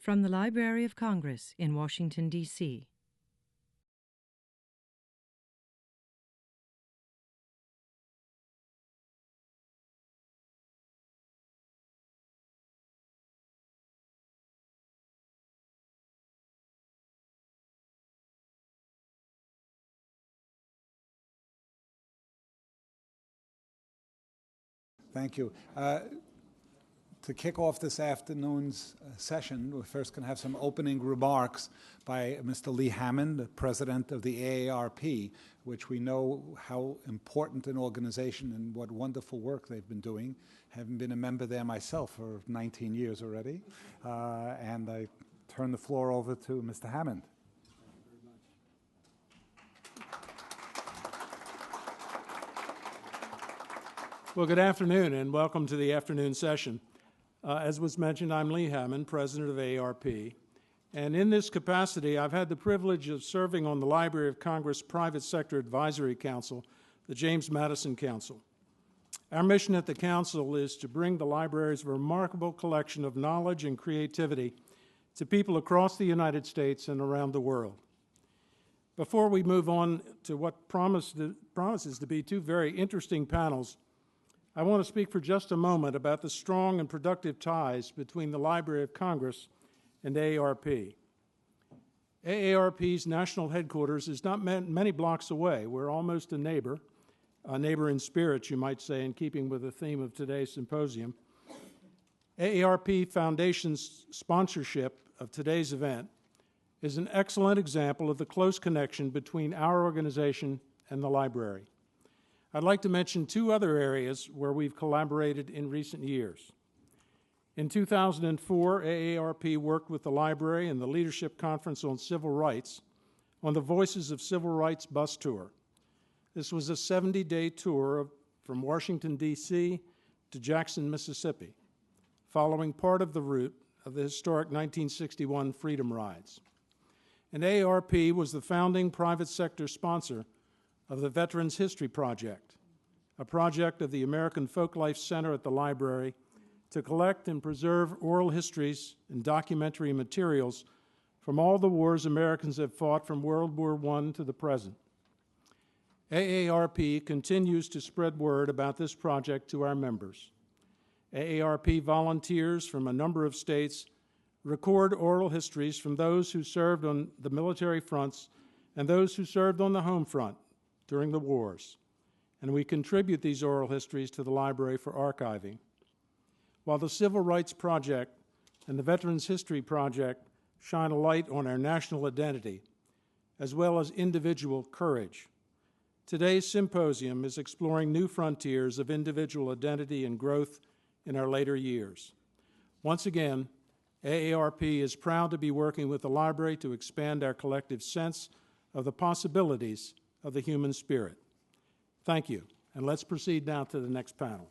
From the Library of Congress in Washington, D.C. Thank you. To kick off this afternoon's session, we're first going to have some opening remarks by Mr. Lee Hammond, the president of the AARP, which we know how important an organization and what wonderful work they've been doing. Having been a member there myself for 19 years already. And I turn the floor over to Mr. Hammond. Well, good afternoon and welcome to the afternoon session. As was mentioned, I'm Lee Hammond, president of AARP. And in this capacity, I've had the privilege of serving on the Library of Congress Private Sector Advisory Council, the James Madison Council. Our mission at the Council is to bring the library's remarkable collection of knowledge and creativity to people across the United States and around the world. Before we move on to what promises to be two very interesting panels, I want to speak for just a moment about the strong and productive ties between the Library of Congress and AARP. AARP's national headquarters is not many blocks away. We're almost a neighbor in spirit, you might say, in keeping with the theme of today's symposium. AARP Foundation's sponsorship of today's event is an excellent example of the close connection between our organization and the library. I'd like to mention two other areas where we've collaborated in recent years. In 2004, AARP worked with the library and the Leadership Conference on Civil Rights on the Voices of Civil Rights bus tour. This was a 70-day tour from Washington, D.C. to Jackson, Mississippi, following part of the route of the historic 1961 Freedom Rides. And AARP was the founding private sector sponsor of the Veterans History Project, a project of the American Folklife Center at the library to collect and preserve oral histories and documentary materials from all the wars Americans have fought from World War I to the present. AARP continues to spread word about this project to our members. AARP volunteers from a number of states record oral histories from those who served on the military fronts and those who served on the home front during the wars, and we contribute these oral histories to the library for archiving. While the Civil Rights Project and the Veterans History Project shine a light on our national identity, as well as individual courage, today's symposium is exploring new frontiers of individual identity and growth in our later years. Once again, AARP is proud to be working with the library to expand our collective sense of the possibilities of the human spirit. Thank you, and let's proceed now to the next panel.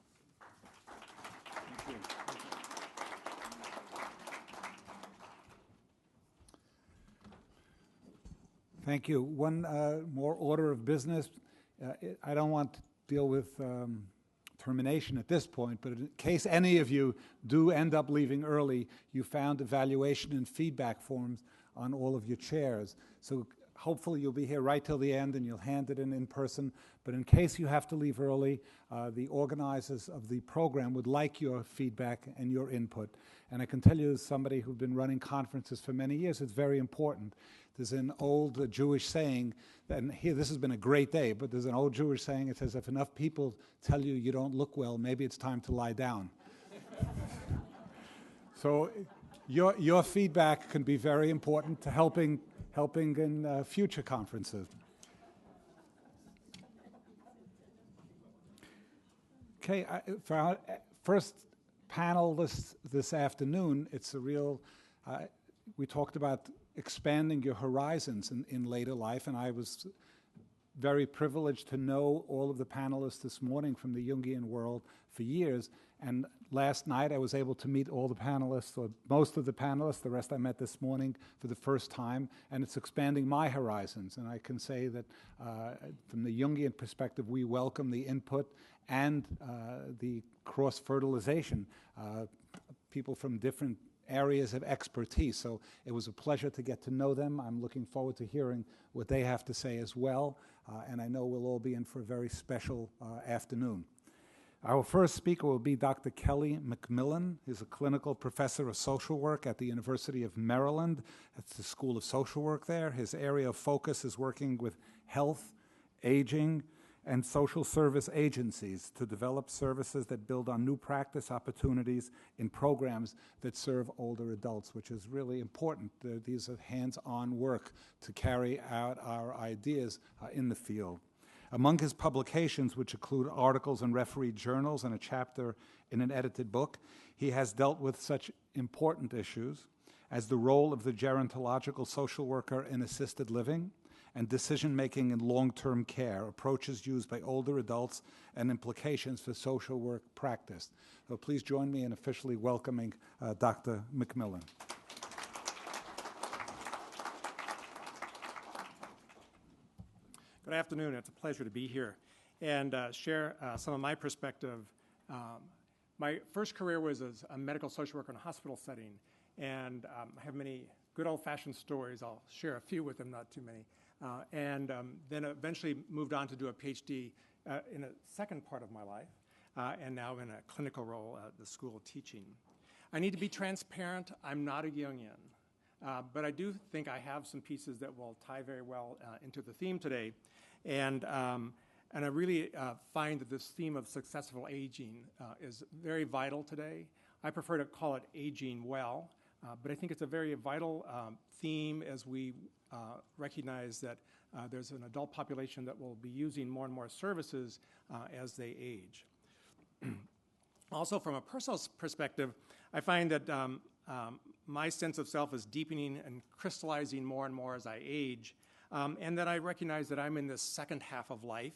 Thank you. One more order of business. I don't want to deal with termination at this point, but in case any of you do end up leaving early, you found evaluation and feedback forms on all of your chairs. So hopefully you'll be here right till the end and you'll hand it in person. But in case you have to leave early, the organizers of the program would like your feedback and your input. And I can tell you, as somebody who's been running conferences for many years, it's very important. There's an old Jewish saying, and here this has been a great day, but there's an old Jewish saying, it says, if enough people tell you you don't look well, maybe it's time to lie down. So your feedback can be very important to helping in future conferences. Okay, for our first panel this afternoon, it's a real, we talked about expanding your horizons in later life, and I was very privileged to know all of the panelists this morning from the Jungian world for years, and last night I was able to meet all the panelists, or most of the panelists. The rest I met this morning for the first time, and it's expanding my horizons. And I can say that from the Jungian perspective, we welcome the input and the cross-fertilization. people from different areas of expertise. So it was a pleasure to get to know them. I'm looking forward to hearing what they have to say as well. And I know we'll all be in for a very special afternoon. Our first speaker will be Dr. Kelley Macmillan. He's a clinical professor of social work at the University of Maryland. That's the School of Social Work there. His area of focus is working with health, aging, and social service agencies to develop services that build on new practice opportunities in programs that serve older adults, which is really important. These are hands-on work to carry out our ideas in the field. Among his publications, which include articles in refereed journals and a chapter in an edited book, he has dealt with such important issues as the role of the gerontological social worker in assisted living and decision-making in long-term care, approaches used by older adults, and implications for social work practice. So please join me in officially welcoming Dr. Macmillan. Good afternoon. It's a pleasure to be here and share some of my perspective. My first career was as a medical social worker in a hospital setting, and I have many good old-fashioned stories. I'll share a few with them, not too many. Then eventually moved on to do a PhD in a second part of my life, and now in a clinical role at the School of Teaching. I need to be transparent. I'm not a Jungian, but I do think I have some pieces that will tie very well into the theme today. And I really find that this theme of successful aging is very vital today. I prefer to call it aging well, but I think it's a very vital theme as we recognize that there's an adult population that will be using more and more services as they age. Also, from a personal perspective, I find that my sense of self is deepening and crystallizing more and more as I age, and that I recognize that I'm in this second half of life.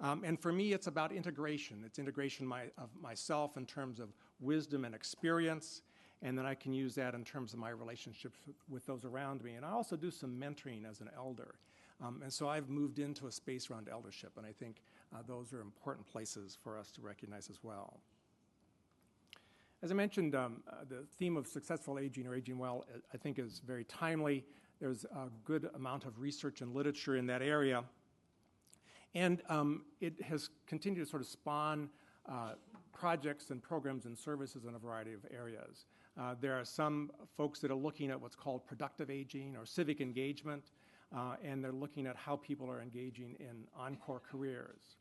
And for me, it's about integration. It's integration of myself in terms of wisdom and experience, and then I can use that in terms of my relationships with those around me. And I also do some mentoring as an elder. And so I've moved into a space around eldership, and I think those are important places for us to recognize as well. As I mentioned, the theme of successful aging or aging well, I think is very timely. There's a good amount of research and literature in that area. And it has continued to sort of spawn projects and programs and services in a variety of areas. There are some folks that are looking at what's called productive aging or civic engagement, and they're looking at how people are engaging in encore careers.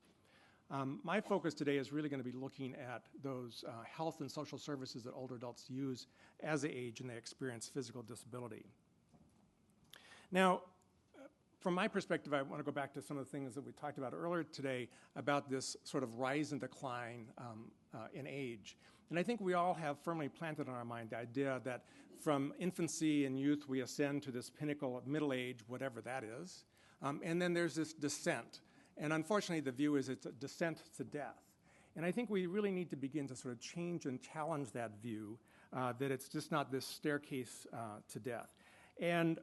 My focus today is really going to be looking at those health and social services that older adults use as they age and they experience physical disability. Now, from my perspective, I want to go back to some of the things that we talked about earlier today about this sort of rise and decline in age. And I think we all have firmly planted in our mind the idea that from infancy and youth, we ascend to this pinnacle of middle age, whatever that is. And then there's this descent. And unfortunately, the view is it's a descent to death. And I think we really need to begin to sort of change and challenge that view, that it's just not this staircase to death. And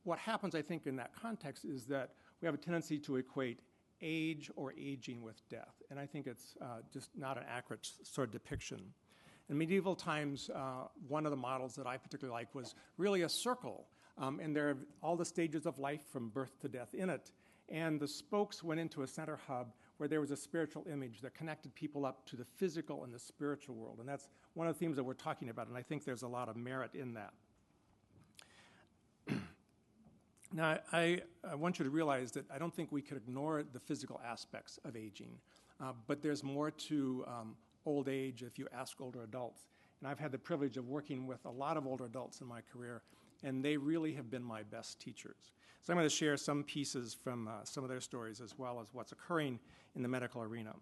what happens, I think, in that context is that we have a tendency to equate age or aging with death. And I think it's just not an accurate sort of depiction. In medieval times, one of the models that I particularly like was really a circle. And there are all the stages of life from birth to death in it. And the spokes went into a center hub where there was a spiritual image that connected people up to the physical and the spiritual world. And that's one of the themes that we're talking about, and I think there's a lot of merit in that. Now, I want you to realize that I don't think we could ignore the physical aspects of aging, but there's more to old age if you ask older adults. And I've had the privilege of working with a lot of older adults in my career, and they really have been my best teachers. So I'm going to share some pieces from some of their stories as well as what's occurring in the medical arena.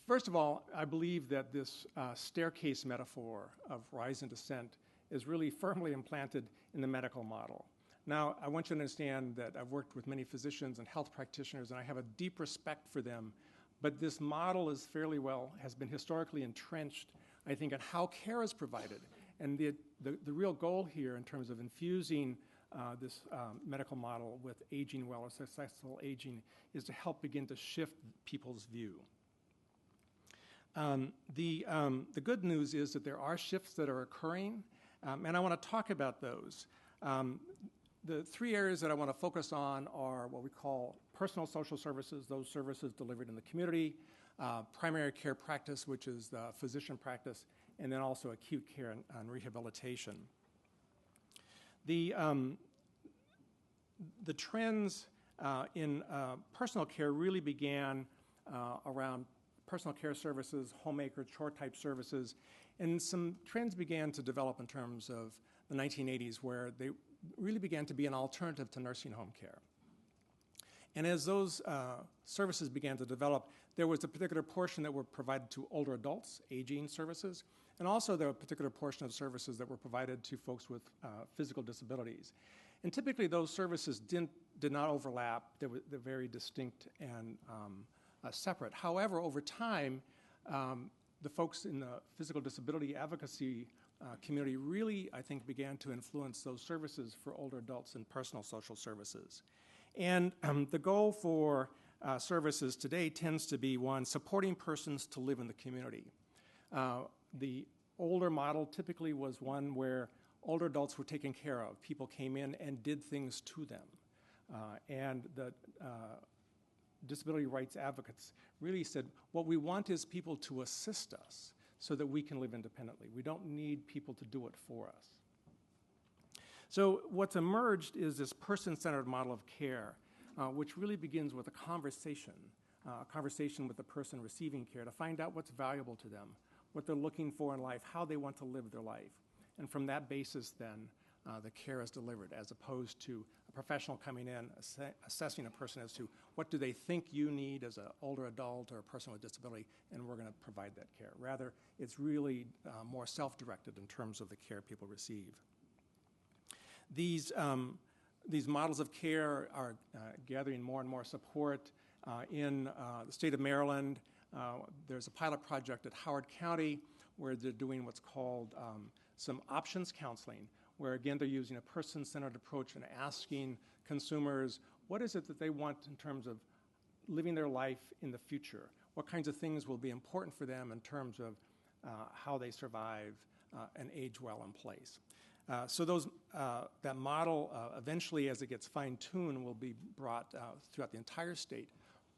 First of all, I believe that this staircase metaphor of rise and descent is really firmly implanted in the medical model. Now, I want you to understand that I've worked with many physicians and health practitioners, and I have a deep respect for them, but this model is has been historically entrenched, I think, in how care is provided. And the real goal here in terms of infusing this medical model with aging well or successful aging is to help begin to shift people's view. The good news is that there are shifts that are occurring, and I want to talk about those. The three areas that I want to focus on are what we call personal social services, those services delivered in the community, primary care practice, which is the physician practice, and then also acute care and rehabilitation. The trends in personal care really began around personal care services, homemaker, chore-type services, and some trends began to develop in terms of the 1980s where they really began to be an alternative to nursing home care. And as those services began to develop, there was a particular portion that were provided to older adults, aging services, and also there were a particular portion of services that were provided to folks with physical disabilities. And typically those services did not overlap. They're very distinct and separate. However, over time, the folks in the physical disability advocacy community really, I think, began to influence those services for older adults and personal social services. And the goal for services today tends to be, one, supporting persons to live in the community. The older model typically was one where older adults were taken care of. People came in and did things to them. And the disability rights advocates really said, what we want is people to assist us so that we can live independently. We don't need people to do it for us. So what's emerged is this person-centered model of care, which really begins with a conversation with the person receiving care to find out what's valuable to them, what they're looking for in life, how they want to live their life. And from that basis, then, the care is delivered, as opposed to a professional coming in, assessing a person as to what do they think you need as an older adult or a person with disability, and we're going to provide that care. Rather, it's really more self-directed in terms of the care people receive. These models of care are gathering more and more support. In the state of Maryland, there's a pilot project at Howard County where they're doing what's called some options counseling, where again they're using a person-centered approach and asking consumers what is it that they want in terms of living their life in the future. What kinds of things will be important for them in terms of how they survive and age well in place. So that model eventually, as it gets fine-tuned, will be brought throughout the entire state,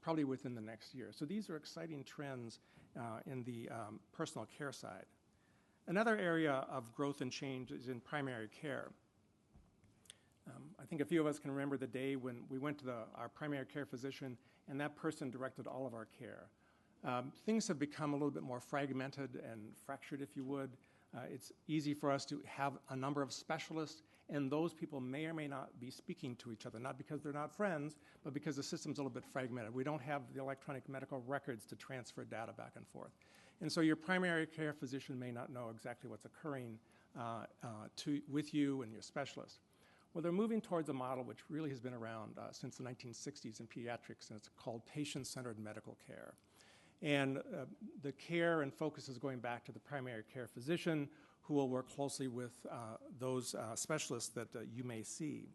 probably within the next year. So these are exciting trends in the personal care side. Another area of growth and change is in primary care. I think a few of us can remember the day when we went to our primary care physician and that person directed all of our care. Things have become a little bit more fragmented and fractured, if you would. It's easy for us to have a number of specialists, and those people may or may not be speaking to each other, not because they're not friends, but because the system's a little bit fragmented. We don't have the electronic medical records to transfer data back and forth. And so your primary care physician may not know exactly what's occurring with you and your specialist. Well, they're moving towards a model which really has been around since the 1960s in pediatrics, and it's called patient-centered medical care. And the care and focus is going back to the primary care physician who will work closely with those specialists that you may see.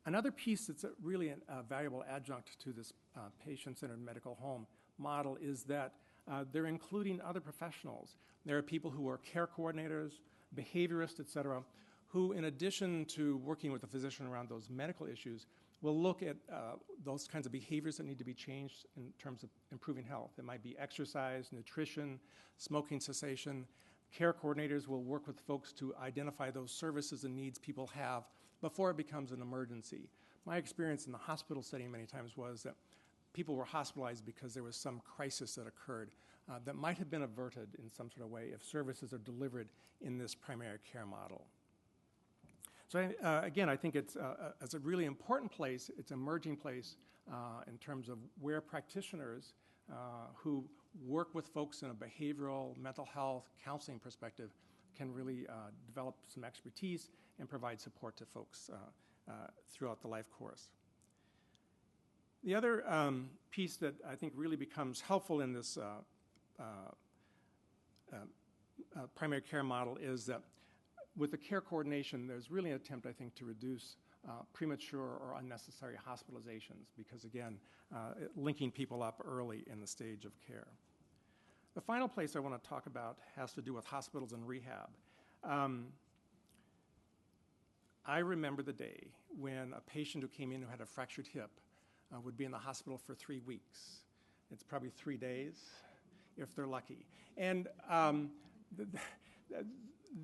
Another piece that's really a valuable adjunct to this patient-centered medical home model is that they're including other professionals. There are people who are care coordinators, behaviorists, et cetera, who in addition to working with the physician around those medical issues will look at those kinds of behaviors that need to be changed in terms of improving health. It might be exercise, nutrition, smoking cessation. Care coordinators will work with folks to identify those services and needs people have before it becomes an emergency. My experience in the hospital setting many times was that people were hospitalized because there was some crisis that occurred that might have been averted in some sort of way if services are delivered in this primary care model. So again, I think it's a really important place. It's an emerging place in terms of where practitioners who work with folks in a behavioral, mental health, counseling perspective can really develop some expertise and provide support to folks throughout the life course. The other piece that I think really becomes helpful in this primary care model is that with the care coordination, there's really an attempt, I think, to reduce premature or unnecessary hospitalizations because, again, linking people up early in the stage of care. The final place I want to talk about has to do with hospitals and rehab. I remember the day when a patient who came in who had a fractured hip would be in the hospital for 3 weeks. It's probably 3 days, if they're lucky. And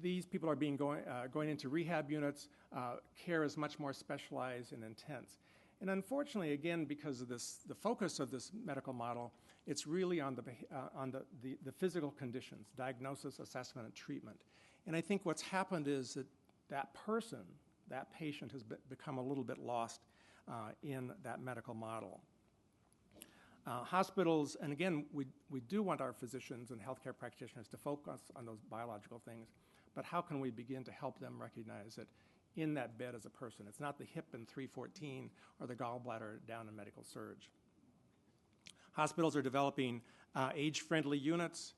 these people are going into rehab units. Care is much more specialized and intense. And unfortunately, again, because of the focus of this medical model, it's really on the physical conditions, diagnosis, assessment, and treatment. And I think what's happened is that patient has become a little bit lost in that medical model. Hospitals, and again, we do want our physicians and healthcare practitioners to focus on those biological things, but how can we begin to help them recognize that in that bed as a person? It's not the hip in 314 or the gallbladder down in medical surge. Hospitals are developing age-friendly units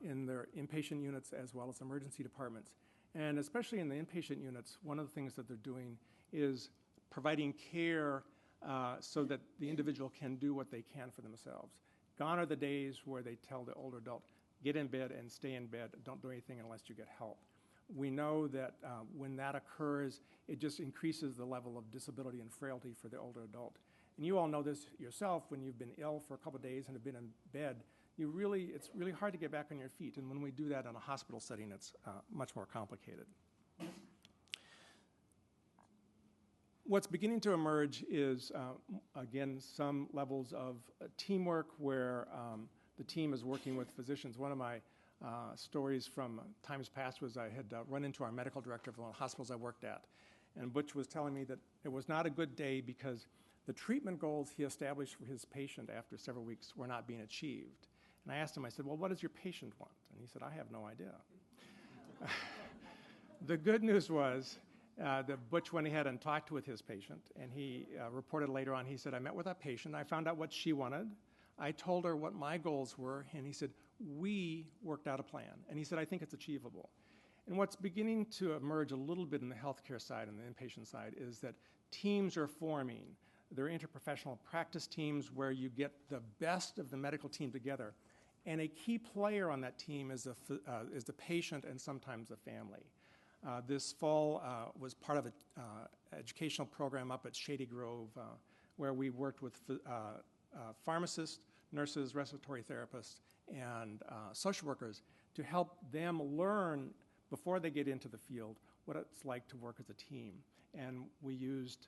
in their inpatient units as well as emergency departments. And especially in the inpatient units, one of the things that they're doing is providing care so that the individual can do what they can for themselves. Gone are the days where they tell the older adult, get in bed and stay in bed, don't do anything unless you get help. We know that when that occurs, it just increases the level of disability and frailty for the older adult. And you all know this yourself, when you've been ill for a couple of days and have been in bed, it's really hard to get back on your feet. And when we do that in a hospital setting, it's much more complicated. What's beginning to emerge is, again, some levels of teamwork where the team is working with physicians. One of my stories from times past was I had run into our medical director of one of the hospitals I worked at, and Butch was telling me that it was not a good day because the treatment goals he established for his patient after several weeks were not being achieved. And I asked him, I said, well, what does your patient want? And he said, I have no idea. The good news was that Butch went ahead and talked with his patient, and he reported later on, he said, I met with that patient, I found out what she wanted, I told her what my goals were, and he said, we worked out a plan. And he said, I think it's achievable. And what's beginning to emerge a little bit in the healthcare side and the inpatient side is that teams are forming. They're interprofessional practice teams where you get the best of the medical team together. And a key player on that team is the patient and sometimes the family. This fall was part of an educational program up at Shady Grove where we worked with pharmacists, nurses, respiratory therapists, and social workers to help them learn before they get into the field what it's like to work as a team. And we used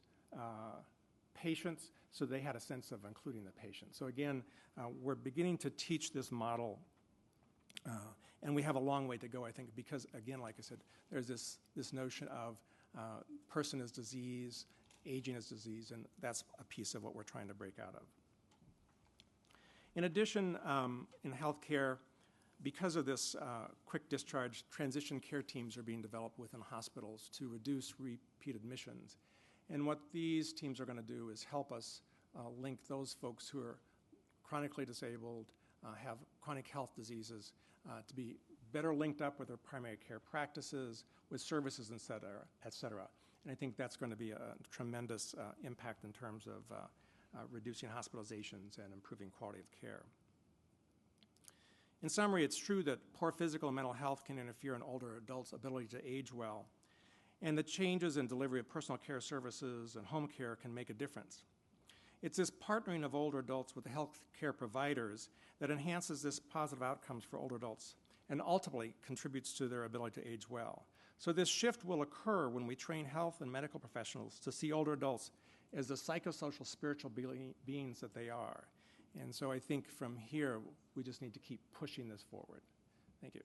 patients so they had a sense of including the patient. So again, we're beginning to teach this model, and we have a long way to go, I think, because again, like I said, there's this notion of person is disease, aging is disease, and that's a piece of what we're trying to break out of. In addition, in healthcare, because of this quick discharge, transition care teams are being developed within hospitals to reduce repeat admissions. And what these teams are going to do is help us link those folks who are chronically disabled, have chronic health diseases, to be better linked up with their primary care practices, with services, et cetera. And I think that's going to be a tremendous impact in terms of reducing hospitalizations and improving quality of care. In summary, it's true that poor physical and mental health can interfere in older adults' ability to age well, and the changes in delivery of personal care services and home care can make a difference. It's this partnering of older adults with the health care providers that enhances this positive outcomes for older adults and ultimately contributes to their ability to age well. So this shift will occur when we train health and medical professionals to see older adults as the psychosocial spiritual beings that they are. And so I think from here, we just need to keep pushing this forward. Thank you.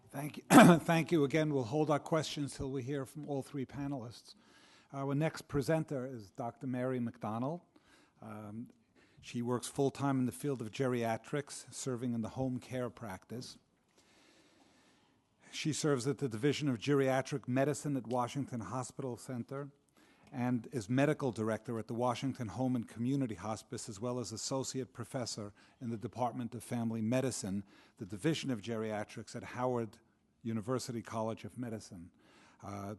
Thank you. Thank you again. We'll hold our questions till we hear from all three panelists. Our next presenter is Dr. Mary McDonald. She works full-time in the field of geriatrics, serving in the home care practice. She serves at the Division of Geriatric Medicine at Washington Hospital Center and is medical director at the Washington Home and Community Hospice, as well as associate professor in the Department of Family Medicine, the Division of Geriatrics at Howard University College of Medicine.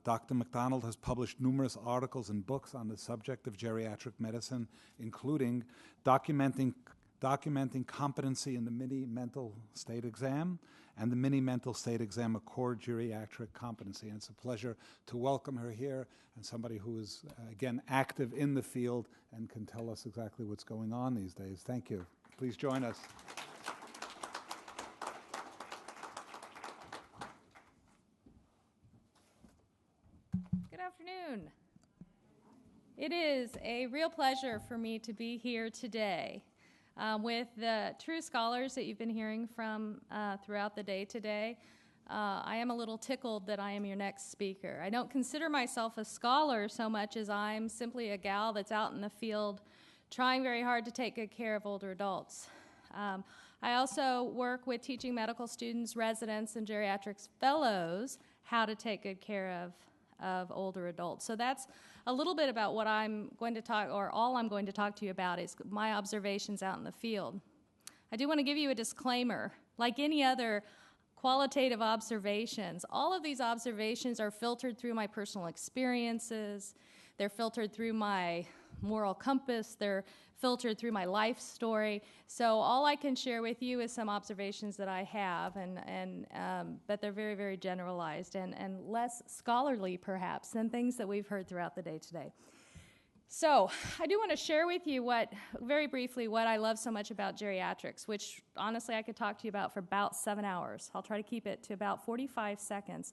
Dr. McDonald has published numerous articles and books on the subject of geriatric medicine, including documenting competency in the mini mental state exam and the mini mental state exam, a core geriatric competency. And it's a pleasure to welcome her here, and somebody who is, again, active in the field and can tell us exactly what's going on these days. Thank you. Please join us. Good afternoon. It is a real pleasure for me to be here today with the true scholars that you've been hearing from throughout the day today. I am a little tickled that I am your next speaker. I don't consider myself a scholar so much as I'm simply a gal that's out in the field trying very hard to take good care of older adults. I also work with teaching medical students, residents, and geriatrics fellows how to take good care of older adults. So that's a little bit about what I'm going to talk, or all I'm going to talk to you about is my observations out in the field. I do want to give you a disclaimer. Like any other qualitative observations, all of these observations are filtered through my personal experiences, they're filtered through my moral compass, they're filtered through my life story. So all I can share with you is some observations that I have, but they're very, very generalized and less scholarly, perhaps, than things that we've heard throughout the day today. So I do want to share with you very briefly, what I love so much about geriatrics, which honestly I could talk to you about for about 7 hours. I'll try to keep it to about 45 seconds.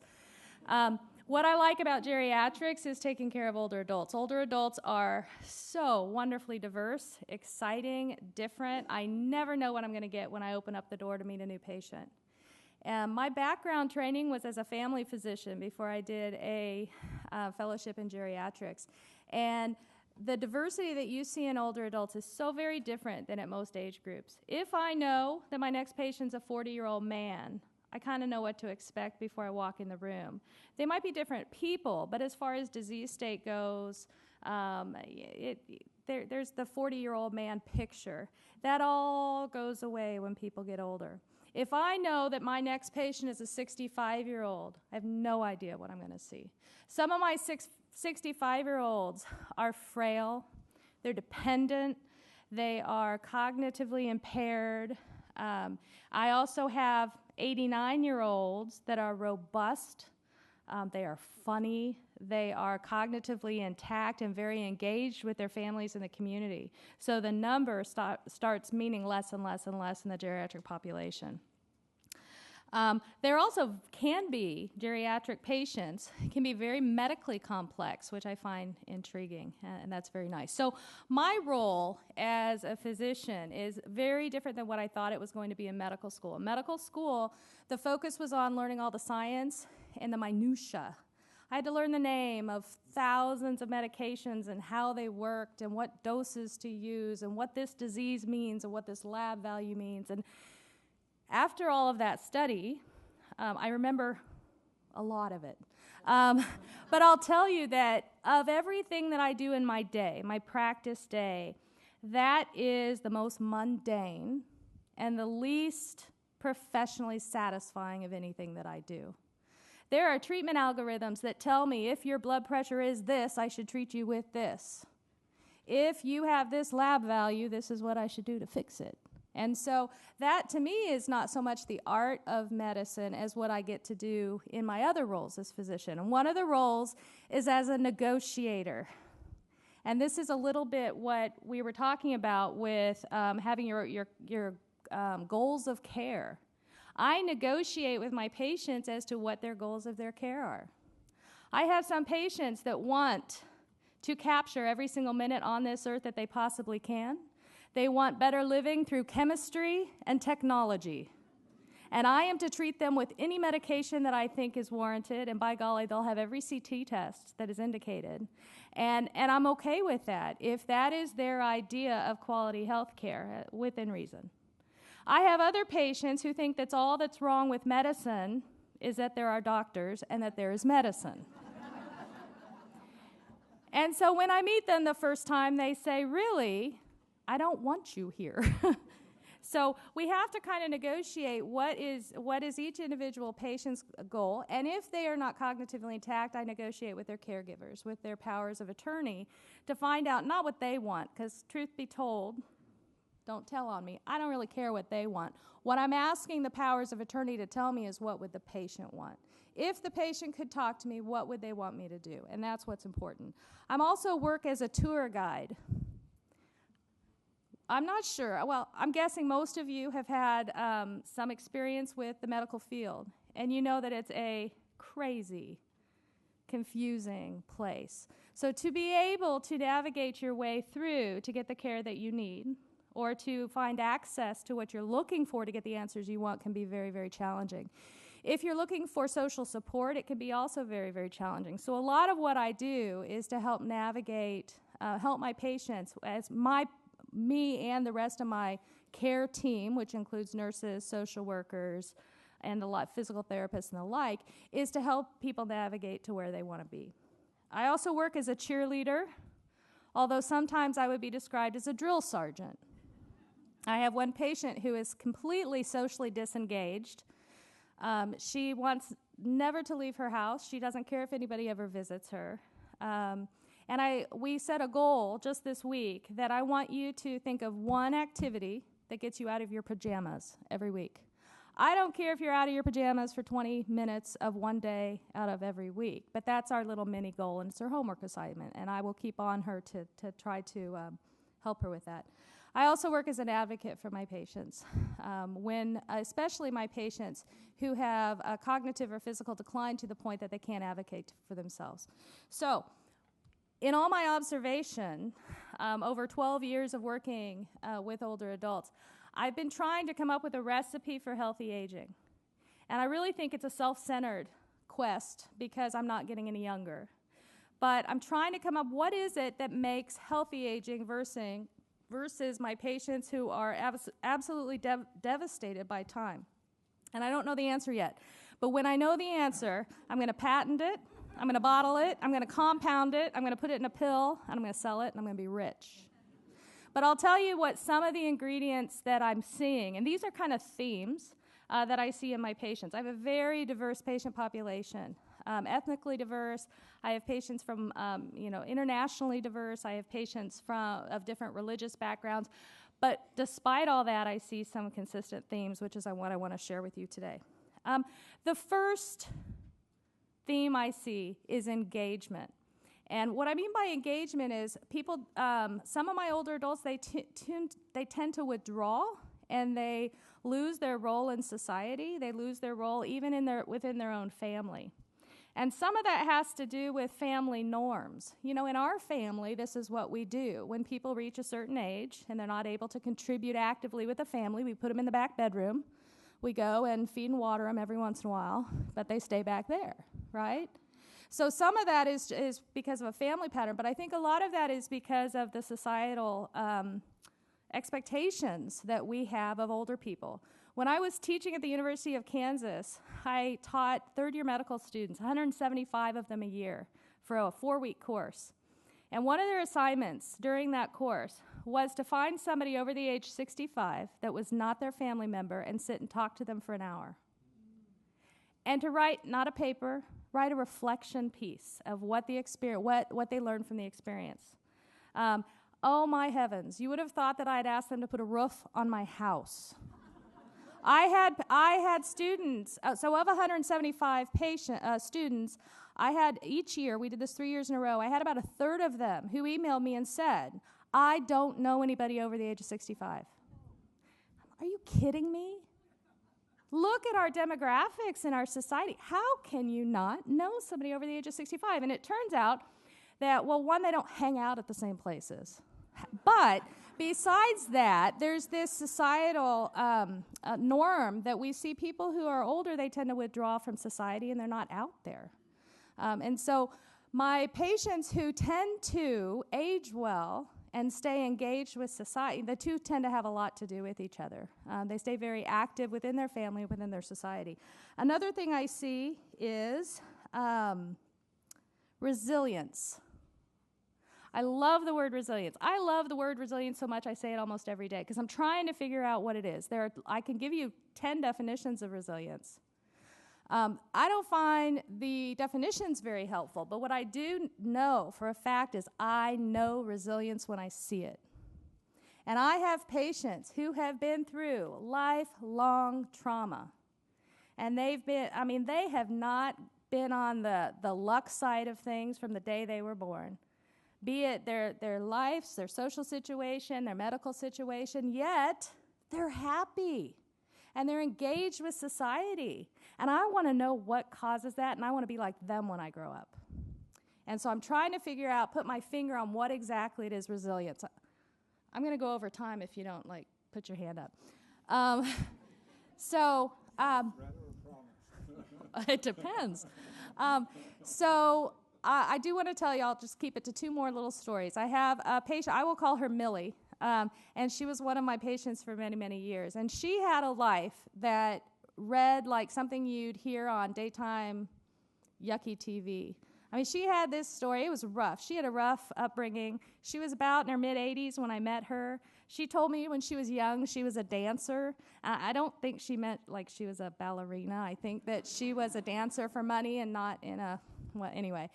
What I like about geriatrics is taking care of older adults. Older adults are so wonderfully diverse, exciting, different. I never know what I'm going to get when I open up the door to meet a new patient. My background training was as a family physician before I did a fellowship in geriatrics. And the diversity that you see in older adults is so very different than at most age groups. If I know that my next patient's a 40-year-old man, I kind of know what to expect before I walk in the room. They might be different people, but as far as disease state goes, there's the 40-year-old man picture. That all goes away when people get older. If I know that my next patient is a 65-year-old, I have no idea what I'm going to see. Some of my 65-year-olds are frail, they're dependent, they are cognitively impaired. I also have 89-year-olds that are robust, they are funny, they are cognitively intact and very engaged with their families and the community. So the number starts meaning less and less and less in the geriatric population. There also can be geriatric patients, can be very medically complex, which I find intriguing, and that's very nice. So my role as a physician is very different than what I thought it was going to be in medical school. In medical school, the focus was on learning all the science and the minutia. I had to learn the name of thousands of medications and how they worked and what doses to use and what this disease means and what this lab value means. And after all of that study, I remember a lot of it. But I'll tell you that of everything that I do in my day, my practice day, that is the most mundane and the least professionally satisfying of anything that I do. There are treatment algorithms that tell me if your blood pressure is this, I should treat you with this. If you have this lab value, this is what I should do to fix it. And so that, to me, is not so much the art of medicine as what I get to do in my other roles as physician. And one of the roles is as a negotiator. And this is a little bit what we were talking about with having your goals of care. I negotiate with my patients as to what their goals of their care are. I have some patients that want to capture every single minute on this earth that they possibly can. They want better living through chemistry and technology. And I am to treat them with any medication that I think is warranted, and by golly, they'll have every CT test that is indicated. And I'm okay with that, if that is their idea of quality health care, within reason. I have other patients who think that's all that's wrong with medicine is that there are doctors and that there is medicine. And so when I meet them the first time, they say, really, I don't want you here. So we have to kind of negotiate what is each individual patient's goal, and if they are not cognitively intact, I negotiate with their caregivers, with their powers of attorney, to find out not what they want, because truth be told, don't tell on me, I don't really care what they want. What I'm asking the powers of attorney to tell me is what would the patient want. If the patient could talk to me, what would they want me to do? And that's what's important. I'm also work as a tour guide. I'm not sure. Well, I'm guessing most of you have had some experience with the medical field, and you know that it's a crazy, confusing place. So to be able to navigate your way through to get the care that you need, or to find access to what you're looking for to get the answers you want, can be very, very challenging. If you're looking for social support, it can be also very, very challenging. So a lot of what I do is to help navigate, help my patients, as me and the rest of my care team, which includes nurses, social workers, and physical therapists and the like, is to help people navigate to where they want to be. I also work as a cheerleader, although sometimes I would be described as a drill sergeant. I have one patient who is completely socially disengaged. She wants never to leave her house. She doesn't care if anybody ever visits her. And we set a goal just this week that I want you to think of one activity that gets you out of your pajamas every week. I don't care if you're out of your pajamas for 20 minutes of one day out of every week, but that's our little mini goal, and it's her homework assignment, and I will keep on her to try to help her with that. I also work as an advocate for my patients, especially my patients who have a cognitive or physical decline to the point that they can't advocate for themselves. So, in all my observation, over 12 years of working with older adults, I've been trying to come up with a recipe for healthy aging. And I really think it's a self-centered quest because I'm not getting any younger. But I'm trying to come up, what is it that makes healthy aging versus my patients who are absolutely devastated by time? And I don't know the answer yet. But when I know the answer, I'm going to patent it, I'm going to bottle it, I'm going to compound it, I'm going to put it in a pill, and I'm going to sell it, and I'm going to be rich. But I'll tell you what some of the ingredients that I'm seeing, and these are kind of themes that I see in my patients. I have a very diverse patient population, ethnically diverse. I have patients from, internationally diverse. I have patients of different religious backgrounds. But despite all that, I see some consistent themes, which is what I want to share with you today. The first theme I see is engagement. And what I mean by engagement is people, some of my older adults, they tend to withdraw, and they lose their role in society. They lose their role even within their own family. And some of that has to do with family norms. You know, in our family, this is what we do. When people reach a certain age and they're not able to contribute actively with the family, we put them in the back bedroom. We go and feed and water them every once in a while, but they stay back there, right? So some of that is because of a family pattern, but I think a lot of that is because of the societal expectations that we have of older people. When I was teaching at the University of Kansas, I taught third-year medical students, 175 of them a year, for a 4-week course. And one of their assignments during that course was to find somebody over the age 65 that was not their family member and sit and talk to them for an hour. And to write, not a paper, write a reflection piece of what they learned from the experience. Oh my heavens, you would have thought that I had asked them to put a roof on my house. I had students, so of 175 students, I had each year, we did this 3 years in a row, I had about a third of them who emailed me and said, I don't know anybody over the age of 65. Are you kidding me? Look at our demographics in our society. How can you not know somebody over the age of 65? And it turns out that, well, one, they don't hang out at the same places. But besides that, there's this societal norm that we see people who are older, they tend to withdraw from society and they're not out there. And so my patients who tend to age well and stay engaged with society, the two tend to have a lot to do with each other. They stay very active within their family, within their society. Another thing I see is resilience. I love the word resilience. I love the word resilience so much I say it almost every day because I'm trying to figure out what it is. I can give you 10 definitions of resilience. I don't find the definitions very helpful, but what I do know for a fact is I know resilience when I see it. And I have patients who have been through lifelong trauma. And they have not been on the luck side of things from the day they were born. Be it their lives, their social situation, their medical situation, yet they're happy. And they're engaged with society. And I want to know what causes that, and I want to be like them when I grow up. And so I'm trying to figure out, put my finger on what exactly it is resilience. I'm going to go over time if you don't, put your hand up. It depends. I do want to tell you, I'll just keep it to 2 more little stories. I have a patient, I will call her Millie. And she was one of my patients for many, many years. And she had a life that read like something you'd hear on daytime yucky TV. I mean, she had this story. It was rough. She had a rough upbringing. She was about in her mid-80s when I met her. She told me when she was young she was a dancer. I don't think she meant like she was a ballerina. I think that she was a dancer for money and not in a, well, anyway.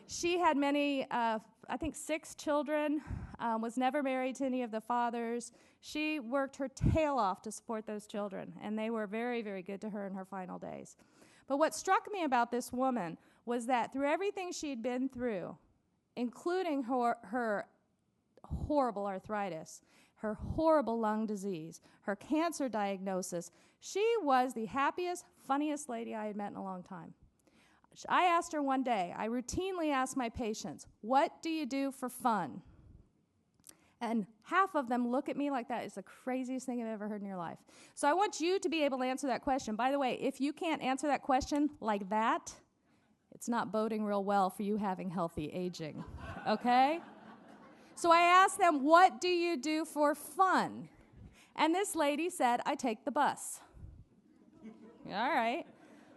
She had many, I think 6 children, was never married to any of the fathers. She worked her tail off to support those children, and they were very, very good to her in her final days. But what struck me about this woman was that through everything she'd been through, including her horrible arthritis, her horrible lung disease, her cancer diagnosis, she was the happiest, funniest lady I had met in a long time. I asked her one day, I routinely ask my patients, what do you do for fun? And half of them look at me like that is the craziest thing you've ever heard in your life. So I want you to be able to answer that question. By the way, if you can't answer that question like that, it's not boding real well for you having healthy aging, okay? So I asked them, what do you do for fun? And this lady said, I take the bus. All right.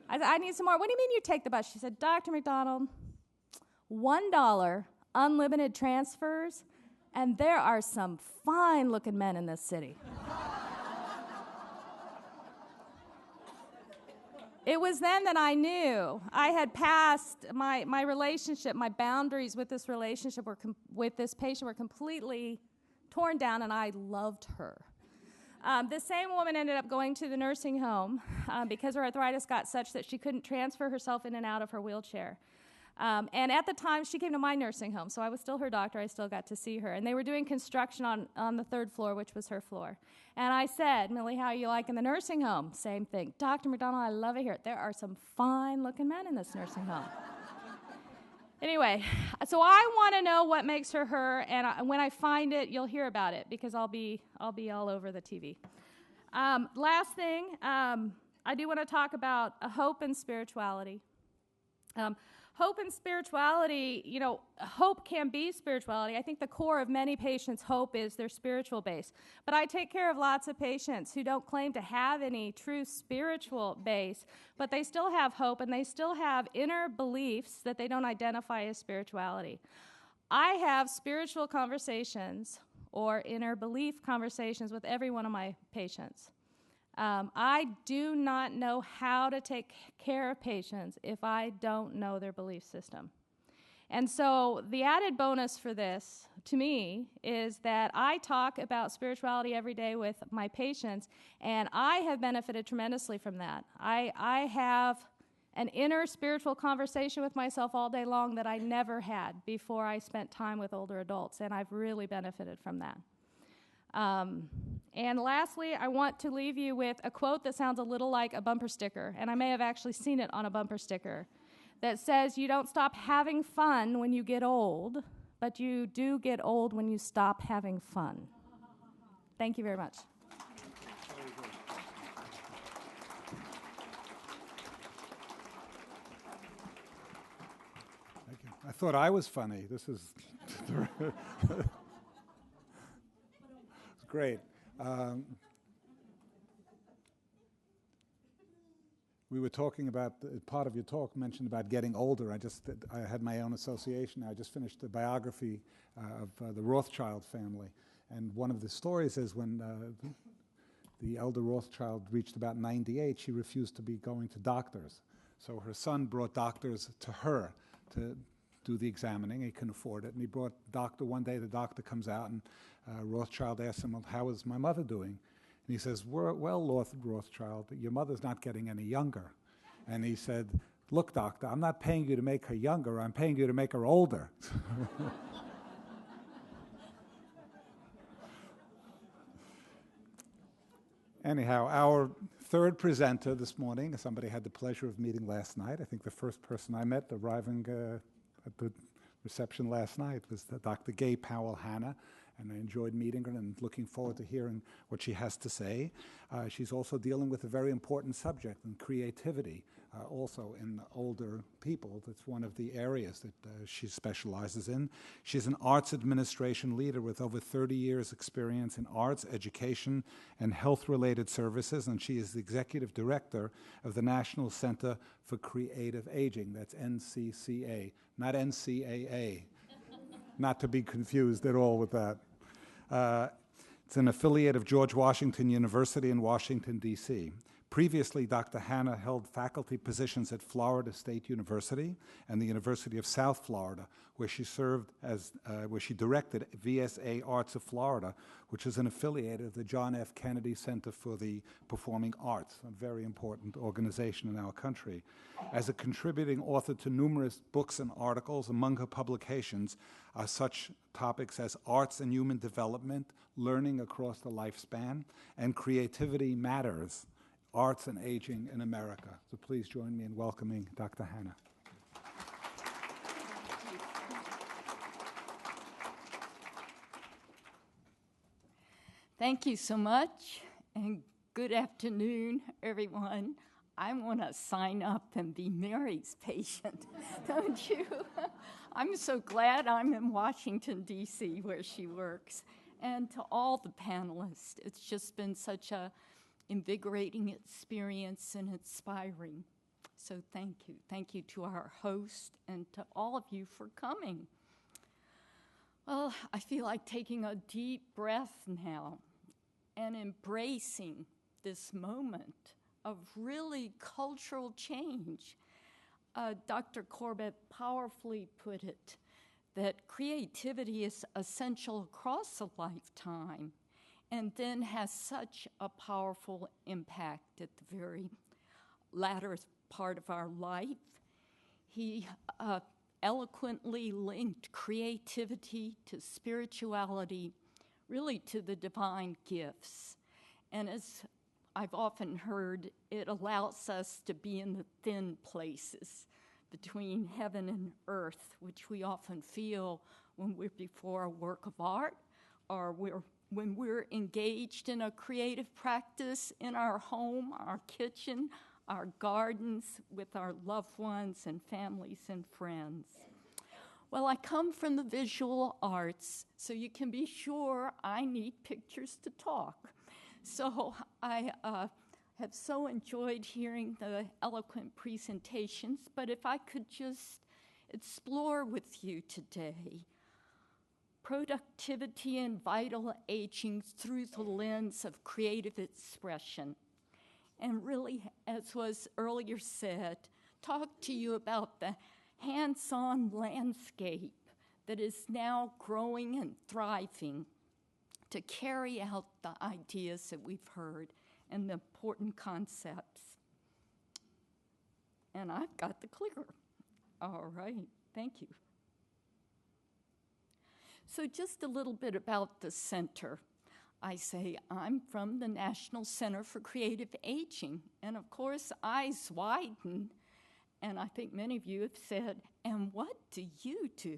I need some more. What do you mean you take the bus? She said, Dr. McDonald, $1 unlimited transfers, and there are some fine-looking men in this city. It was then that I knew I had passed my relationship, my boundaries with this relationship with this patient were completely torn down, and I loved her. The same woman ended up going to the nursing home because her arthritis got such that she couldn't transfer herself in and out of her wheelchair. And at the time, she came to my nursing home, so I was still her doctor. I still got to see her. And they were doing construction on the 3rd floor, which was her floor. And I said, Millie, how are you liking the nursing home? Same thing. Dr. McDonald, I love it here. There are some fine-looking men in this nursing home. Anyway, so I want to know what makes her her, and when I find it, you'll hear about it because I'll be all over the TV. Last thing, I do want to talk about hope and spirituality. Hope and spirituality, hope can be spirituality. I think the core of many patients' hope is their spiritual base. But I take care of lots of patients who don't claim to have any true spiritual base, but they still have hope and they still have inner beliefs that they don't identify as spirituality. I have spiritual conversations or inner belief conversations with every one of my patients. I do not know how to take care of patients if I don't know their belief system. And so the added bonus for this, to me, is that I talk about spirituality every day with my patients, and I have benefited tremendously from that. I have an inner spiritual conversation with myself all day long that I never had before I spent time with older adults, and I've really benefited from that. And lastly, I want to leave you with a quote that sounds a little like a bumper sticker, and I may have actually seen it on a bumper sticker, that says, you don't stop having fun when you get old, but you do get old when you stop having fun. Thank you very much. Thank you. I thought I was funny. This is great. We were talking about, part of your talk mentioned about getting older. I had my own association. I just finished a biography of the Rothschild family. And one of the stories is when the elder Rothschild reached about 98, she refused to be going to doctors. So her son brought doctors to her to do the examining. He couldn't afford it. And he brought doctor one day. The doctor comes out, and Rothschild asks him, well, how is my mother doing? And he says, well, Lord Rothschild, your mother's not getting any younger. And he said, look, doctor, I'm not paying you to make her younger. I'm paying you to make her older. Anyhow, our third presenter this morning, somebody I had the pleasure of meeting last night. I think the first person I met arriving at the reception last night was Dr. Gay Powell Hanna, and I enjoyed meeting her and looking forward to hearing what she has to say. She's also dealing with a very important subject in creativity, also in older people. That's one of the areas that she specializes in. She's an arts administration leader with over 30 years experience in arts, education, and health-related services, and she is the executive director of the National Center for Creative Aging. That's NCCA, not NCAA. Not to be confused at all with that. It's an affiliate of George Washington University in Washington, D.C. Previously, Dr. Hanna held faculty positions at Florida State University and the University of South Florida, where she served as, where she directed VSA Arts of Florida, which is an affiliate of the John F. Kennedy Center for the Performing Arts, a very important organization in our country. As a contributing author to numerous books and articles, among her publications are such topics as Arts and Human Development, Learning Across the Lifespan, and Creativity Matters, Arts and Aging in America. So please join me in welcoming Dr. Hanna. Thank you so much, and good afternoon, everyone. I want to sign up and be Mary's patient, don't you? I'm so glad I'm in Washington, D.C., where she works. And to all the panelists, it's just been such a invigorating experience and inspiring. So thank you. Thank you to our host and to all of you for coming. Well, I feel like taking a deep breath now and embracing this moment of really cultural change. Dr. Corbett powerfully put it that creativity is essential across a lifetime and then has such a powerful impact at the very latter part of our life. He eloquently linked creativity to spirituality, really to the divine gifts. And as I've often heard, it allows us to be in the thin places between heaven and earth, which we often feel when we're before a work of art or when we're engaged in a creative practice in our home, our kitchen, our gardens, with our loved ones and families and friends. Well, I come from the visual arts, so you can be sure I need pictures to talk. So I have so enjoyed hearing the eloquent presentations, but if I could just explore with you today productivity and vital aging through the lens of creative expression. And really, as was earlier said, talk to you about the hands-on landscape that is now growing and thriving to carry out the ideas that we've heard and the important concepts. And I've got the clicker. All right, thank you. So just a little bit about the center. I say I'm from the National Center for Creative Aging, and of course eyes widen, and I think many of you have said, and what do you do?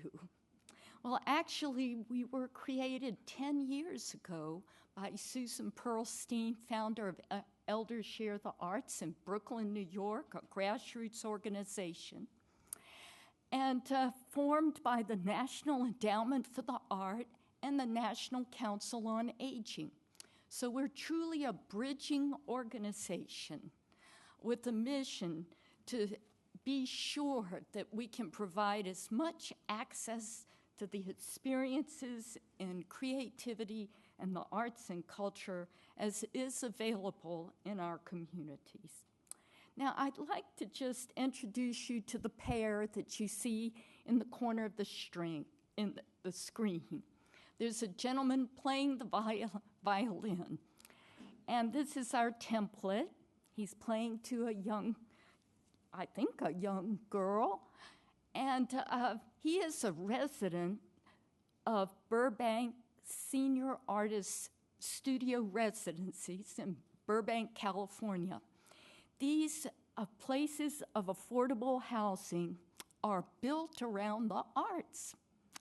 Well, actually, we were created 10 years ago by Susan Pearlstein, founder of Elders Share the Arts in Brooklyn, New York, a grassroots organization, and formed by the National Endowment for the Art and the National Council on Aging. So we're truly a bridging organization with a mission to be sure that we can provide as much access to the experiences and creativity and the arts and culture as is available in our communities. Now, I'd like to just introduce you to the pair that you see in the corner of the screen. There's a gentleman playing the violin, and this is our template. He's playing to a young girl, and he is a resident of Burbank Senior Artist Studio Residencies in Burbank, California. These places of affordable housing are built around the arts.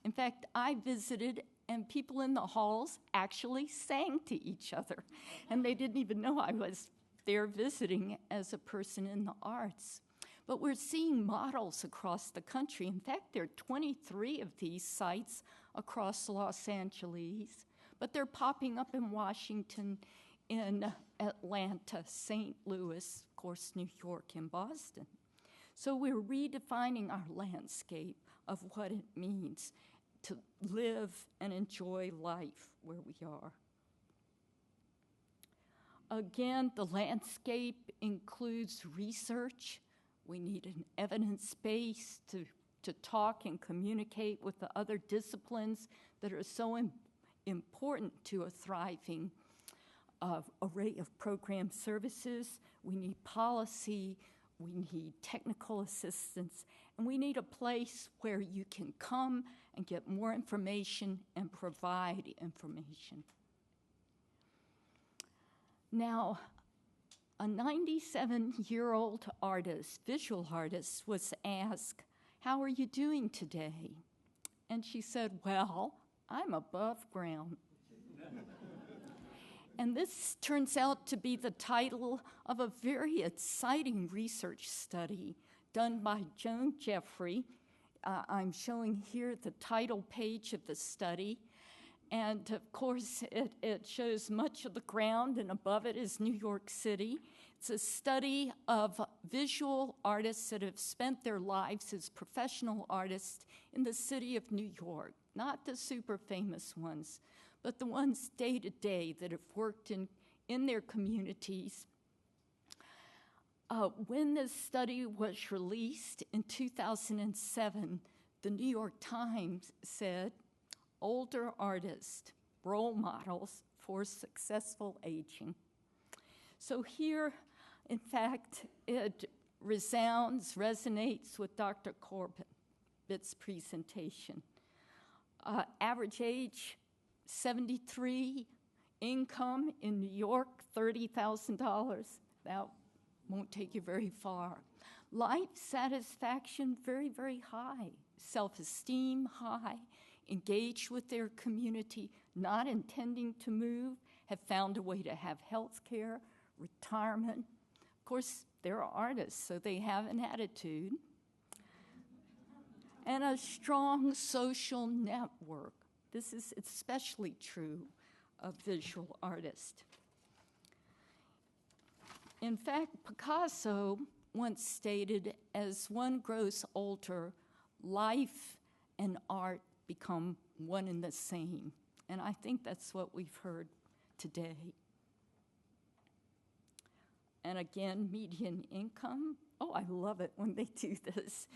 In fact, I visited, and people in the halls actually sang to each other, and they didn't even know I was there visiting as a person in the arts. But we're seeing models across the country. In fact, there are 23 of these sites across Los Angeles, but they're popping up in Washington, in Atlanta, St. Louis, of course, New York, and Boston. So we're redefining our landscape of what it means to live and enjoy life where we are. Again, the landscape includes research. We need an evidence base to talk and communicate with the other disciplines that are so important to a thriving array of program services. We need policy, we need technical assistance, and we need a place where you can come and get more information and provide information. Now, a 97-year-old artist, visual artist, was asked, "How are you doing today?" And she said, "Well, I'm above ground." And this turns out to be the title of a very exciting research study done by Joan Jeffrey. I'm showing here the title page of the study. And of course, it shows much of the ground, and above it is New York City. It's a study of visual artists that have spent their lives as professional artists in the city of New York, not the super famous ones, but the ones day to day that have worked in their communities. When this study was released in 2007, the New York Times said, "Older artists, role models for successful aging." So here, in fact, it resonates with Dr. Corbett's presentation. Average age, 73, income in New York, $30,000. That won't take you very far. Life satisfaction, very, very high. Self-esteem, high. Engaged with their community, not intending to move, have found a way to have health care, retirement. Of course, they're artists, so they have an attitude. And a strong social network. This is especially true of visual artists. In fact, Picasso once stated, "As one grows older, life and art become one and the same." And I think that's what we've heard today. And again, median income. Oh, I love it when they do this.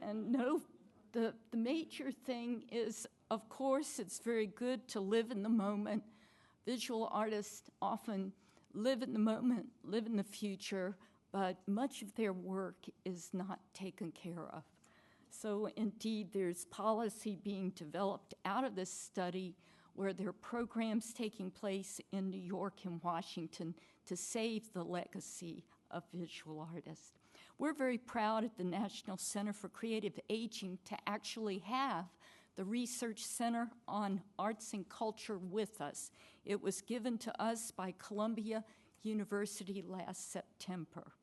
And no, the major thing is, of course, it's very good to live in the moment. Visual artists often live in the moment, live in the future, but much of their work is not taken care of. So indeed, there's policy being developed out of this study where there are programs taking place in New York and Washington to save the legacy of visual artists. We're very proud at the National Center for Creative Aging to actually have the Research Center on Arts and Culture with us. It was given to us by Columbia University last September.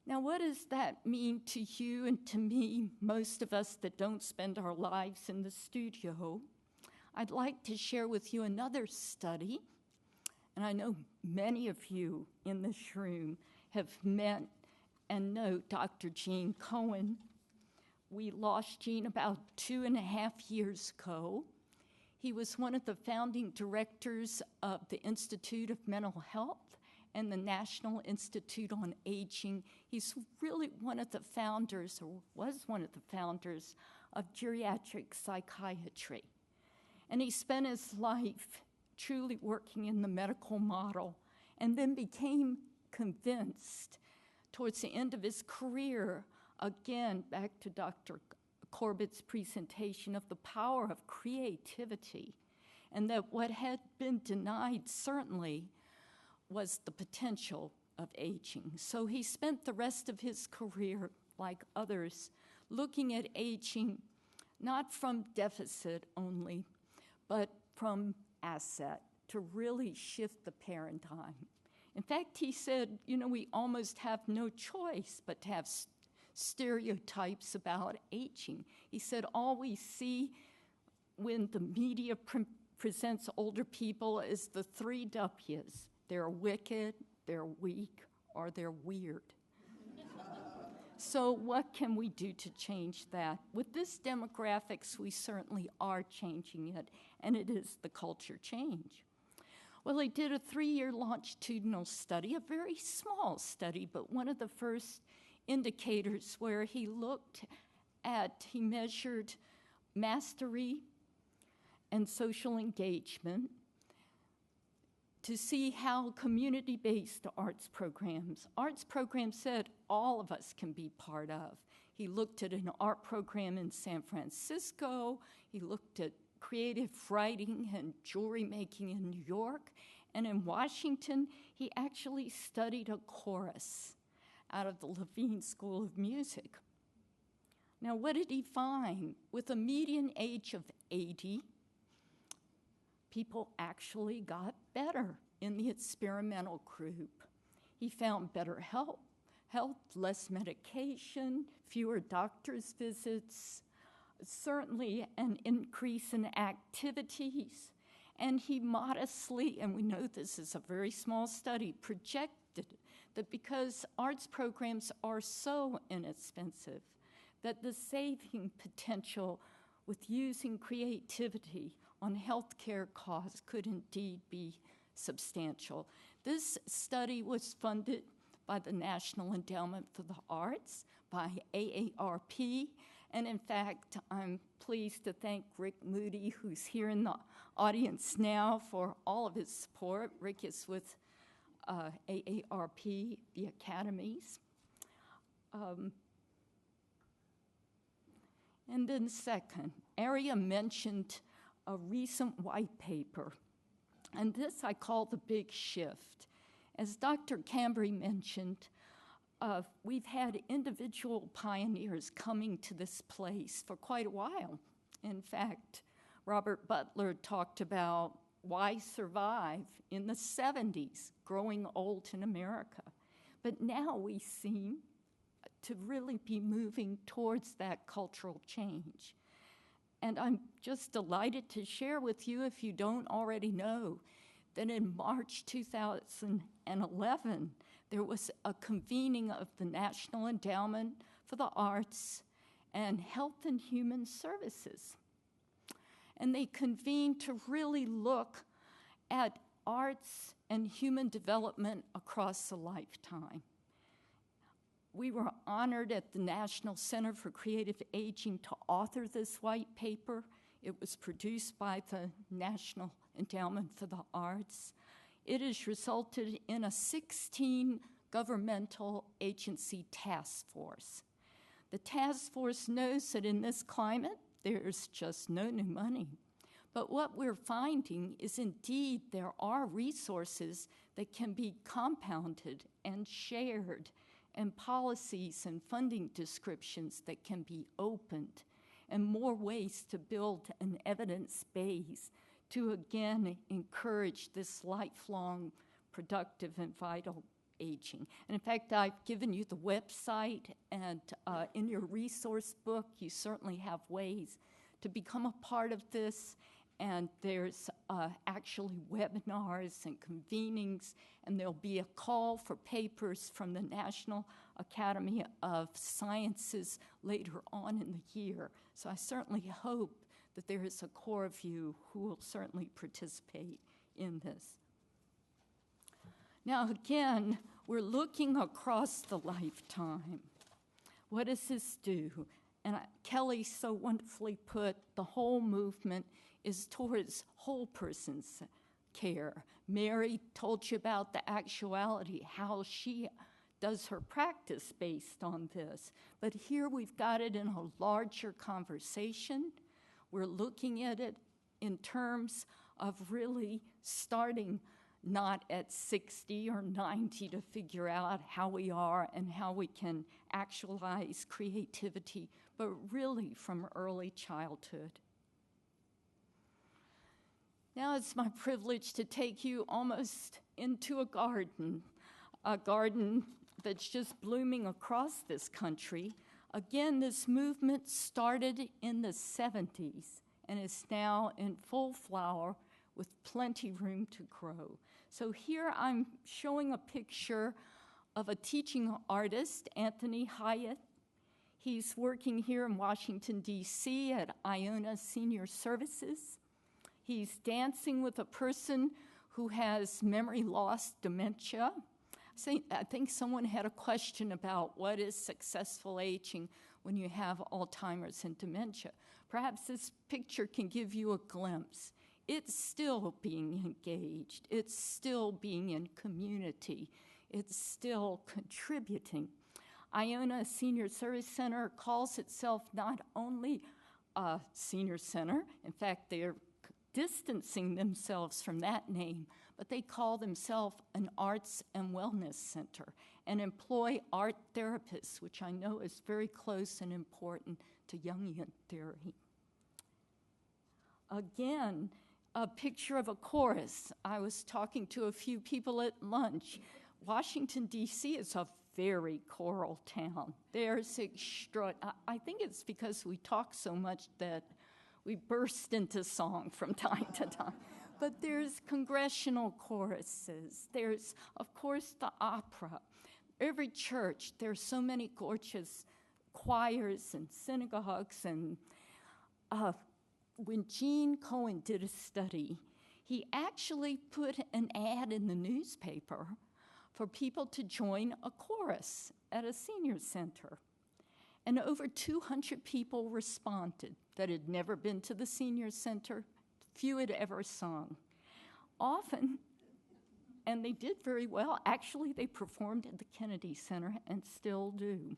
Now, what does that mean to you and to me, most of us that don't spend our lives in the studio? I'd like to share with you another study And I know many of you in this room have met and know Dr. Gene Cohen. We lost Gene about 2.5 years ago. He was one of the founding directors of the Institute of Mental Health and the National Institute on Aging. He's really one of the founders, or was one of the founders, of geriatric psychiatry. And he spent his life truly working in the medical model, and then became convinced towards the end of his career, again, back to Dr. Corbett's presentation, of the power of creativity, and that what had been denied certainly was the potential of aging. So he spent the rest of his career, like others, looking at aging not from deficit only, but from asset, to really shift the paradigm. In fact, he said, we almost have no choice but to have stereotypes about aging. He said, all we see when the media presents older people is the 3 W's. They're wicked, they're weak, or they're weird. So what can we do to change that? With this demographics, we certainly are changing it, and it is the culture change. Well, he did a 3-year longitudinal study, a very small study, but one of the first indicators where he measured mastery and social engagement to see how community-based arts programs said all of us can be part of. He looked at an art program in San Francisco. He looked at creative writing and jewelry making in New York. And in Washington, he actually studied a chorus out of the Levine School of Music. Now, what did he find? With a median age of 80, people actually got better in the experimental group. He found better health, less medication, fewer doctor's visits, certainly an increase in activities. And he modestly, and we know this is a very small study, projected that because arts programs are so inexpensive, that the saving potential with using creativity on healthcare costs could indeed be substantial. This study was funded by the National Endowment for the Arts, by AARP, and in fact, I'm pleased to thank Rick Moody, who's here in the audience now, for all of his support. Rick is with AARP, the academies. And then second, Aryeh mentioned a recent white paper, and this I call the big shift. As Dr. Cambray mentioned, we've had individual pioneers coming to this place for quite a while. In fact, Robert Butler talked about why survive in the 70s, growing old in America. But now we seem to really be moving towards that cultural change. And I'm just delighted to share with you, if you don't already know, that in March 2011, there was a convening of the National Endowment for the Arts and Health and Human Services. And they convened to really look at arts and human development across a lifetime. We were honored at the National Center for Creative Aging to author this white paper. It was produced by the National Endowment for the Arts. It has resulted in a 16 governmental agency task force. The task force knows that in this climate, there's just no new money. But what we're finding is indeed there are resources that can be compounded and shared, and policies and funding descriptions that can be opened, and more ways to build an evidence base to again encourage this lifelong, productive, and vital aging. And in fact, I've given you the website, and in your resource book, you certainly have ways to become a part of this and there's actually webinars and convenings, and there'll be a call for papers from the National Academy of Sciences later on in the year. So I certainly hope that there is a core of you who will certainly participate in this. Now again, we're looking across the lifetime. What does this do? And Kelley so wonderfully put, the whole movement is towards whole person's care. Mary told you about the actuality, how she does her practice based on this. But here we've got it in a larger conversation. We're looking at it in terms of really starting not at 60 or 90 to figure out how we are and how we can actualize creativity, but really from early childhood. Now it's my privilege to take you almost into a garden that's just blooming across this country. Again, this movement started in the 70s and is now in full flower with plenty room to grow. So here I'm showing a picture of a teaching artist, Anthony Hyatt. He's working here in Washington, D.C. at Iona Senior Services. He's dancing with a person who has memory loss dementia. I think someone had a question about what is successful aging when you have Alzheimer's and dementia. Perhaps this picture can give you a glimpse. It's still being engaged. It's still being in community. It's still contributing. Iona Senior Service Center calls itself not only a senior center, in fact, they're distancing themselves from that name, but they call themselves an arts and wellness center and employ art therapists, which I know is very close and important to Jungian theory. Again, a picture of a chorus. I was talking to a few people at lunch. Washington, D.C. is a very choral town. There's I think it's because we talk so much that we burst into song from time to time. But there's congressional choruses. There's, of course, the opera. Every church, there's so many gorgeous choirs and synagogues. And when Cohen did a study, he actually put an ad in the newspaper for people to join a chorus at a senior center. And over 200 people responded that had never been to the senior center. Few had ever sung. Often, and they did very well, actually they performed at the Kennedy Center and still do.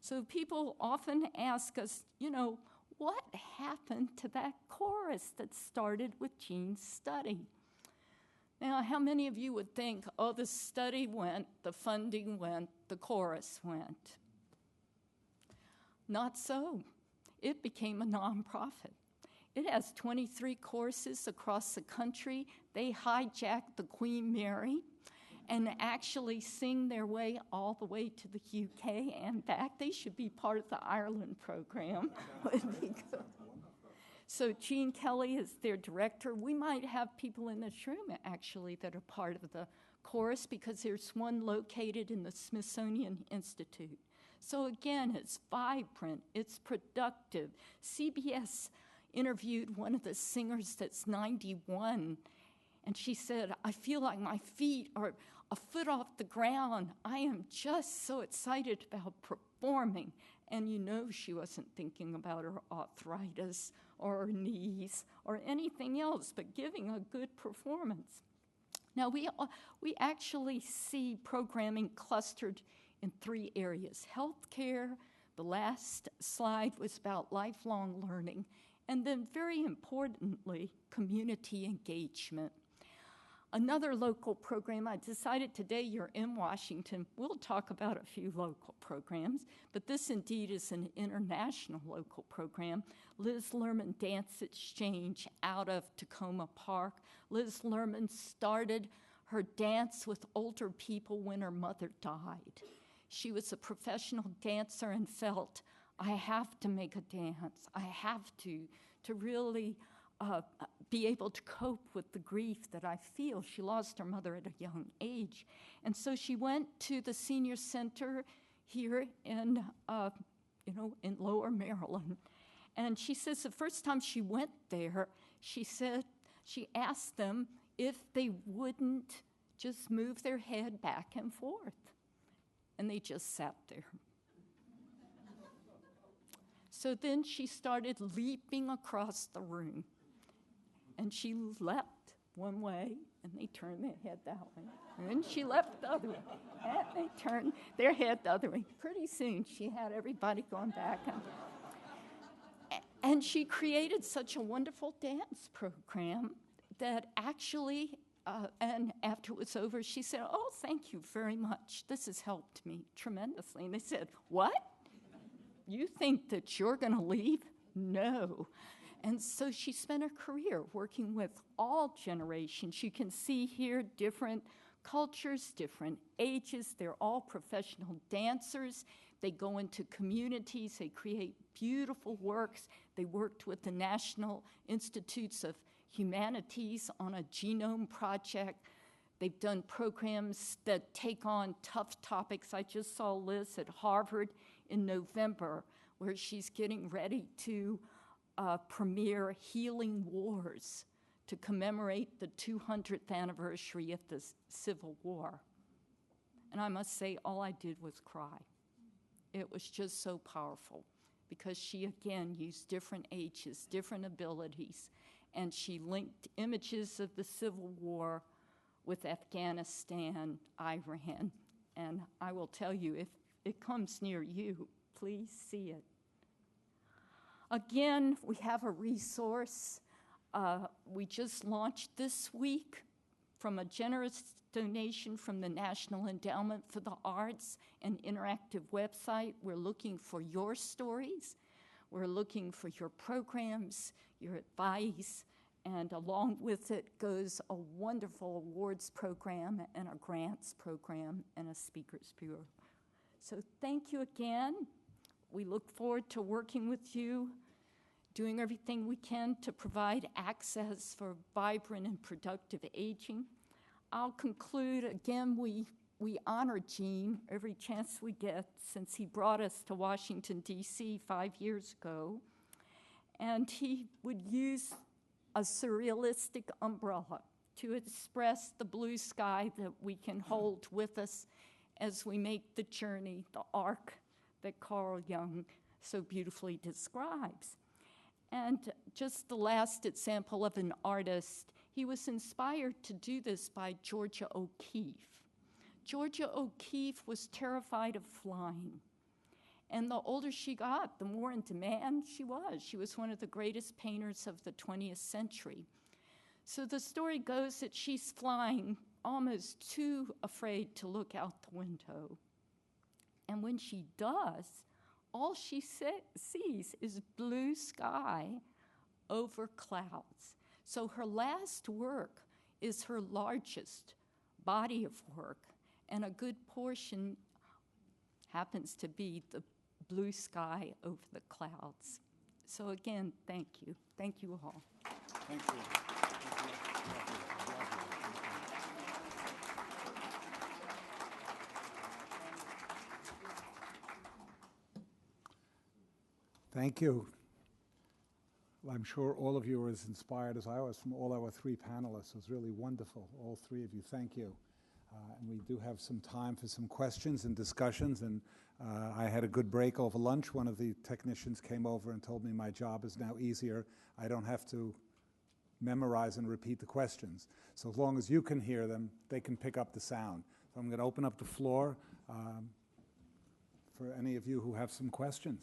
So people often ask us, what happened to that chorus that started with Jean's study? Now, how many of you would think, the study went, the funding went, the chorus went? Not so. It became a nonprofit. It has 23 courses across the country. They hijacked the Queen Mary and actually sing their way all the way to the UK and back. They should be part of the Ireland program. So Jean Kelley is their director. We might have people in this room, actually, that are part of the chorus because there's one located in the Smithsonian Institute. So again, it's vibrant, it's productive. CBS interviewed one of the singers that's 91, and she said, I feel like my feet are a foot off the ground. I am just so excited about performing. And she wasn't thinking about her arthritis or her knees or anything else, but giving a good performance. Now, we actually see programming clustered in 3 areas. Healthcare, the last slide was about lifelong learning, and then very importantly, community engagement. Another local program, I decided today you're in Washington, we'll talk about a few local programs, but this indeed is an international local program. Lizerman Dance Exchange out of Tacoma Park. Liz Lerman started her dance with older people when her mother died. She was a professional dancer and felt, I have to make a dance. I have to really be able to cope with the grief that I feel. She lost her mother at a young age. And so she went to the senior center here in, in Lower Maryland. And she says the first time she went there, she asked them if they wouldn't just move their head back and forth. And they just sat there. So then she started leaping across the room. And she leapt one way, and they turned their head that way. And she leapt the other way, and they turned their head the other way. Pretty soon, she had everybody going back. And she created such a wonderful dance program that actually, and after it was over, she said, "Oh, thank you very much. This has helped me tremendously." And they said, "What? You think that you're going to leave?" No. And so she spent her career working with all generations. You can see here different cultures, different ages. They're all professional dancers. They go into communities. They create beautiful works. They worked with the National Institutes of Humanities on a genome project. They've done programs that take on tough topics. I just saw Liz at Harvard in November, where she's getting ready to premiere Healing Wars to commemorate the 200th anniversary of the Civil War. And I must say, all I did was cry. It was just so powerful because she, again, used different ages, different abilities, and she linked images of the Civil War with Afghanistan, Iran. And I will tell you, if it comes near you, please see it. Again, we have a resource we just launched this week from a generous donation from the National Endowment for the Arts, an interactive website. We're looking for your stories. We're looking for your programs, your advice, and along with it goes a wonderful awards program and a grants program and a speakers bureau. So thank you again. We look forward to working with you, doing everything we can to provide access for vibrant and productive aging. I'll conclude, again, we honor Gene every chance we get since he brought us to Washington, D.C. 5 years ago. And he would use a surrealistic umbrella to express the blue sky that we can hold with us as we make the journey, the arc that Carl Jung so beautifully describes. And just the last example of an artist, he was inspired to do this by Georgia O'Keeffe. Georgia O'Keeffe was terrified of flying. And the older she got, the more in demand she was. She was one of the greatest painters of the 20th century. So the story goes that she's flying, almost too afraid to look out the window. And when she does, all she sees is blue sky over clouds. So her last work is her largest body of work, and a good portion happens to be the blue sky over the clouds. So again, thank you. Thank you all. Thank you. Thank you. Well, I'm sure all of you are as inspired as I was from all our three panelists. It was really wonderful, all three of you. Thank you. And we do have some time for some questions and discussions. And I had a good break over lunch. One of the technicians came over and told me my job is now easier. I don't have to memorize and repeat the questions. So as long as you can hear them, they can pick up the sound. So I'm going to open up the floor for any of you who have some questions.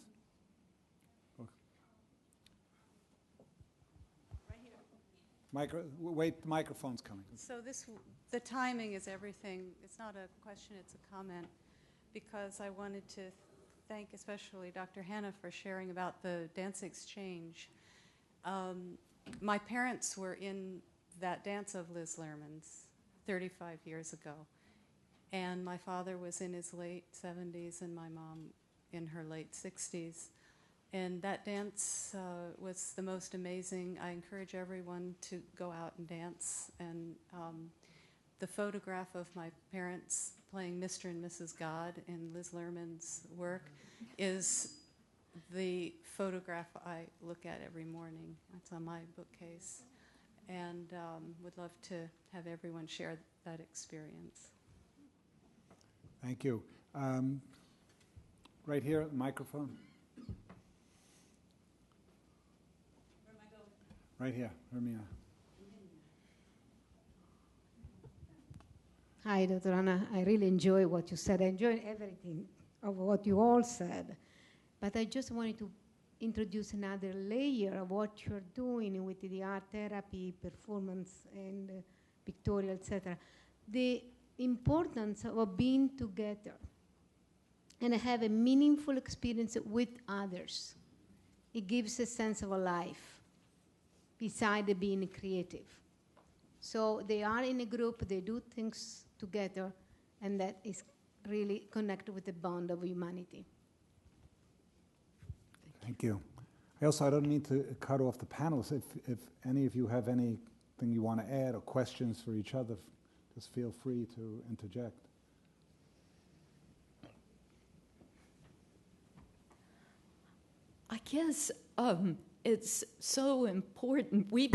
Wait, the microphone's coming. So the timing is everything. It's not a question, it's a comment, because I wanted to thank especially Dr. Hanna for sharing about the dance exchange. My parents were in that dance of Lizerman's 35 years ago, and my father was in his late 70s and my mom in her late 60s. And that dance was the most amazing. I encourage everyone to go out and dance. And the photograph of my parents playing Mr. and Mrs. God in Lizerman's work is the photograph I look at every morning. It's on my bookcase. And would love to have everyone share that experience. Thank you. Right here, microphone. Where am I going? Right here, Hermina. Hi, Dr. Anna. I really enjoy what you said. I enjoy everything of what you all said. But I just wanted to introduce another layer of what you're doing with the art therapy, performance, and pictorial, etc. The importance of being together and have a meaningful experience with others. It gives a sense of a life beside being creative. So they are in a group, they do things together, and that is really connected with the bond of humanity. Thank you. I don't mean to cut off the panelists. If any of you have anything you want to add or questions for each other, just feel free to interject. I guess it's so important. We've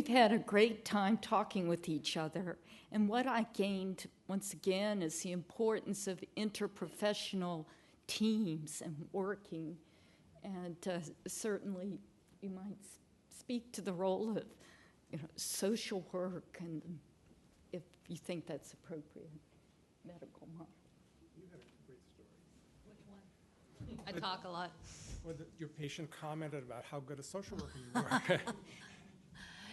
had a great time talking with each other. And what I gained, once again, is the importance of interprofessional teams and working. And certainly you might speak to the role of social work, and if you think that's appropriate, medical model. You had a great story. Which one? I talk a lot. Or your patient commented about how good a social worker you were.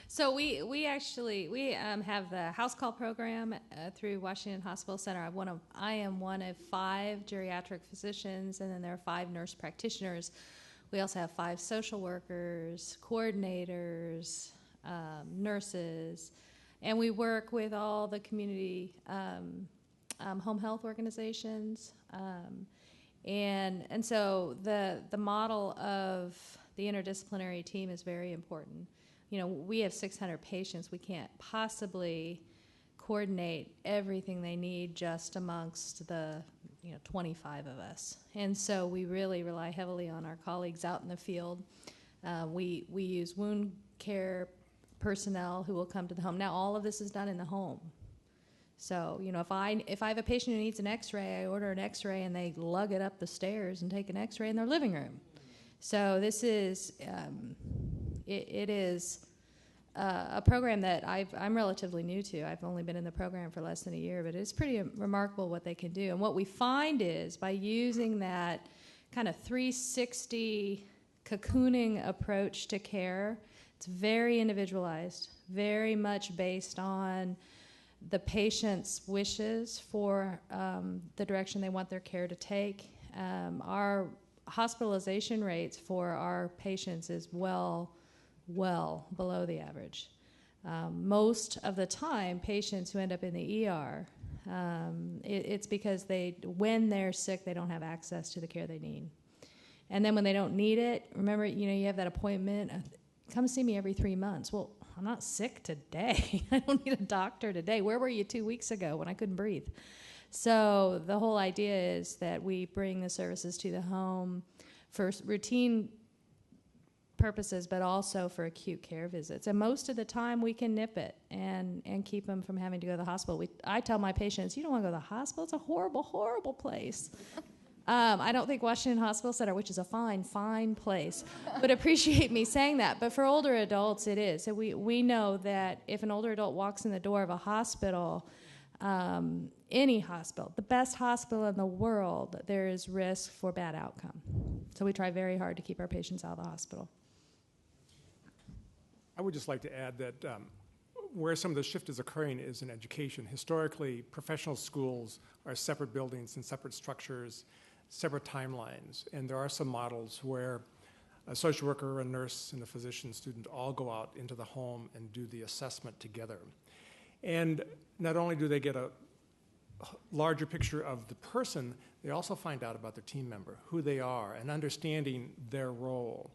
So we actually have the house call program through Washington Hospital Center. I am one of 5 geriatric physicians, and then there are 5 nurse practitioners. We also have 5 social workers, coordinators, nurses, and we work with all the community home health organizations. And so the model of the interdisciplinary team is very important. We have 600 patients. We can't possibly coordinate everything they need just amongst the 25 of us. And so we really rely heavily on our colleagues out in the field. We use wound care personnel who will come to the home. Now, all of this is done in the home. So, if I have a patient who needs an x-ray, I order an x-ray and they lug it up the stairs and take an x-ray in their living room. So this is, it is a program that I'm relatively new to. I've only been in the program for less than a year, but it's pretty remarkable what they can do. And what we find is by using that kind of 360 cocooning approach to care, it's very individualized, very much based on the patient's wishes for the direction they want their care to take. Our hospitalization rates for our patients is well below the average. Most of the time, patients who end up in the ER, it's because when they're sick, they don't have access to the care they need. And then when they don't need it, remember, you have that appointment, come see me every 3 months. Well, I'm not sick today. I don't need a doctor today. Where were you 2 weeks ago when I couldn't breathe? So the whole idea is that we bring the services to the home for routine purposes, but also for acute care visits. And most of the time we can nip it and keep them from having to go to the hospital. I tell my patients, you don't want to go to the hospital. It's a horrible, horrible place. I don't think Washington Hospital Center, which is a fine place, would appreciate me saying that. But for older adults, it is. So we know that if an older adult walks in the door of a hospital, any hospital, the best hospital in the world, there is risk for bad outcome. So we try very hard to keep our patients out of the hospital. I would just like to add that where some of the shift is occurring is in education. Historically, professional schools are separate buildings and separate structures, separate timelines, and there are some models where a social worker, a nurse, and a physician student all go out into the home and do the assessment together. And not only do they get a larger picture of the person, they also find out about their team member, who they are, and understanding their role.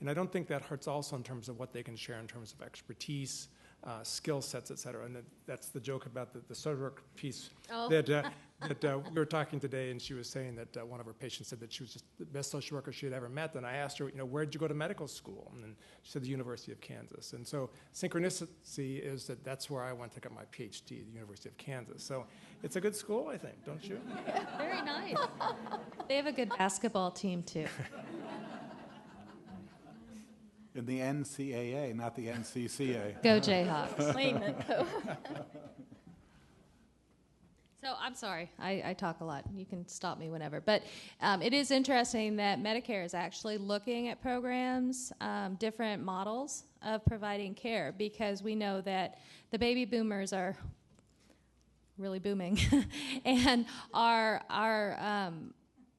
And I don't think that hurts also in terms of what they can share in terms of expertise, skill sets, et cetera. And that's the joke about the social work piece that we were talking today, and she was saying that one of her patients said that she was just the best social worker she had ever met. And I asked her, where did you go to medical school? And she said the University of Kansas. And so synchronicity is that that's where I went to get my PhD, the University of Kansas. So it's a good school, I think, don't you? Very nice. They have a good basketball team, too. In the NCAA, not the NCCA. Go Jayhawks. Claim it. So I'm sorry, I talk a lot. You can stop me whenever. But it is interesting that Medicare is actually looking at programs, different models of providing care, because we know that the baby boomers are really booming, and our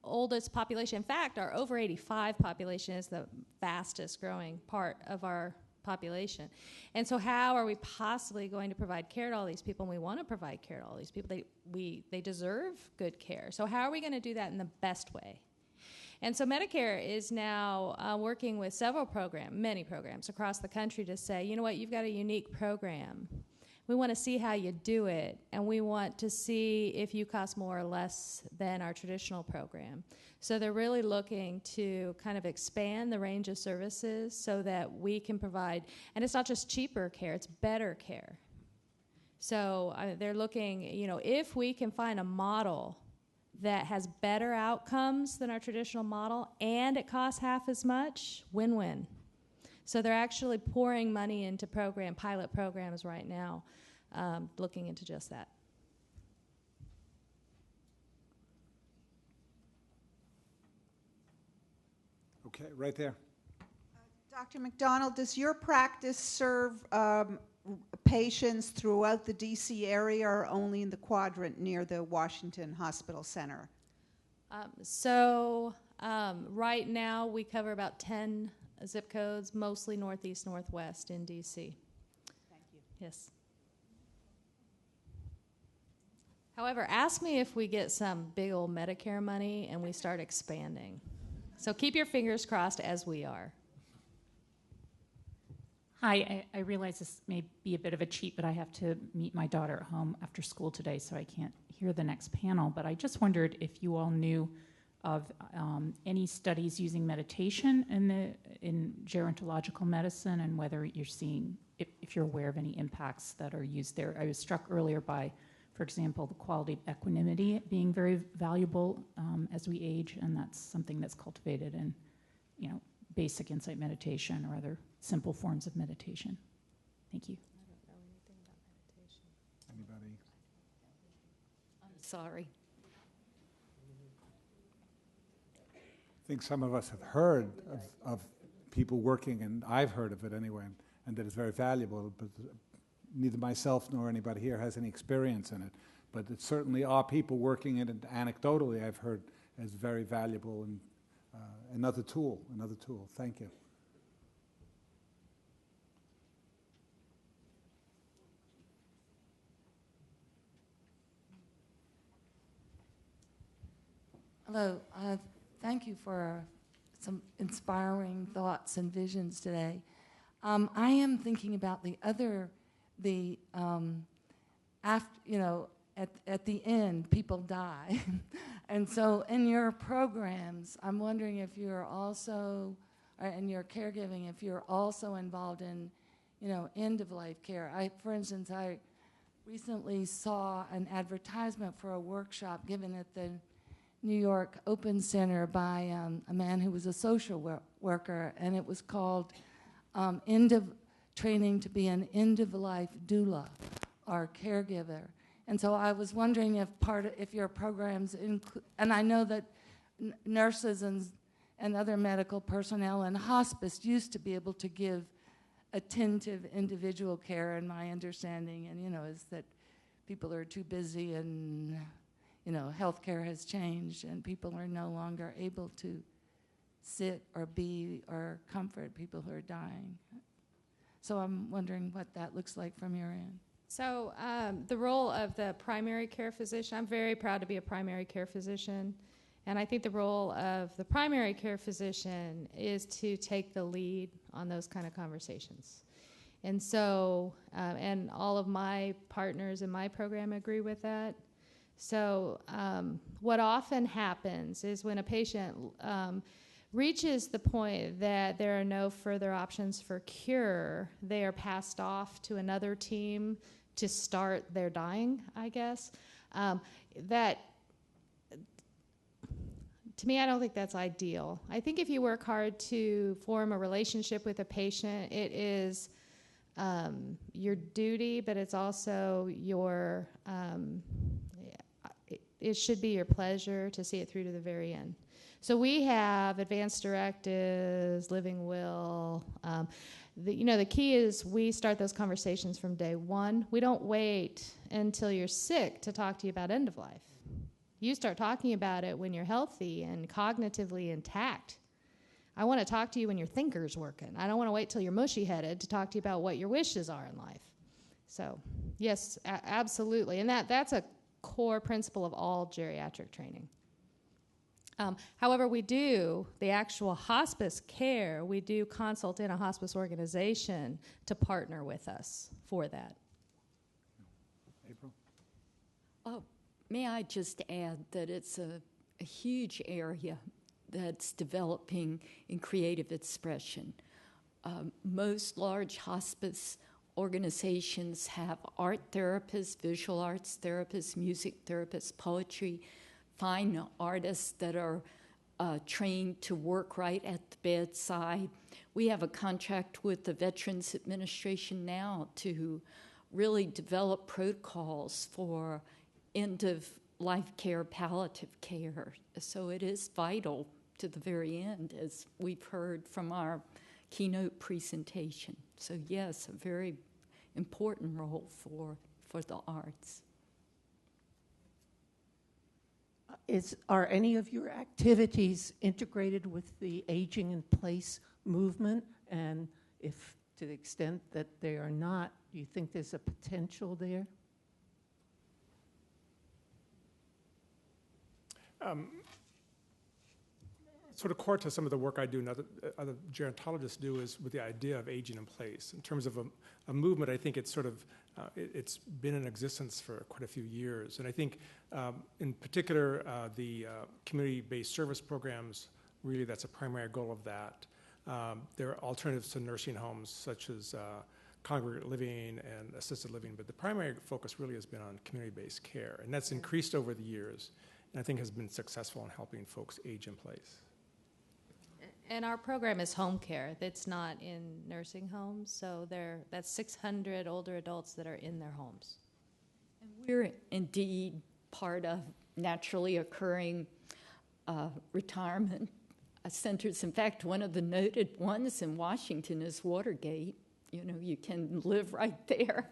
oldest population, in fact, our over 85 population is the fastest growing part of our population. And so how are we possibly going to provide care to all these people? And we want to provide care to all these people. They deserve good care. So how are we going to do that in the best way? And so Medicare is now working with many programs across the country to say, you know what, you've got a unique program. We want to see how you do it, and we want to see if you cost more or less than our traditional program. So they're really looking to kind of expand the range of services so that we can provide, and it's not just cheaper care, it's better care. So they're looking, if we can find a model that has better outcomes than our traditional model and it costs half as much, win-win. So they're actually pouring money into pilot programs right now, looking into just that. Okay, right there. Dr. McDonald, does your practice serve patients throughout the D.C. area or only in the quadrant near the Washington Hospital Center? Right now we cover about 10 zip codes, mostly northeast, northwest in D.C. Thank you. Yes. However, ask me if we get some big old Medicare money and we start expanding. So keep your fingers crossed as we are. Hi, I realize this may be a bit of a cheat, but I have to meet my daughter at home after school today, so I can't hear the next panel. But I just wondered if you all knew of any studies using meditation in gerontological medicine, and whether you're seeing, if you're aware of any impacts that are used there. I was struck earlier by, for example, the quality of equanimity being very valuable as we age, and that's something that's cultivated in, basic insight meditation or other simple forms of meditation. Thank you. I don't know anything about meditation. Anybody? I'm sorry. I think some of us have heard of people working, and I've heard of it anyway, and that it's very valuable, but neither myself nor anybody here has any experience in it. But it certainly are people working in it, anecdotally I've heard, as very valuable and another tool. Thank you. Hello. Thank you for some inspiring thoughts and visions today. I am thinking about at the end, people die. And so in your programs, I'm wondering if you're also, in your caregiving, if you're also involved in, end-of-life care. For instance, I recently saw an advertisement for a workshop given at the New York Open Center by a man who was a social worker, and it was called Training to be an End-of-Life Doula or Caregiver. And so I was wondering if your programs include, and I know that nurses and other medical personnel in hospice used to be able to give attentive individual care, and my understanding, is that people are too busy and, healthcare has changed and people are no longer able to sit or be or comfort people who are dying. So I'm wondering what that looks like from your end. So the role of the primary care physician, I'm very proud to be a primary care physician. And I think the role of the primary care physician is to take the lead on those kind of conversations. And so, and all of my partners in my program agree with that. So what often happens is when a patient reaches the point that there are no further options for cure, they are passed off to another team to start their dying, I guess. That, to me, I don't think that's ideal. I think if you work hard to form a relationship with a patient, it is your duty, but it's also your, it should be your pleasure to see it through to the very end. So we have advanced directives, living will. The key is we start those conversations from day one. We don't wait until you're sick to talk to you about end of life. You start talking about it when you're healthy and cognitively intact. I want to talk to you when your thinker's working. I don't want to wait till you're mushy-headed to talk to you about what your wishes are in life. So, yes, absolutely. And that's a core principle of all geriatric training. However, we do the actual hospice care, we do consult in a hospice organization to partner with us for that. April? May I just add that it's a huge area that's developing in creative expression. Most large hospice organizations have art therapists, visual arts therapists, music therapists, poetry, fine artists that are trained to work right at the bedside. We have a contract with the Veterans Administration now to really develop protocols for end-of-life care, palliative care. So it is vital to the very end, as we've heard from our keynote presentation. So yes, a very important role for the arts. Are any of your activities integrated with the Aging in Place movement? And if, to the extent that they are not, do you think there's a potential there? Sort of core to some of the work I do and other gerontologists do is with the idea of aging in place. In terms of a movement, I think it's sort of, it's been in existence for quite a few years. And I think in particular, the community-based service programs, really that's a primary goal of that. There are alternatives to nursing homes such as congregate living and assisted living, but the primary focus really has been on community-based care. And that's increased over the years, and I think has been successful in helping folks age in place. And our program is home care. That's not in nursing homes. So that's 600 older adults that are in their homes. And we're indeed part of naturally occurring retirement centers. In fact, one of the noted ones in Washington is Watergate. You know, you can live right there.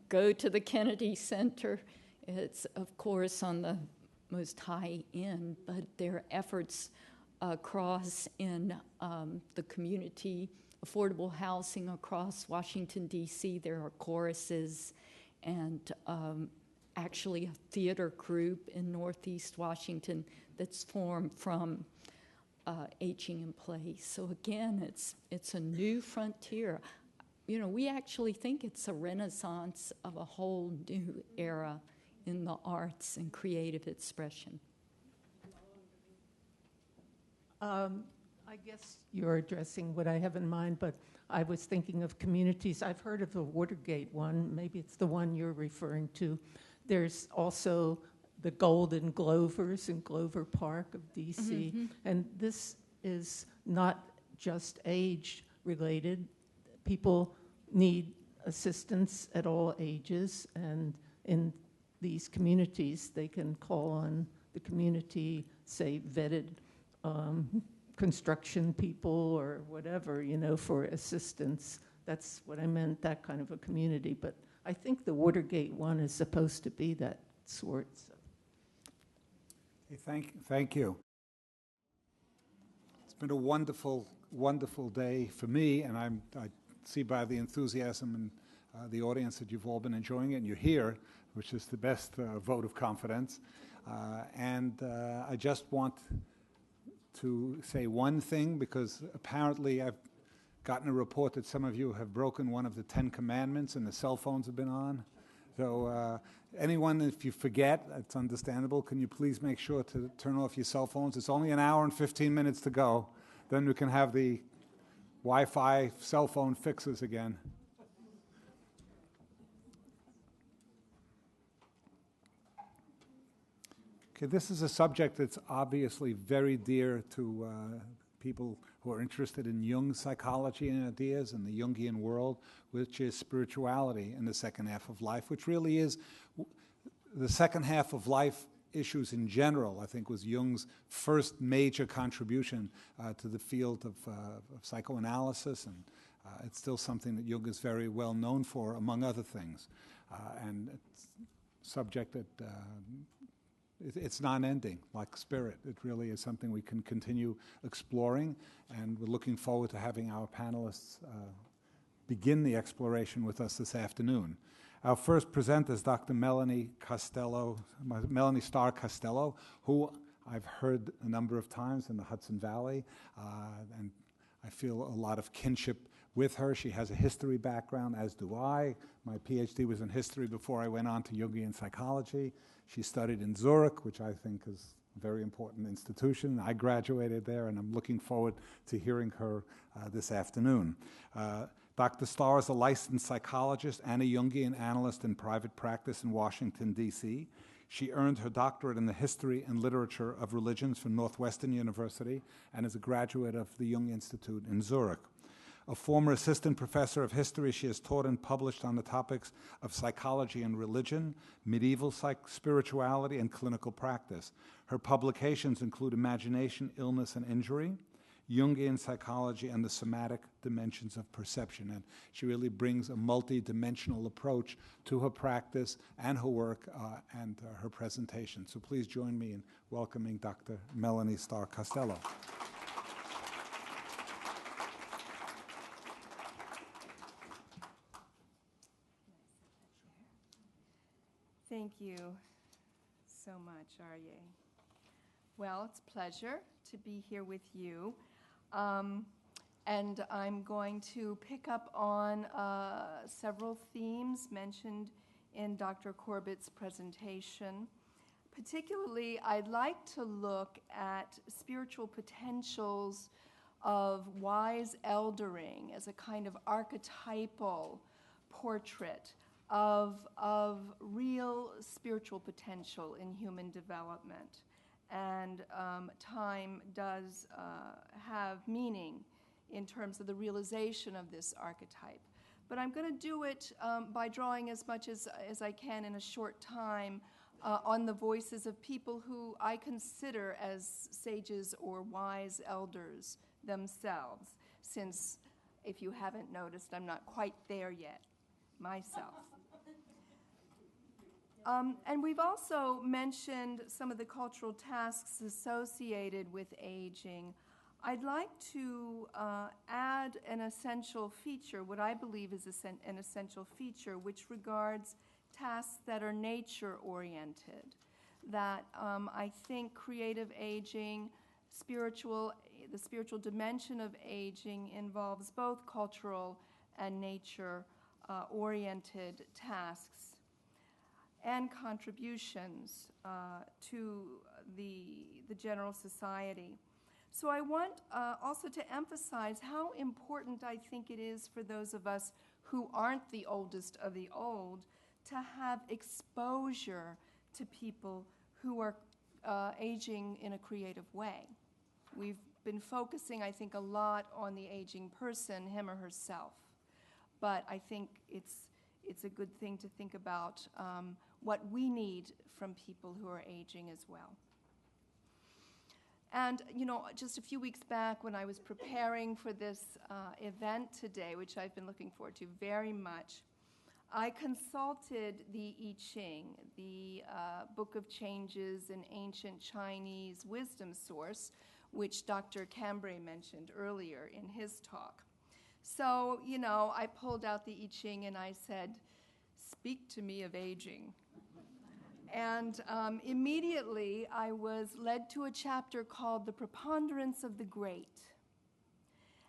Go to the Kennedy Center. It's, of course, on the most high end, but there are efforts across in the community, affordable housing across Washington, D.C. There are choruses and actually a theater group in Northeast Washington that's formed from Aging in Place. So again, it's a new frontier. You know, we actually think it's a renaissance of a whole new era in the arts and creative expression. I guess you're addressing what I have in mind, but I was thinking of communities. I've heard of the Watergate one. Maybe it's the one you're referring to. There's also the Golden Glovers in Glover Park of D.C. Mm-hmm. And this is not just age-related. People need assistance at all ages, and in these communities, they can call on the community, say, vetted construction people or whatever, you know, for assistance. That's what I meant, that kind of a community. But I think the Watergate one is supposed to be that sort. So. Hey, thank you. It's been a wonderful, wonderful day for me, and I see by the enthusiasm the audience that you've all been enjoying it, and you're here, which is the best vote of confidence. I just want to say one thing, because apparently I've gotten a report that some of you have broken one of the 10 commandments and the cell phones have been on. So anyone, if you forget, it's understandable. Can you please make sure to turn off your cell phones? It's only an hour and 15 minutes to go. Then we can have the Wi-Fi cell phone fixes again. Okay, this is a subject that's obviously very dear to people who are interested in Jung's psychology and ideas and the Jungian world, which is spirituality in the second half of life, which really is the second half of life issues in general, I think, was Jung's first major contribution to the field of psychoanalysis, and it's still something that Jung is very well known for, among other things. And it's a subject that it's non-ending, like spirit. It really is something we can continue exploring, and we're looking forward to having our panelists begin the exploration with us this afternoon. Our first presenter is Dr. Melanie Starr Costello, who I've heard a number of times in the Hudson Valley, and I feel a lot of kinship with her. She has a history background, as do I. My PhD was in history before I went on to Jungian psychology. She studied in Zurich, which I think is a very important institution. I graduated there, and I'm looking forward to hearing her this afternoon. Dr. Starr is a licensed psychologist and a Jungian analyst in private practice in Washington, D.C. She earned her doctorate in the history and literature of religions from Northwestern University and is a graduate of the Jung Institute in Zurich. A former assistant professor of history, she has taught and published on the topics of psychology and religion, medieval spirituality, and clinical practice. Her publications include Imagination, Illness, and Injury, Jungian Psychology, and the Somatic Dimensions of Perception. And she really brings a multi-dimensional approach to her practice and her work and her presentation. So please join me in welcoming Dr. Melanie Starr Costello. Thank you so much, Aryeh. Well, it's a pleasure to be here with you. And I'm going to pick up on several themes mentioned in Dr. Corbett's presentation. Particularly, I'd like to look at spiritual potentials of wise eldering as a kind of archetypal portrait of real spiritual potential in human development. And time does have meaning in terms of the realization of this archetype. But I'm going to do it by drawing as much as I can in a short time on the voices of people who I consider as sages or wise elders themselves, since, if you haven't noticed, I'm not quite there yet myself. And we've also mentioned some of the cultural tasks associated with aging. I'd like to add an essential feature, what I believe is an essential feature, which regards tasks that are nature-oriented, that I think creative aging, the spiritual dimension of aging involves both cultural and nature-oriented tasks and contributions to the general society. So I want also to emphasize how important I think it is for those of us who aren't the oldest of the old to have exposure to people who are aging in a creative way. We've been focusing, I think, a lot on the aging person, him or herself. But I think it's a good thing to think about what we need from people who are aging as well. And, you know, just a few weeks back when I was preparing for this event today, which I've been looking forward to very much, I consulted the I Ching, the Book of Changes, an ancient Chinese wisdom source, which Dr. Cambray mentioned earlier in his talk. So, you know, I pulled out the I Ching and I said, "Speak to me of aging." And immediately I was led to a chapter called The Preponderance of the Great.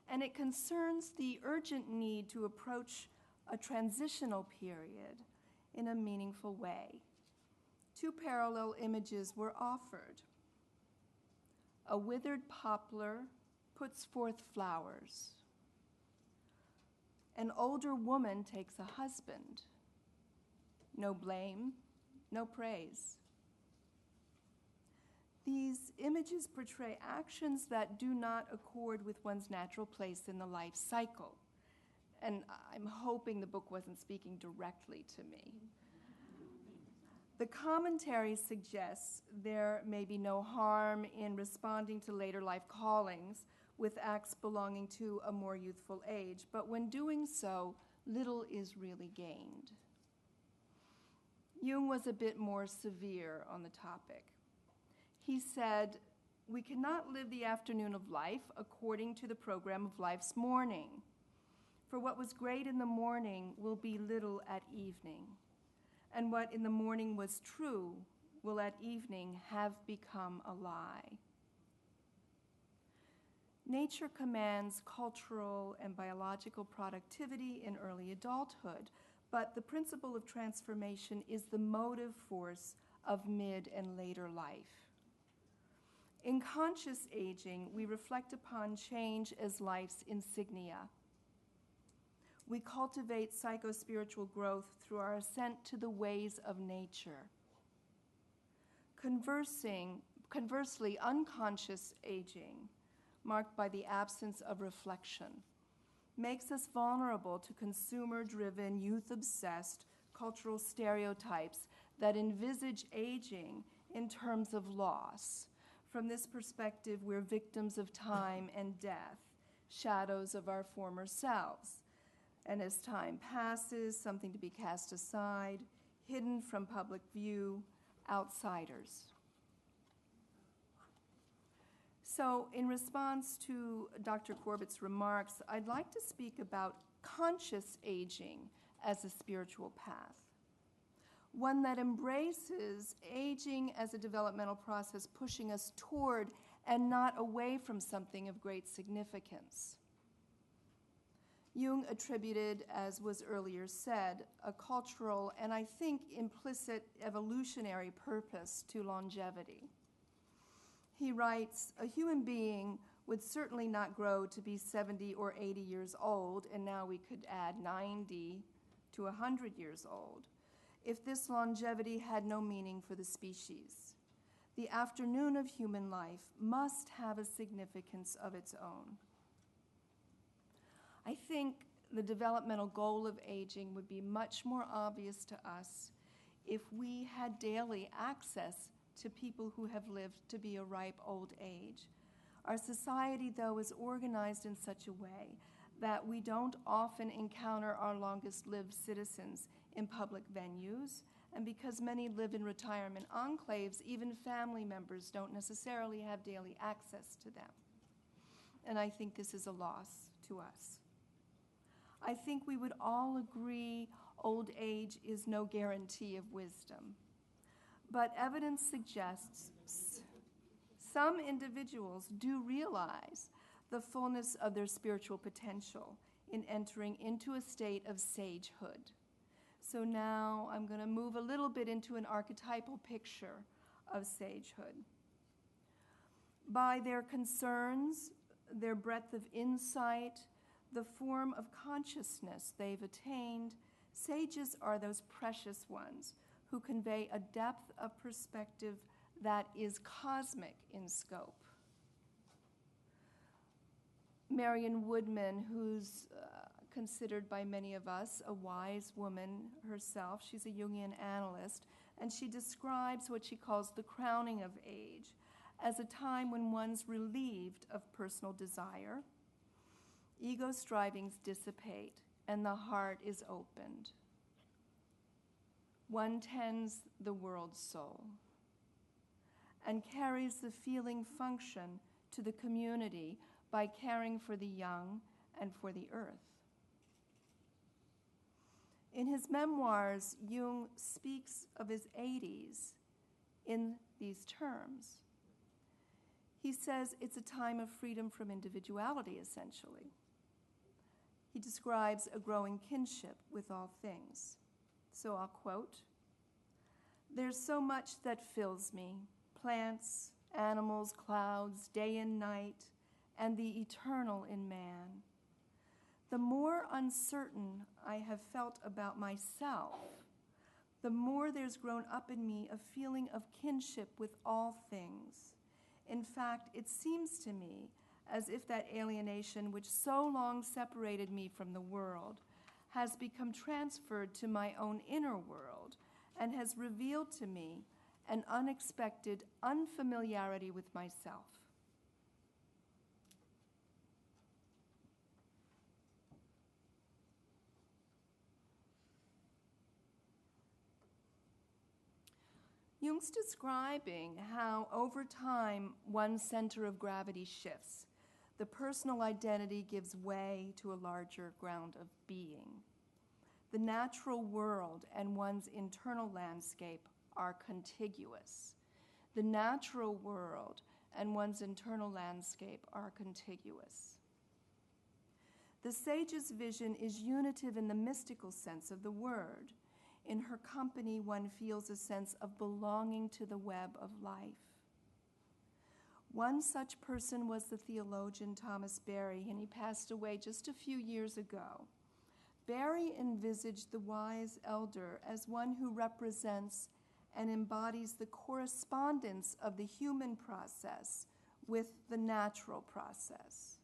And it concerns the urgent need to approach a transitional period in a meaningful way. Two parallel images were offered. A withered poplar puts forth flowers. An older woman takes a husband. No blame, no praise. These images portray actions that do not accord with one's natural place in the life cycle. And I'm hoping the book wasn't speaking directly to me. The commentary suggests there may be no harm in responding to later life callings with acts belonging to a more youthful age, but when doing so, little is really gained. Jung was a bit more severe on the topic. He said, "We cannot live the afternoon of life according to the program of life's morning. For what was great in the morning will be little at evening, and what in the morning was true will at evening have become a lie." Nature commands cultural and biological productivity in early adulthood, but the principle of transformation is the motive force of mid and later life. In conscious aging, we reflect upon change as life's insignia. We cultivate psycho-spiritual growth through our ascent to the ways of nature. Conversely, unconscious aging, marked by the absence of reflection, makes us vulnerable to consumer-driven, youth-obsessed cultural stereotypes that envisage aging in terms of loss. From this perspective, we're victims of time and death, shadows of our former selves. And as time passes, something to be cast aside, hidden from public view, outsiders. So in response to Dr. Corbett's remarks, I'd like to speak about conscious aging as a spiritual path, one that embraces aging as a developmental process pushing us toward and not away from something of great significance. Jung attributed, as was earlier said, a cultural and I think implicit evolutionary purpose to longevity. He writes, "A human being would certainly not grow to be 70 or 80 years old, and now we could add 90 to 100 years old, if this longevity had no meaning for the species. The afternoon of human life must have a significance of its own." I think the developmental goal of aging would be much more obvious to us if we had daily access to people who have lived to be a ripe old age. Our society, though, is organized in such a way that we don't often encounter our longest-lived citizens in public venues, and because many live in retirement enclaves, even family members don't necessarily have daily access to them. And I think this is a loss to us. I think we would all agree old age is no guarantee of wisdom. But evidence suggests some individuals do realize the fullness of their spiritual potential in entering into a state of sagehood. So now I'm going to move a little bit into an archetypal picture of sagehood. By their concerns, their breadth of insight, the form of consciousness they've attained, sages are those precious ones who convey a depth of perspective that is cosmic in scope. Marion Woodman, who's considered by many of us a wise woman herself, she's a Jungian analyst, and she describes what she calls the crowning of age as a time when one's relieved of personal desire, ego strivings dissipate, and the heart is opened. One tends the world's soul and carries the feeling function to the community by caring for the young and for the earth. In his memoirs, Jung speaks of his 80s in these terms. He says it's a time of freedom from individuality, essentially. He describes a growing kinship with all things. So I'll quote, "There's so much that fills me, plants, animals, clouds, day and night, and the eternal in man. The more uncertain I have felt about myself, the more there's grown up in me a feeling of kinship with all things. In fact, it seems to me as if that alienation which so long separated me from the world has become transferred to my own inner world and has revealed to me an unexpected unfamiliarity with myself." Jung's describing how over time one's center of gravity shifts. The personal identity gives way to a larger ground of being. The natural world and one's internal landscape are contiguous. The natural world and one's internal landscape are contiguous. The sage's vision is unitive in the mystical sense of the word. In her company, one feels a sense of belonging to the web of life. One such person was the theologian Thomas Berry, and he passed away just a few years ago. Berry envisaged the wise elder as one who represents and embodies the correspondence of the human process with the natural process.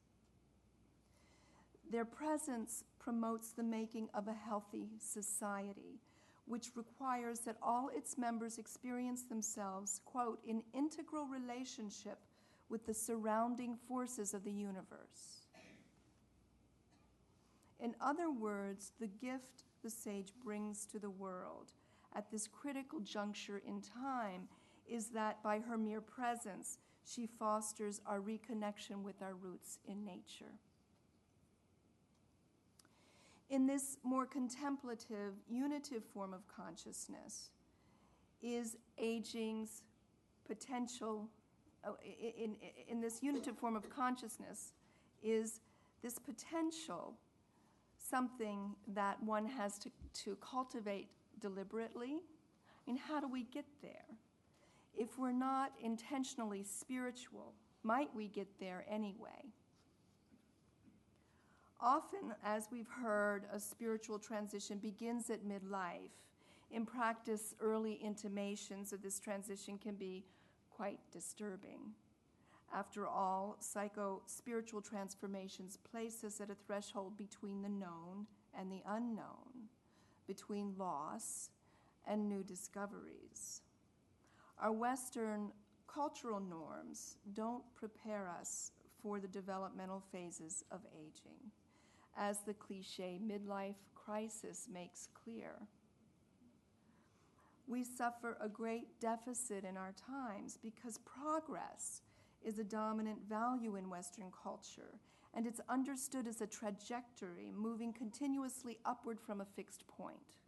Their presence promotes the making of a healthy society, which requires that all its members experience themselves, quote, in integral relationship with the surrounding forces of the universe. In other words, the gift the sage brings to the world at this critical juncture in time is that by her mere presence, she fosters our reconnection with our roots in nature. In this more contemplative, unitive form of consciousness is aging's potential, in this unitive form of consciousness is this potential something that one has to cultivate deliberately? I mean, how do we get there? If we're not intentionally spiritual, might we get there anyway? Often, as we've heard, a spiritual transition begins at midlife. In practice, early intimations of this transition can be quite disturbing. After all, psycho-spiritual transformations place us at a threshold between the known and the unknown, between loss and new discoveries. Our Western cultural norms don't prepare us for the developmental phases of aging, as the cliche midlife crisis makes clear. We suffer a great deficit in our times because progress is a dominant value in Western culture, and it's understood as a trajectory moving continuously upward from a fixed point.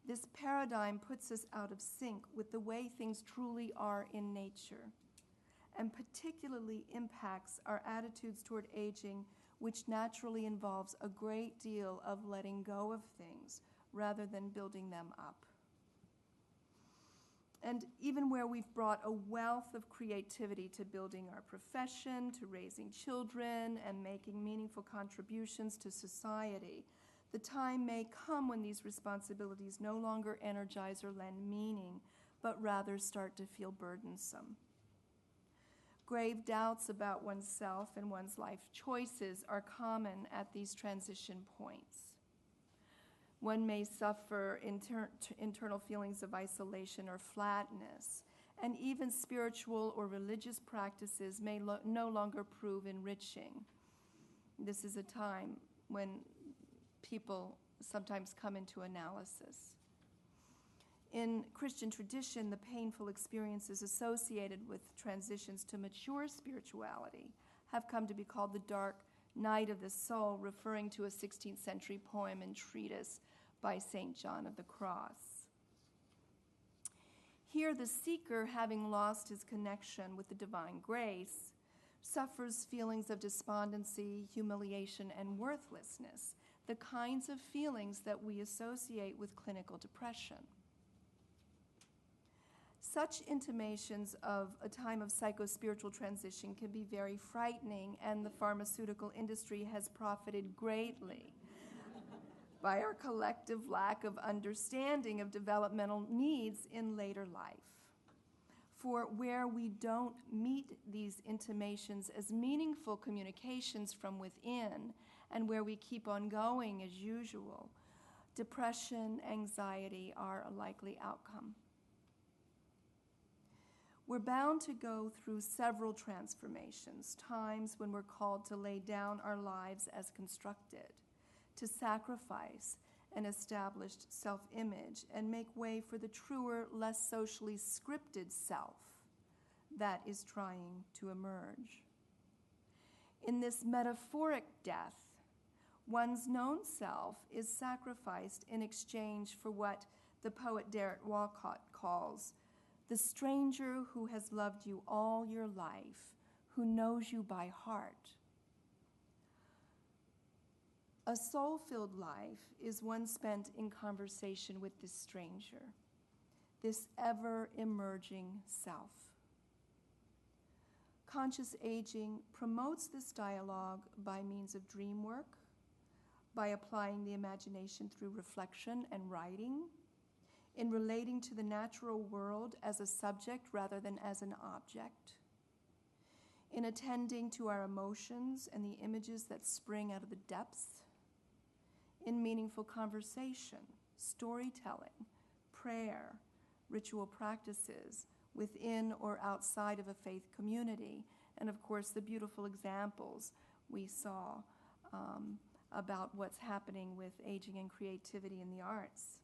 This paradigm puts us out of sync with the way things truly are in nature, and particularly impacts our attitudes toward aging, which naturally involves a great deal of letting go of things rather than building them up. And even where we've brought a wealth of creativity to building our profession, to raising children, and making meaningful contributions to society, the time may come when these responsibilities no longer energize or lend meaning, but rather start to feel burdensome. Grave doubts about oneself and one's life choices are common at these transition points. One may suffer internal feelings of isolation or flatness, and even spiritual or religious practices may no longer prove enriching. This is a time when people sometimes come into analysis. In Christian tradition, the painful experiences associated with transitions to mature spirituality have come to be called the dark Night of the Soul, referring to a 16th century poem and treatise by St. John of the Cross. Here, the seeker, having lost his connection with the divine grace, suffers feelings of despondency, humiliation, and worthlessness, the kinds of feelings that we associate with clinical depression. Such intimations of a time of psychospiritual transition can be very frightening, and the pharmaceutical industry has profited greatly by our collective lack of understanding of developmental needs in later life. For where we don't meet these intimations as meaningful communications from within, and where we keep on going as usual, depression, anxiety are a likely outcome. We're bound to go through several transformations, times when we're called to lay down our lives as constructed, to sacrifice an established self-image and make way for the truer, less socially scripted self that is trying to emerge. In this metaphoric death, one's known self is sacrificed in exchange for what the poet Derek Walcott calls the stranger who has loved you all your life, who knows you by heart. A soul-filled life is one spent in conversation with this stranger, this ever-emerging self. Conscious aging promotes this dialogue by means of dream work, by applying the imagination through reflection and writing, in relating to the natural world as a subject rather than as an object, in attending to our emotions and the images that spring out of the depths, in meaningful conversation, storytelling, prayer, ritual practices within or outside of a faith community, and of course the beautiful examples we saw about what's happening with aging and creativity in the arts.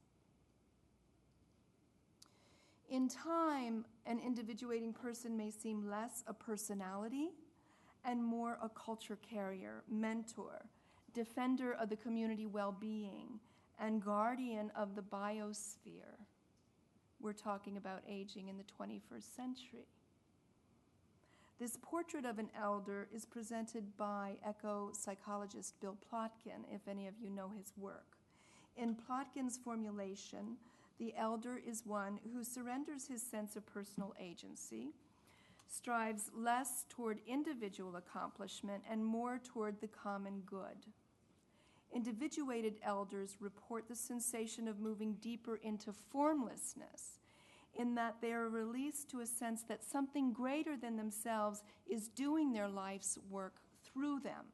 In time, an individuating person may seem less a personality and more a culture carrier, mentor, defender of the community well-being, and guardian of the biosphere. We're talking about aging in the 21st century. This portrait of an elder is presented by eco-psychologist Bill Plotkin, if any of you know his work. In Plotkin's formulation, the elder is one who surrenders his sense of personal agency, strives less toward individual accomplishment and more toward the common good. Individuated elders report the sensation of moving deeper into formlessness, in that they are released to a sense that something greater than themselves is doing their life's work through them.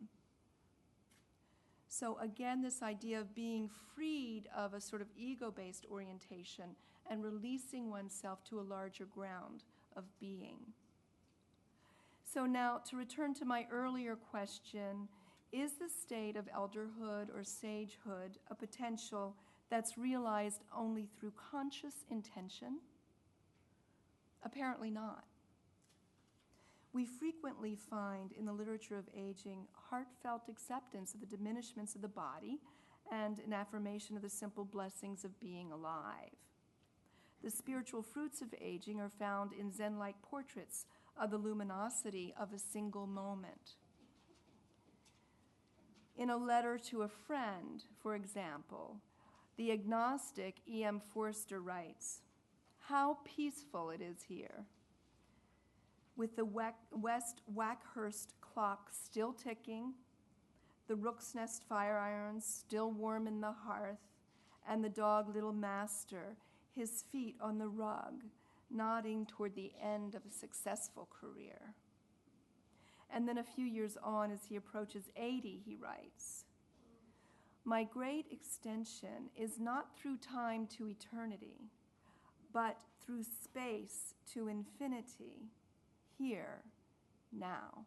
So again, this idea of being freed of a sort of ego-based orientation and releasing oneself to a larger ground of being. So now, to return to my earlier question, is the state of elderhood or sagehood a potential that's realized only through conscious intention? Apparently not. We frequently find in the literature of aging heartfelt acceptance of the diminishments of the body and an affirmation of the simple blessings of being alive. The spiritual fruits of aging are found in Zen-like portraits of the luminosity of a single moment. In a letter to a friend, for example, the agnostic E.M. Forster writes, "How peaceful it is here, with the West Wackhurst clock still ticking, the rook's nest fire irons still warm in the hearth, and the dog Little Master, his feet on the rug, nodding toward the end of a successful career." And then a few years on, as he approaches 80, he writes, "My great extension is not through time to eternity, but through space to infinity, here, now.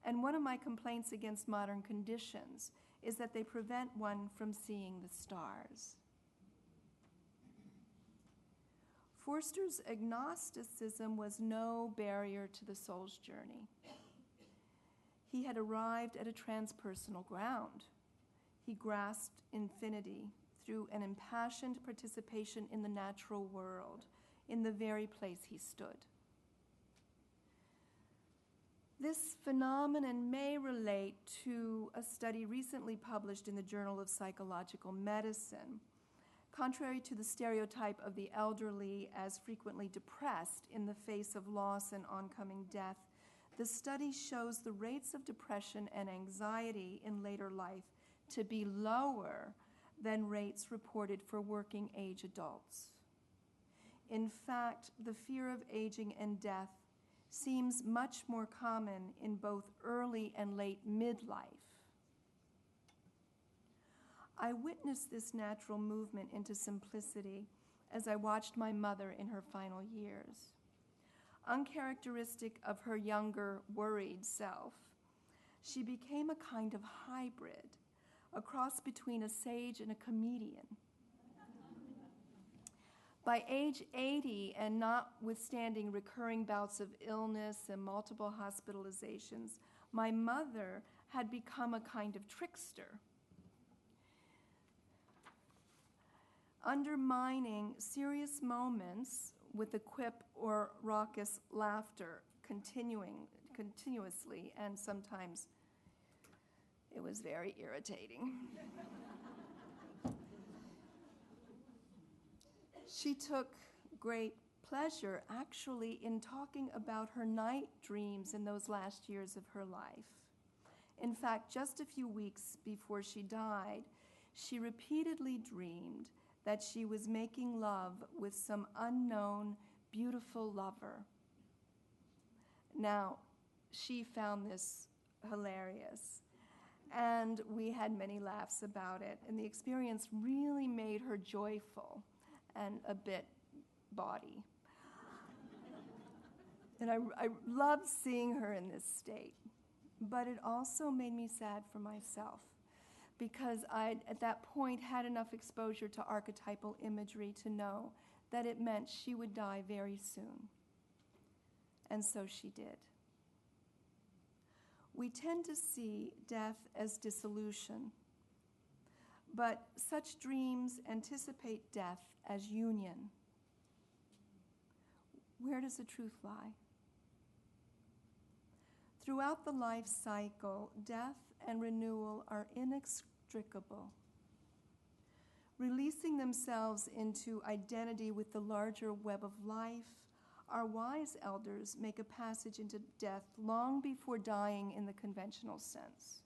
And one of my complaints against modern conditions is that they prevent one from seeing the stars." Forster's agnosticism was no barrier to the soul's journey. he had arrived at a transpersonal ground. He grasped infinity through an impassioned participation in the natural world, in the very place he stood. This phenomenon may relate to a study recently published in the Journal of Psychological Medicine. Contrary to the stereotype of the elderly as frequently depressed in the face of loss and oncoming death, the study shows the rates of depression and anxiety in later life to be lower than rates reported for working age adults. In fact, the fear of aging and death seems much more common in both early and late midlife. I witnessed this natural movement into simplicity as I watched my mother in her final years. Uncharacteristic of her younger, worried self, she became a kind of hybrid, a cross between a sage and a comedian. By age 80, and notwithstanding recurring bouts of illness and multiple hospitalizations, my mother had become a kind of trickster, undermining serious moments with a quip or raucous laughter continuously, and sometimes it was very irritating. She took great pleasure, actually, in talking about her night dreams in those last years of her life. In fact, just a few weeks before she died, she repeatedly dreamed that she was making love with some unknown, beautiful lover. Now, she found this hilarious, and we had many laughs about it, and the experience really made her joyful and a bit bawdy. And I loved seeing her in this state, but it also made me sad for myself, because I, at that point, had enough exposure to archetypal imagery to know that it meant she would die very soon. And so she did. We tend to see death as dissolution, but such dreams anticipate death as union. Where does the truth lie? Throughout the life cycle, death and renewal are inextricable. Releasing themselves into identity with the larger web of life, our wise elders make a passage into death long before dying in the conventional sense.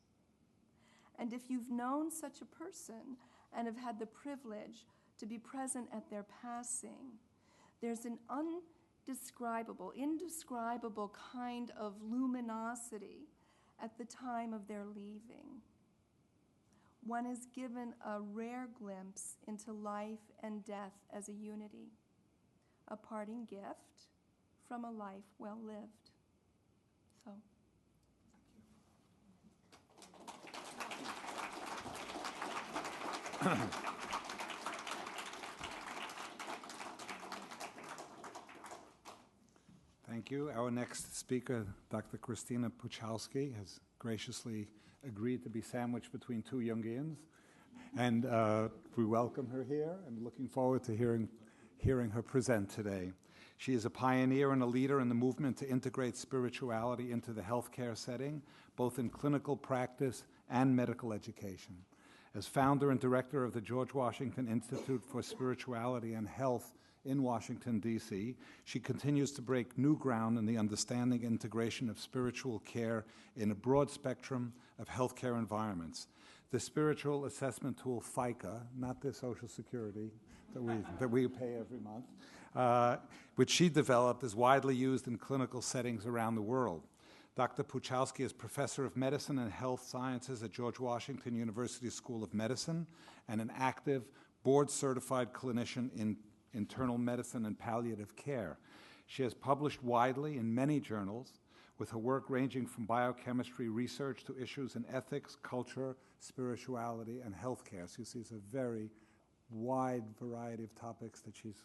And if you've known such a person and have had the privilege to be present at their passing, there's an indescribable kind of luminosity at the time of their leaving. One is given a rare glimpse into life and death as a unity, a parting gift from a life well lived. So. Thank you. Our next speaker, Dr. Christina Puchalski, has graciously agreed to be sandwiched between two Jungians. And we welcome her here and looking forward to hearing her present today. She is a pioneer and a leader in the movement to integrate spirituality into the healthcare setting, both in clinical practice and medical education. As founder and director of the George Washington Institute for Spirituality and Health in Washington, D.C., she continues to break new ground in the understanding and integration of spiritual care in a broad spectrum of healthcare environments. The spiritual assessment tool FICA, not the Social Security that we pay every month, which she developed, is widely used in clinical settings around the world. Dr. Puchalski is professor of medicine and health sciences at George Washington University School of Medicine and an active board-certified clinician in internal medicine and palliative care. She has published widely in many journals, with her work ranging from biochemistry research to issues in ethics, culture, spirituality, and healthcare. So you see, it's a very wide variety of topics that she's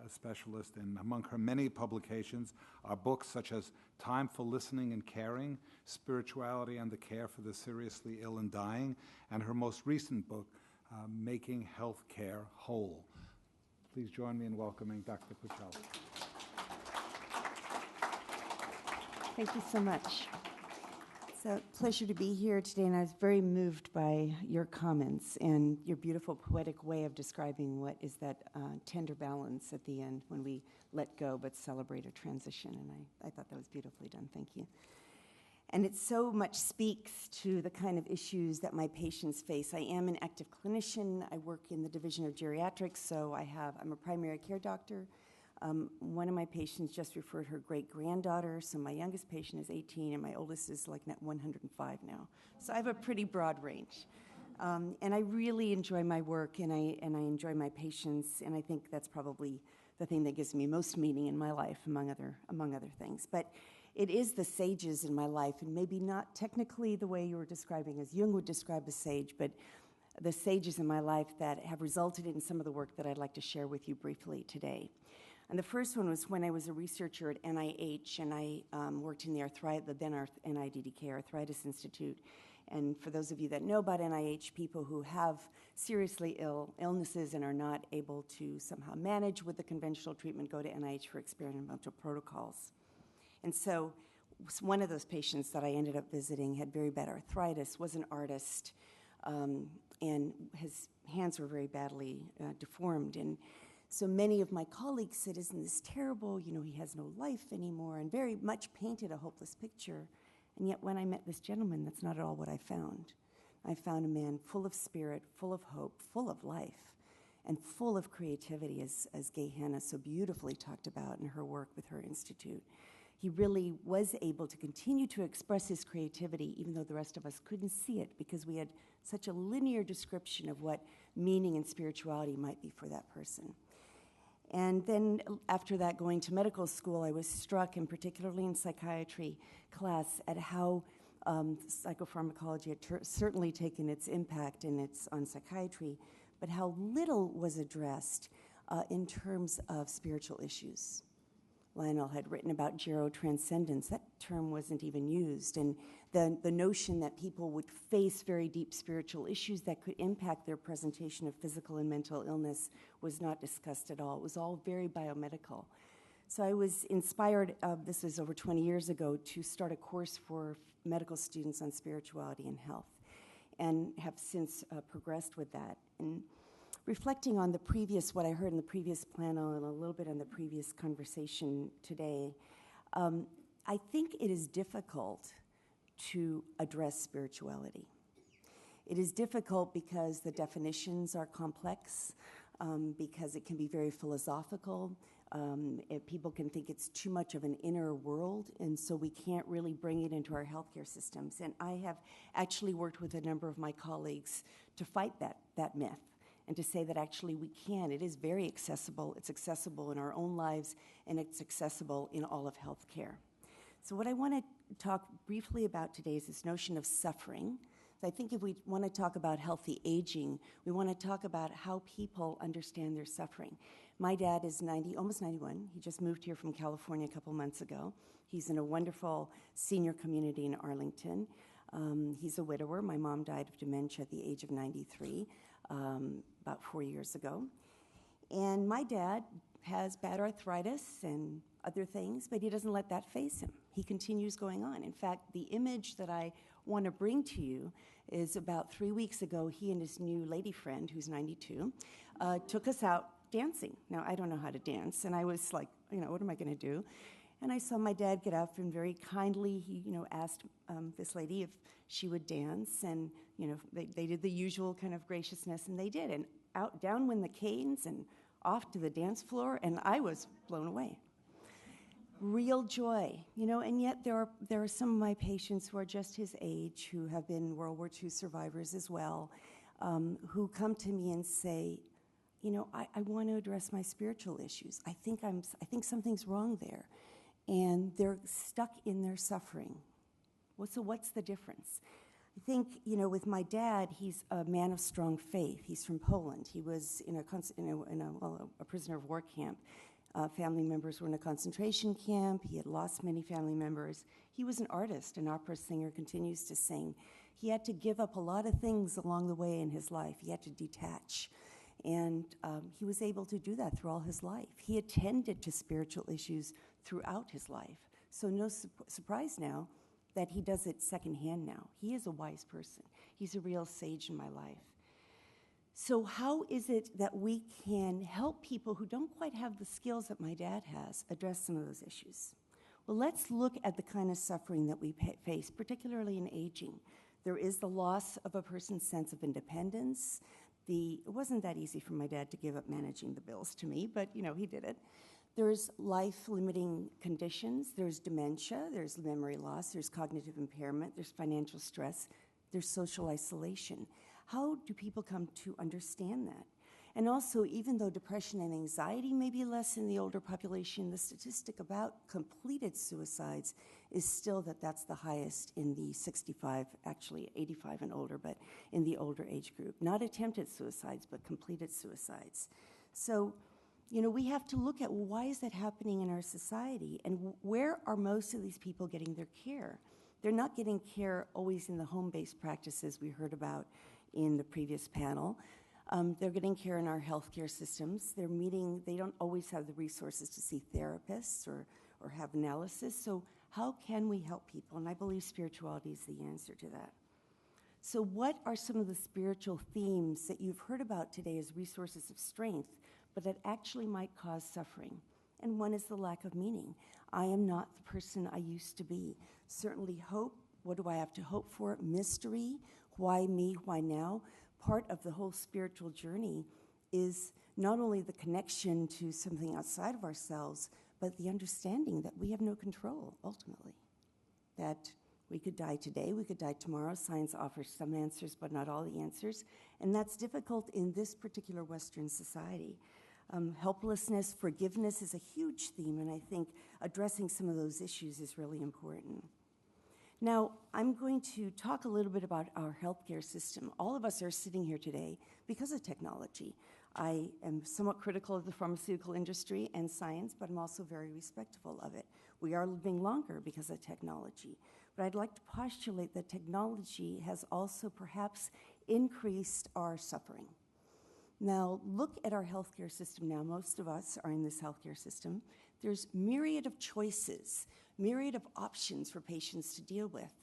a specialist, and among her many publications are books such as Time for Listening and Caring, Spirituality and the Care for the Seriously Ill and Dying, and her most recent book, Making Healthcare Whole. Please join me in welcoming Dr. Puchalski. Thank you so much. It's a pleasure to be here today, and I was very moved by your comments and your beautiful poetic way of describing what is that tender balance at the end when we let go but celebrate a transition, and I thought that was beautifully done. Thank you. And it so much speaks to the kind of issues that my patients face. I am an active clinician. I work in the division of geriatrics, so I'm a primary care doctor. One of my patients just referred her great-granddaughter, so my youngest patient is 18, and my oldest is like 105 now. So I have a pretty broad range. And I really enjoy my work, and I enjoy my patients, and I think that's probably the thing that gives me most meaning in my life, among other things. But it is the sages in my life, and maybe not technically the way you were describing as Jung would describe a sage, but the sages in my life that have resulted in some of the work that I'd like to share with you briefly today. And the first one was when I was a researcher at NIH, and I worked in the NIDDK, Arthritis Institute. And for those of you that know about NIH, people who have seriously illnesses and are not able to somehow manage with the conventional treatment go to NIH for experimental protocols. And so one of those patients that I ended up visiting had very bad arthritis, was an artist, and his hands were very badly deformed. And so many of my colleagues said, isn't this terrible? You know, he has no life anymore, and very much painted a hopeless picture. And yet when I met this gentleman, that's not at all what I found. I found a man full of spirit, full of hope, full of life, and full of creativity, as Gay Hanna so beautifully talked about in her work with her institute. He really was able to continue to express his creativity, even though the rest of us couldn't see it, because we had such a linear description of what meaning and spirituality might be for that person. And then after that, going to medical school, I was struck, and particularly in psychiatry class, at how psychopharmacology had certainly taken its impact on psychiatry, but how little was addressed in terms of spiritual issues. Lionel had written about gerotranscendence. That term wasn't even used. And the notion that people would face very deep spiritual issues that could impact their presentation of physical and mental illness was not discussed at all. It was all very biomedical. So I was inspired, this was over 20 years ago, to start a course for medical students on spirituality and health, and have since progressed with that. And reflecting on what I heard in the previous panel and a little bit on the previous conversation today, I think it is difficult to address spirituality. It is difficult because the definitions are complex, because it can be very philosophical. People can think it's too much of an inner world, and so we can't really bring it into our healthcare systems. And I have actually worked with a number of my colleagues to fight that myth, and to say that actually we can. It is very accessible. It's accessible in our own lives, and it's accessible in all of healthcare. So what I want to talk briefly about today is this notion of suffering. So I think if we want to talk about healthy aging, we want to talk about how people understand their suffering. My dad is almost 91. He just moved here from California a couple months ago. He's in a wonderful senior community in Arlington. He's a widower. My mom died of dementia at the age of 93. About 4 years ago. And my dad has bad arthritis and other things, but he doesn't let that faze him. He continues going on. In fact, the image that I want to bring to you is about 3 weeks ago, he and his new lady friend, who's 92, took us out dancing. Now, I don't know how to dance, and I was like, what am I going to do? And I saw my dad get up, and very kindly, he, asked this lady if she would dance, and they did the usual kind of graciousness, and they did. And down went the canes, and off to the dance floor, and I was blown away. Real joy, and yet there are some of my patients who are just his age, who have been World War II survivors as well, who come to me and say, I want to address my spiritual issues. I think something's wrong there. And they're stuck in their suffering. So what's the difference? I think, with my dad, he's a man of strong faith. He's from Poland. He was in a prisoner of war camp. Family members were in a concentration camp. He had lost many family members. He was an artist, an opera singer, continues to sing. He had to give up a lot of things along the way in his life. He had to detach. And he was able to do that through all his life. He attended to spiritual issues throughout his life. So no surprise now that he does it secondhand now. He is a wise person. He's a real sage in my life. So how is it that we can help people who don't quite have the skills that my dad has address some of those issues? Well, let's look at the kind of suffering that we face, particularly in aging. There is the loss of a person's sense of independence. It wasn't that easy for my dad to give up managing the bills to me, but he did it. There's life-limiting conditions, there's dementia, there's memory loss, there's cognitive impairment, there's financial stress, there's social isolation. How do people come to understand that? And also, even though depression and anxiety may be less in the older population, the statistic about completed suicides is still that's the highest in the 65, actually 85 and older, but in the older age group. Not attempted suicides, but completed suicides. So, we have to look at, why is that happening in our society? And where are most of these people getting their care? They're not getting care always in the home-based practices we heard about in the previous panel. They're getting care in our healthcare systems. They don't always have the resources to see therapists or have analysis. So how can we help people? And I believe spirituality is the answer to that. So what are some of the spiritual themes that you've heard about today as resources of strength, but that actually might cause suffering? And one is the lack of meaning. I am not the person I used to be. Certainly hope. What do I have to hope for? Mystery. Why me? Why now? Part of the whole spiritual journey is not only the connection to something outside of ourselves, but the understanding that we have no control, ultimately. That we could die today, we could die tomorrow. Science offers some answers, but not all the answers. And that's difficult in this particular Western society. Helplessness, forgiveness is a huge theme, and I think addressing some of those issues is really important. Now, I'm going to talk a little bit about our healthcare system. All of us are sitting here today because of technology. I am somewhat critical of the pharmaceutical industry and science, but I'm also very respectful of it. We are living longer because of technology. But I'd like to postulate that technology has also perhaps increased our suffering. Now, look at our healthcare system now. Most of us are in this healthcare system. There's myriad of choices, myriad of options for patients to deal with.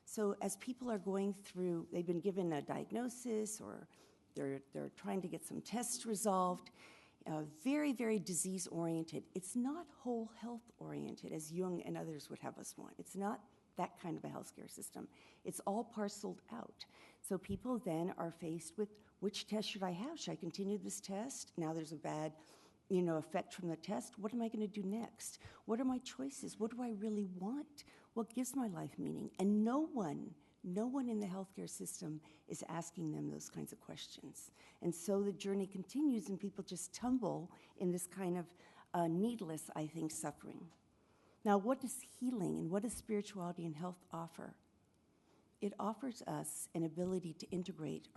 So as people are going through, they've been given a diagnosis, or they're trying to get some tests resolved, very, very disease-oriented. It's not whole health-oriented, as Jung and others would have us want. It's not that kind of a healthcare system. It's all parceled out. So people then are faced with, which test should I have? Should I continue this test? Now there's a bad effect from the test. What am I going to do next? What are my choices? What do I really want? What gives my life meaning? And no one in the healthcare system is asking them those kinds of questions. And so the journey continues, and people just tumble in this kind of needless, I think, suffering. Now, what does healing and what does spirituality and health offer? It offers us an ability to integrate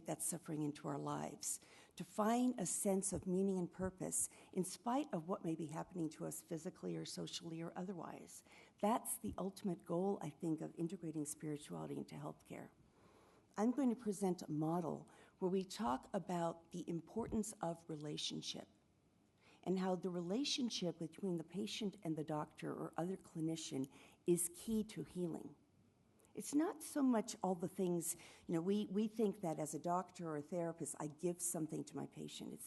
that suffering into our lives, to find a sense of meaning and purpose in spite of what may be happening to us physically or socially or otherwise. That's the ultimate goal, I think, of integrating spirituality into healthcare. I'm going to present a model where we talk about the importance of relationship and how the relationship between the patient and the doctor or other clinician is key to healing. It's not so much all the things, we think that as a doctor or a therapist, I give something to my patient.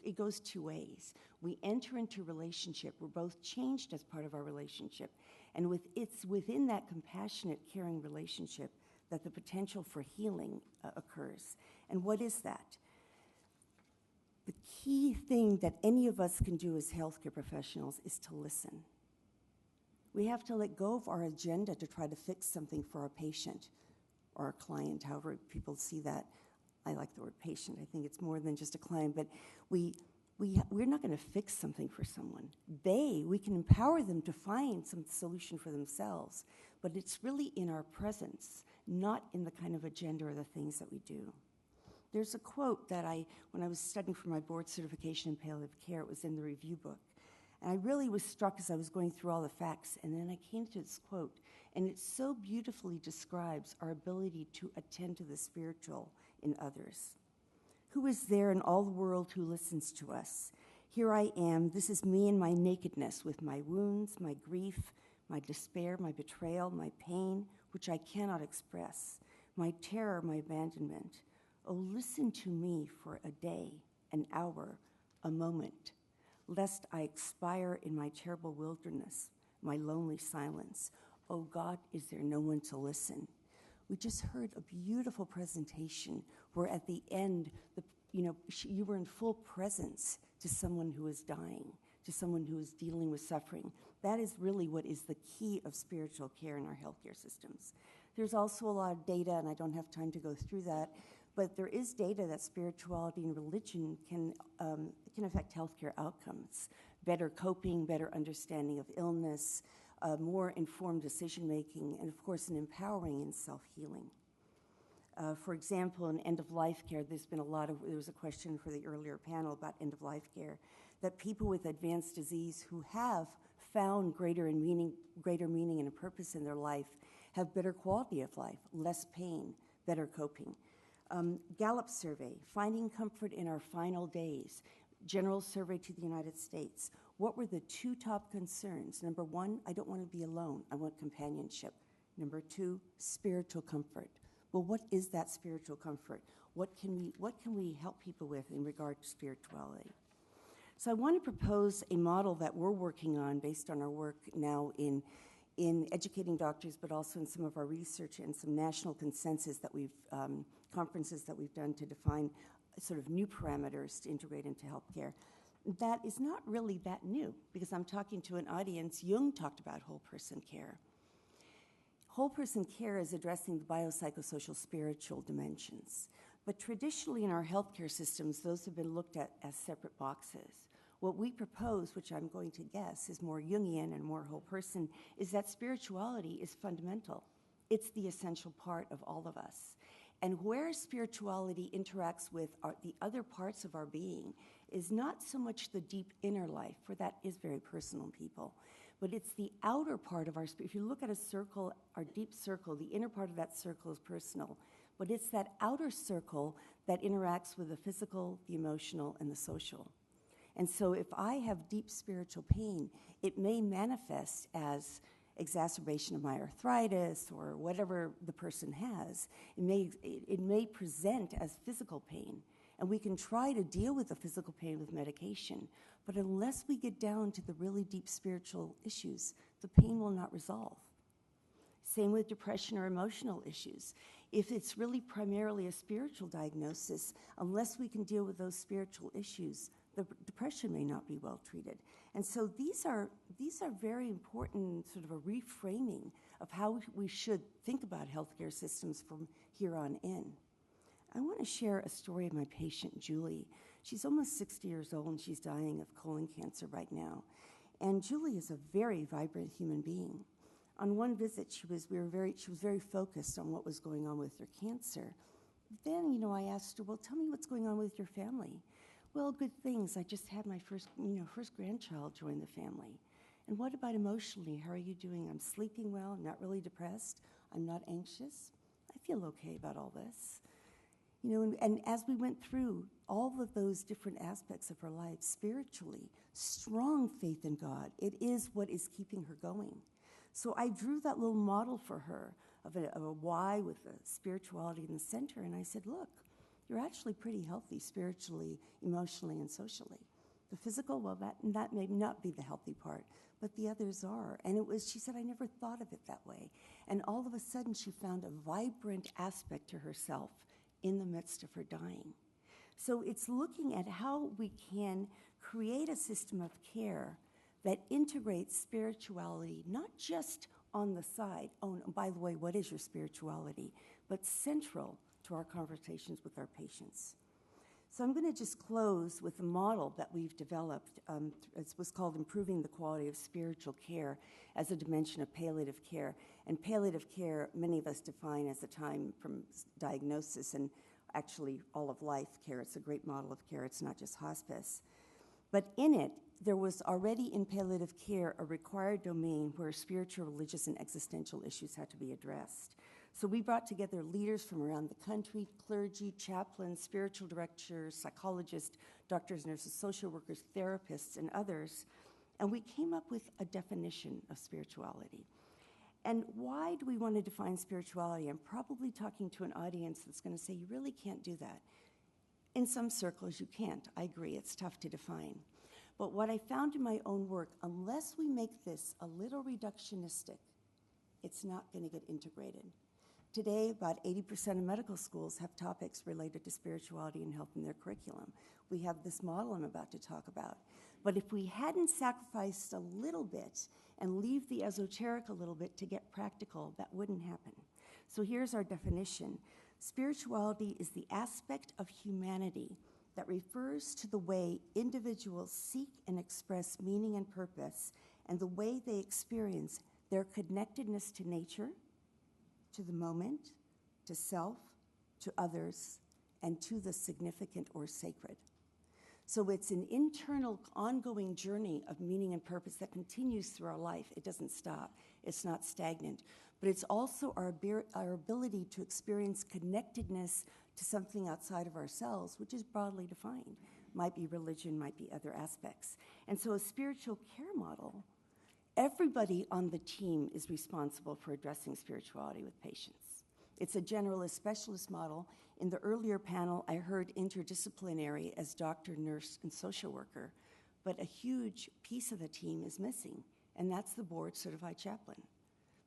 It goes two ways. We enter into relationship. We're both changed as part of our relationship. And it's within that compassionate, caring relationship that the potential for healing occurs. And what is that? The key thing that any of us can do as healthcare professionals is to listen. We have to let go of our agenda to try to fix something for our patient or our client, however people see that. I like the word patient. I think it's more than just a client, but we're not going to fix something for someone. We can empower them to find some solution for themselves, but it's really in our presence not in the kind of agenda or the things that we do. There's a quote that when I was studying for my board certification in palliative care, it was in the review book. And I really was struck as I was going through all the facts, and then I came to this quote, and it so beautifully describes our ability to attend to the spiritual in others. Who is there in all the world who listens to us? Here I am, this is me in my nakedness, with my wounds, my grief, my despair, my betrayal, my pain, which I cannot express, my terror, my abandonment. Oh, listen to me for a day, an hour, a moment, lest I expire in my terrible wilderness, my lonely silence. Oh God, is there no one to listen? We just heard a beautiful presentation where at the end, you were in full presence to someone who is dying, to someone who is dealing with suffering. That is really what is the key of spiritual care in our healthcare systems. There's also a lot of data, and I don't have time to go through that, but there is data that spirituality and religion can affect healthcare outcomes. Better coping, better understanding of illness, more informed decision-making, and of course, an empowering and self-healing. For example, in end-of-life care, there was a question for the earlier panel about end-of-life care, that people with advanced disease who have found greater meaning and a purpose in their life have better quality of life, less pain, better coping. Gallup survey, finding comfort in our final days, general survey to the United States. What were the 2 top concerns? Number 1, I don't want to be alone. I want companionship. Number 2, spiritual comfort. Well, what is that spiritual comfort? What can we help people with in regard to spirituality? So I want to propose a model that we're working on based on our work now in educating doctors, but also in some of our research and some national consensus that conferences that we've done to define sort of new parameters to integrate into healthcare. That is not really that new, because I'm talking to an audience. Jung talked about whole person care. Whole person care is addressing the biopsychosocial spiritual dimensions. But traditionally in our healthcare systems, those have been looked at as separate boxes. What we propose, which I'm going to guess is more Jungian and more whole person, is that spirituality is fundamental. It's the essential part of all of us. And where spirituality interacts with the other parts of our being is not so much the deep inner life, for that is very personal in people, but it's the outer part of our spirit. If you look at a circle, our deep circle, the inner part of that circle is personal, but it's that outer circle that interacts with the physical, the emotional, and the social. And so if I have deep spiritual pain, it may manifest as exacerbation of my arthritis or whatever the person has. It may present as physical pain, and we can try to deal with the physical pain with medication, but unless we get down to the really deep spiritual issues, the pain will not resolve. Same with depression or emotional issues. If it's really primarily a spiritual diagnosis, unless we can deal with those spiritual issues, the depression may not be well treated. And so these are very important sort of a reframing of how we should think about healthcare systems from here on in. I want to share a story of my patient, Julie. She's almost 60 years old and she's dying of colon cancer right now. And Julie is a very vibrant human being. On one visit, she was very focused on what was going on with her cancer. Then, I asked her, well, tell me what's going on with your family. Well, good things. I just had my first grandchild join the family. And what about emotionally? How are you doing? I'm sleeping well. I'm not really depressed. I'm not anxious. I feel okay about all this. And as we went through all of those different aspects of her life, spiritually, strong faith in God, it is what is keeping her going. So I drew that little model for her of a Y with the spirituality in the center, and I said, look, you're actually pretty healthy spiritually, emotionally, and socially. The physical, well, that may not be the healthy part, but the others are. And she said, I never thought of it that way. And all of a sudden, she found a vibrant aspect to herself in the midst of her dying. So it's looking at how we can create a system of care that integrates spirituality, not just on the side, by the way, what is your spirituality, but central to our conversations with our patients. So I'm going to just close with a model that we've developed. It was called Improving the Quality of Spiritual Care as a dimension of palliative care. And palliative care, many of us define as a time from diagnosis and actually all of life care. It's a great model of care. It's not just hospice. But in it, there was already in palliative care a required domain where spiritual, religious, and existential issues had to be addressed. So we brought together leaders from around the country, clergy, chaplains, spiritual directors, psychologists, doctors, nurses, social workers, therapists, and others, and we came up with a definition of spirituality. And why do we want to define spirituality? I'm probably talking to an audience that's going to say, you really can't do that. In some circles, you can't. I agree, it's tough to define. But what I found in my own work, unless we make this a little reductionistic, it's not going to get integrated. Today, about 80% of medical schools have topics related to spirituality and health in their curriculum. We have this model I'm about to talk about. But if we hadn't sacrificed a little bit and leave the esoteric a little bit to get practical, that wouldn't happen. So here's our definition. Spirituality is the aspect of humanity that refers to the way individuals seek and express meaning and purpose and the way they experience their connectedness to nature, to the moment, to self, to others, and to the significant or sacred. So it's an internal, ongoing journey of meaning and purpose that continues through our life. It doesn't stop. It's not stagnant. But it's also our ability to experience connectedness to something outside of ourselves, which is broadly defined. Might be religion, might be other aspects. And so a spiritual care model, everybody on the team is responsible for addressing spirituality with patients. It's a generalist specialist model. In the earlier panel, I heard interdisciplinary as doctor, nurse, and social worker, but a huge piece of the team is missing, and that's the board-certified chaplain.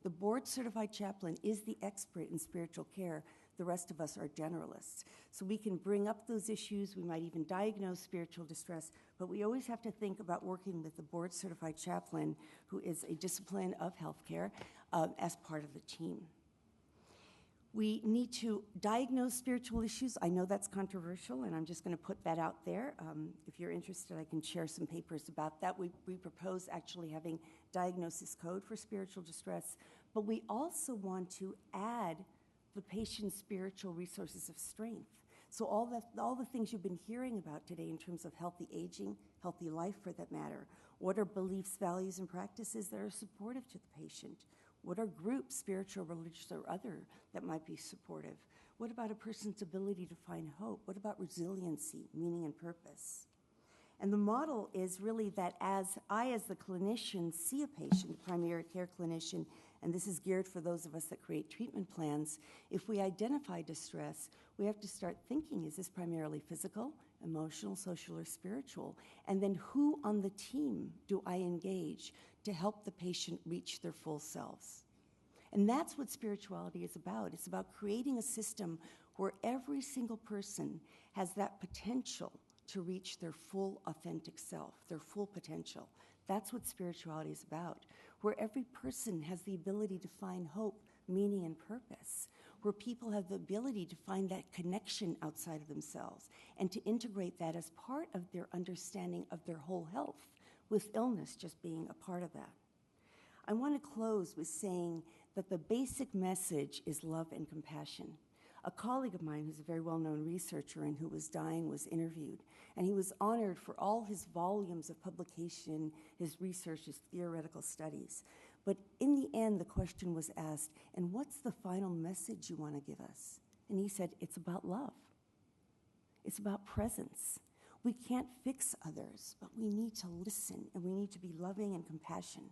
The board-certified chaplain is the expert in spiritual care. The rest of us are generalists. So we can bring up those issues. We might even diagnose spiritual distress, but we always have to think about working with the board-certified chaplain, who is a discipline of healthcare, as part of the team. We need to diagnose spiritual issues. I know that's controversial, and I'm just going to put that out there. If you're interested, I can share some papers about that. We propose actually having diagnosis code for spiritual distress, but we also want to add the patient's spiritual resources of strength. So all the things you've been hearing about today in terms of healthy aging, healthy life for that matter, what are beliefs, values, and practices that are supportive to the patient? What are groups, spiritual, religious, or other, that might be supportive? What about a person's ability to find hope? What about resiliency, meaning, and purpose? And the model is really that as the clinician, see a patient, a primary care clinician, and this is geared for those of us that create treatment plans, if we identify distress, we have to start thinking, is this primarily physical, emotional, social, or spiritual? And then who on the team do I engage to help the patient reach their full selves? And that's what spirituality is about. It's about creating a system where every single person has that potential to reach their full authentic self, their full potential. That's what spirituality is about, where every person has the ability to find hope, meaning, and purpose, where people have the ability to find that connection outside of themselves and to integrate that as part of their understanding of their whole health, with illness just being a part of that. I want to close with saying that the basic message is love and compassion. A colleague of mine who's a very well-known researcher and who was dying was interviewed, and he was honored for all his volumes of publication, his research, his theoretical studies. But in the end, the question was asked, and what's the final message you want to give us? And he said, it's about love. It's about presence. We can't fix others, but we need to listen, and we need to be loving and compassionate.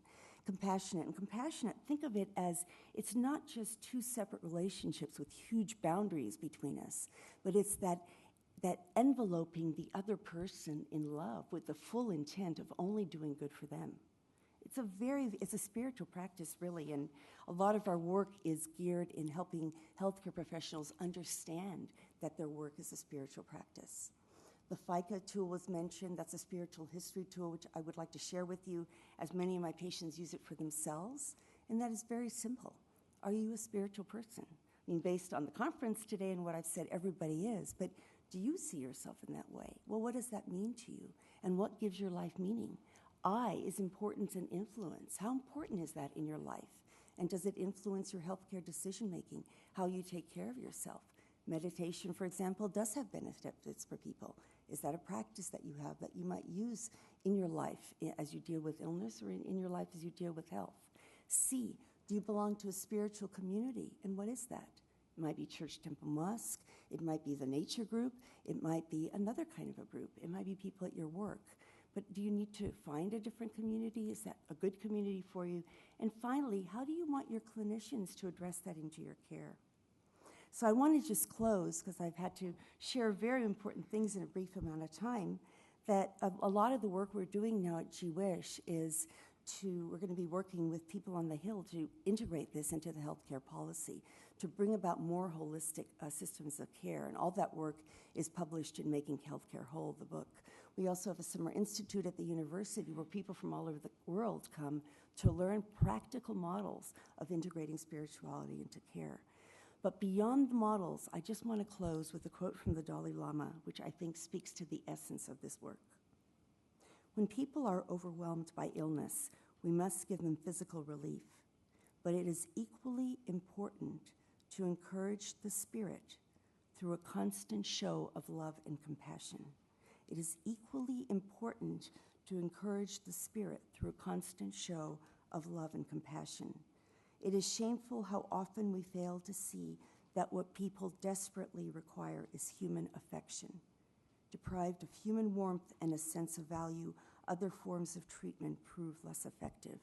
And compassionate, think of it as it's not just two separate relationships with huge boundaries between us, but it's that enveloping the other person in love with the full intent of only doing good for them. It's a spiritual practice, really, and a lot of our work is geared in helping healthcare professionals understand that their work is a spiritual practice. The FICA tool was mentioned. That's a spiritual history tool, which I would like to share with you, as many of my patients use it for themselves. And that is very simple. Are you a spiritual person? I mean, based on the conference today and what I've said, everybody is. But Do you see yourself in that way? Well, what does that mean to you? And what gives your life meaning? I is importance and influence. How important is that in your life? And does it influence your healthcare decision-making, how you take care of yourself? Meditation, for example, does have benefits for people. Is that a practice that you have that you might use in your life as you deal with illness or in your life as you deal with health? C, do you belong to a spiritual community? And what is that? It might be church, temple, mosque. It might be the nature group. It might be another kind of a group. It might be people at your work. But do you need to find a different community? Is that a good community for you? And finally, how do you want your clinicians to address that into your care? So I want to just close, because I've had to share very important things in a brief amount of time, that a lot of the work we're doing now at GWISH is we're going to be working with people on the Hill to integrate this into the healthcare policy, to bring about more holistic systems of care. And all that work is published in Making Healthcare Whole, the book. We also have a summer institute at the university where people from all over the world come to learn practical models of integrating spirituality into care. But beyond the models, I just want to close with a quote from the Dalai Lama, which I think speaks to the essence of this work. When people are overwhelmed by illness, we must give them physical relief. But it is equally important to encourage the spirit through a constant show of love and compassion. It is equally important to encourage the spirit through a constant show of love and compassion. It is shameful how often we fail to see that what people desperately require is human affection. Deprived of human warmth and a sense of value, other forms of treatment prove less effective.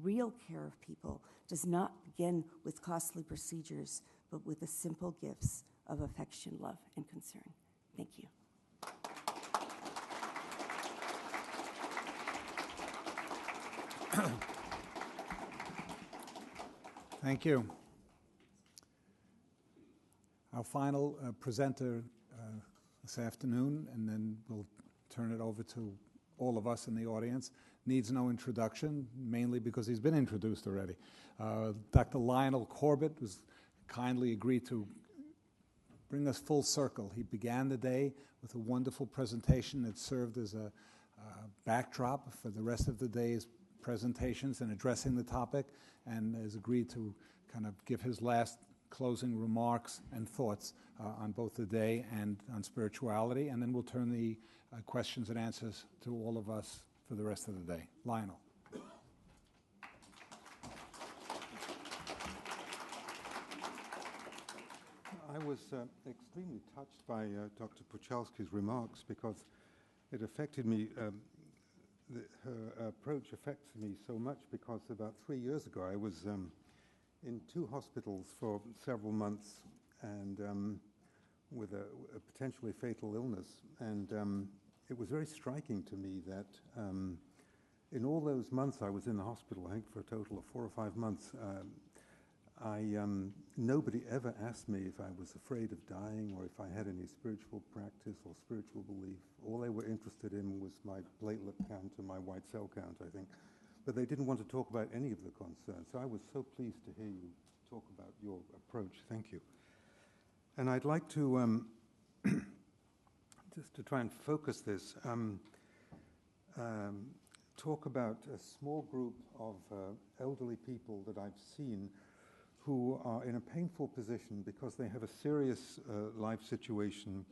Real care of people does not begin with costly procedures, but with the simple gifts of affection, love, and concern. Thank you. Thank you. Our final presenter this afternoon, and then we'll turn it over to all of us in the audience, needs no introduction, mainly because he's been introduced already. Dr. Lionel Corbett was kindly agreed to bring us full circle. He began the day with a wonderful presentation that served as a backdrop for the rest of the day's presentations and addressing the topic, and has agreed to kind of give his last closing remarks and thoughts on both the day and on spirituality, and then we'll turn the questions and answers to all of us for the rest of the day. Lionel. I was extremely touched by Dr. Puchalski's remarks because it affected me. Her approach affects me so much because about 3 years ago I was in 2 hospitals for several months and with a potentially fatal illness. And it was very striking to me that in all those months I was in the hospital, I think for a total of 4 or 5 months, nobody ever asked me if I was afraid of dying or if I had any spiritual practice or spiritual belief. All they were interested in was my platelet count and my white cell count, I think. But they didn't want to talk about any of the concerns. So I was so pleased to hear you talk about your approach. Thank you. And I'd like to, just to try and focus this, talk about a small group of elderly people that I've seen who are in a painful position because they have a serious life situation,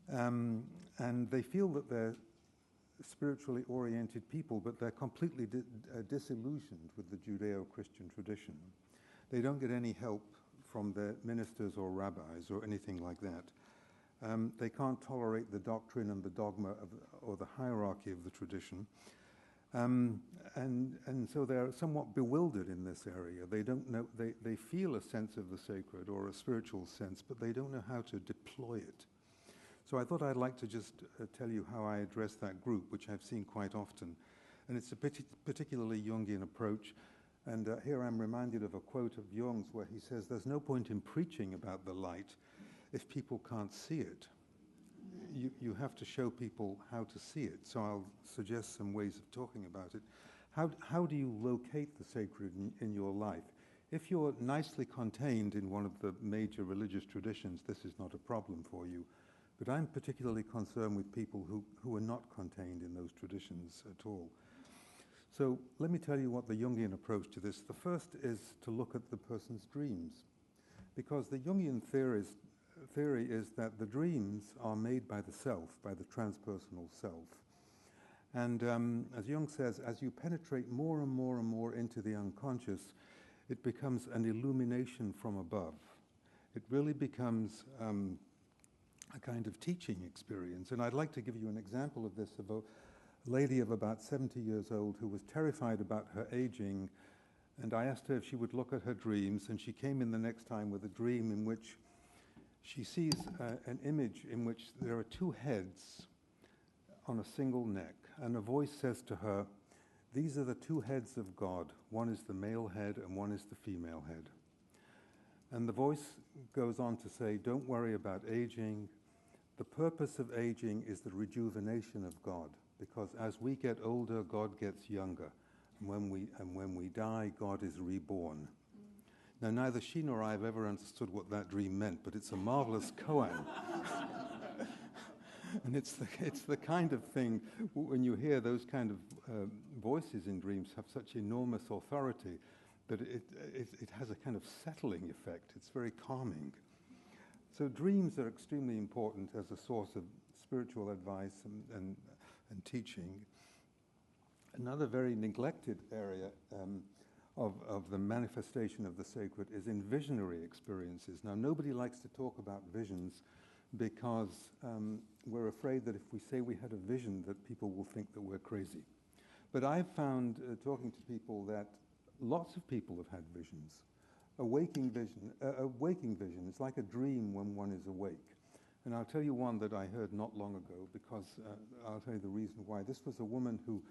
and they feel that they're spiritually oriented people, but they're completely disillusioned with the Judeo-Christian tradition. They don't get any help from their ministers or rabbis or anything like that. They can't tolerate the doctrine and the dogma or the hierarchy of the tradition. And so they're somewhat bewildered in this area. They don't know, they feel a sense of the sacred or a spiritual sense, but they don't know how to deploy it. So I thought I'd like to just tell you how I address that group, which I've seen quite often. And it's a particularly Jungian approach. And here I'm reminded of a quote of Jung's where he says, "There's no point in preaching about the light if people can't see it. You have to show people how to see it." So I'll suggest some ways of talking about it. How do you locate the sacred in your life? If you're nicely contained in one of the major religious traditions, this is not a problem for you. But I'm particularly concerned with people who are not contained in those traditions at all. So let me tell you what the Jungian approach to this. The first is to look at the person's dreams, because the Jungian theory is that the dreams are made by the self, by the transpersonal self. And as Jung says, as you penetrate more and more and more into the unconscious, it becomes an illumination from above. It really becomes a kind of teaching experience. And I'd like to give you an example of this, of a lady of about 70 years old who was terrified about her aging. And I asked her if she would look at her dreams, and she came in the next time with a dream in which she sees an image in which there are two heads on a single neck, and a voice says to her, "These are the two heads of God. One is the male head and one is the female head." And the voice goes on to say, "Don't worry about aging. The purpose of aging is the rejuvenation of God, because as we get older, God gets younger. And when we die, God is reborn." Now, neither she nor I have ever understood what that dream meant, but it's a marvelous koan. And it's the kind of thing, when you hear those kind of voices in dreams have such enormous authority that it has a kind of settling effect. It's very calming. So dreams are extremely important as a source of spiritual advice and teaching. Another very neglected area of the manifestation of the sacred is in visionary experiences. Now, nobody likes to talk about visions because we're afraid that if we say we had a vision, that people will think that we're crazy. But I've found, talking to people, that lots of people have had visions. A waking vision is like a dream when one is awake. And I'll tell you one that I heard not long ago, because I'll tell you the reason why. This was a woman who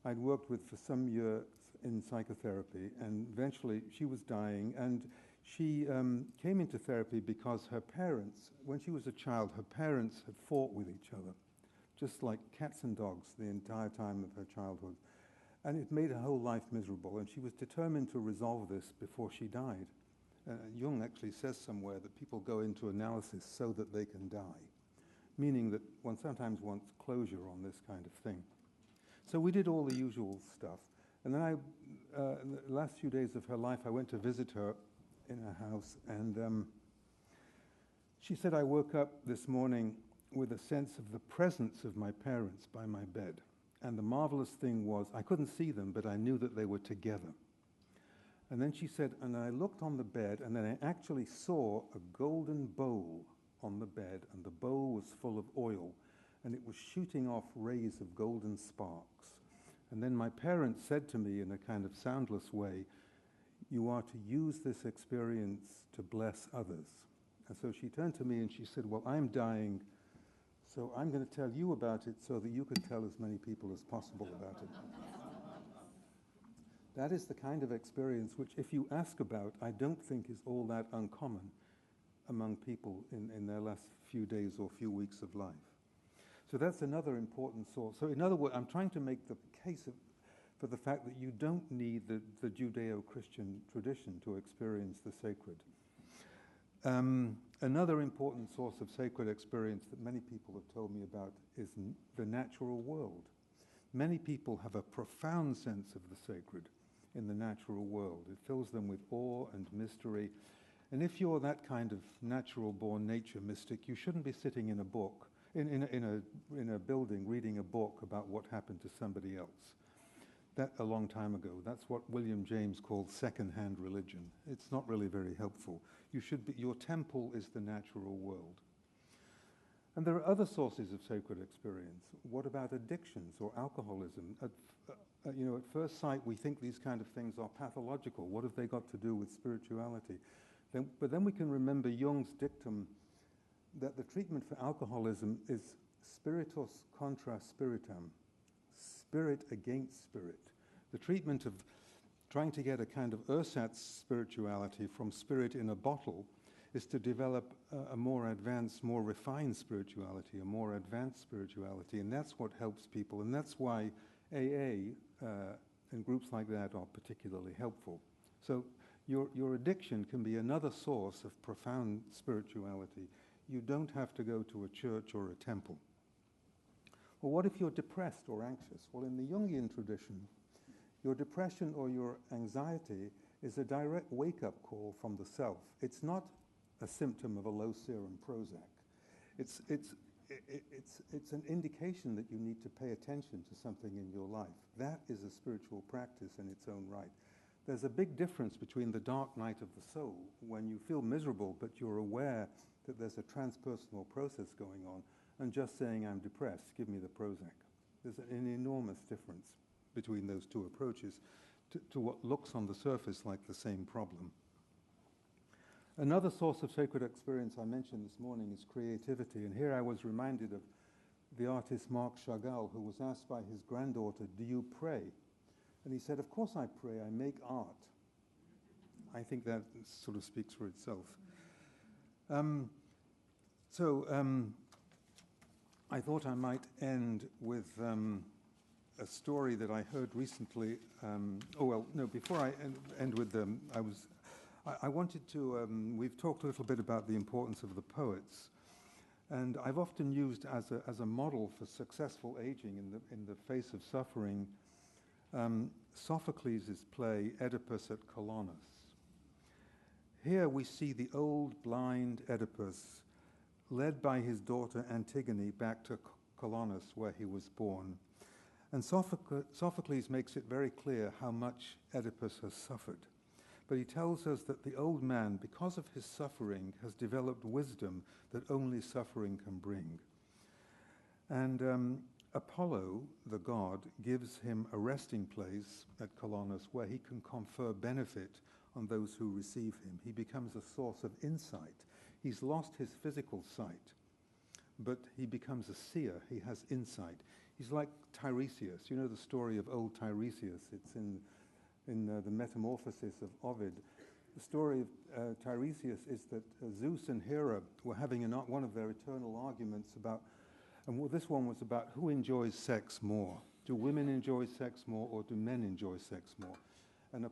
I'd worked with for some years in psychotherapy, and eventually she was dying, and she came into therapy because her parents, when she was a child, her parents had fought with each other, just like cats and dogs the entire time of her childhood. And it made her whole life miserable, and she was determined to resolve this before she died. Jung actually says somewhere that people go into analysis so that they can die, meaning that one sometimes wants closure on this kind of thing. So we did all the usual stuff. And then in the last few days of her life, I went to visit her in her house, and she said, "I woke up this morning with a sense of the presence of my parents by my bed. And the marvelous thing was, I couldn't see them, but I knew that they were together." And then she said, "And I looked on the bed, and then I actually saw a golden bowl on the bed, and the bowl was full of oil, and it was shooting off rays of golden sparks. And then my parents said to me in a kind of soundless way, 'You are to use this experience to bless others.'" And so she turned to me and she said, "Well, I'm dying, so I'm going to tell you about it so that you can tell as many people as possible about it." That is the kind of experience which, if you ask about, I don't think is all that uncommon among people in their last few days or few weeks of life. So that's another important source. So in other words, I'm trying to make the case for the fact that you don't need the Judeo-Christian tradition to experience the sacred. Another important source of sacred experience that many people have told me about is the natural world. Many people have a profound sense of the sacred in the natural world. It fills them with awe and mystery. And if you're that kind of natural-born nature mystic, you shouldn't be sitting in a book, in a building reading a book about what happened to somebody else. That a long time ago. That's what William James called second-hand religion. It's not really very helpful. Your temple is the natural world. And there are other sources of sacred experience. What about addictions or alcoholism? At first sight, we think these kind of things are pathological. What have they got to do with spirituality? But then we can remember Jung's dictum that the treatment for alcoholism is spiritus contra spiritum, spirit against spirit. The treatment of trying to get a kind of ersatz spirituality from spirit in a bottle is to develop a more advanced, more refined spirituality, a more advanced spirituality, and that's what helps people, and that's why AA and groups like that are particularly helpful. So your addiction can be another source of profound spirituality. You don't have to go to a church or a temple. Well, what if you're depressed or anxious? Well, in the Jungian tradition, your depression or your anxiety is a direct wake-up call from the self. It's not a symptom of a low serum Prozac. It's an indication that you need to pay attention to something in your life. That is a spiritual practice in its own right. There's a big difference between the dark night of the soul, when you feel miserable but you're aware that there's a transpersonal process going on, and just saying, I'm depressed, give me the Prozac. There's an enormous difference between those two approaches to what looks on the surface like the same problem. Another source of sacred experience I mentioned this morning is creativity, and here I was reminded of the artist Marc Chagall, who was asked by his granddaughter, do you pray? And he said, of course I pray, I make art. I think that sort of speaks for itself. I thought I might end with a story that I heard recently. Before I end with them, I wanted to, we've talked a little bit about the importance of the poets, and I've often used as a model for successful aging in the face of suffering, Sophocles' play Oedipus at Colonus. Here we see the old blind Oedipus led by his daughter Antigone back to Colonus, where he was born. And Sophocles makes it very clear how much Oedipus has suffered. But he tells us that the old man, because of his suffering, has developed wisdom that only suffering can bring. And Apollo, the god, gives him a resting place at Colonus where he can confer benefit on those who receive him. He becomes a source of insight. He's lost his physical sight, but he becomes a seer. He has insight. He's like Tiresias. You know the story of old Tiresias. It's in the Metamorphosis of Ovid. The story of Tiresias is that Zeus and Hera were having one of their eternal arguments about, and this one was about who enjoys sex more. Do women enjoy sex more, or do men enjoy sex more? And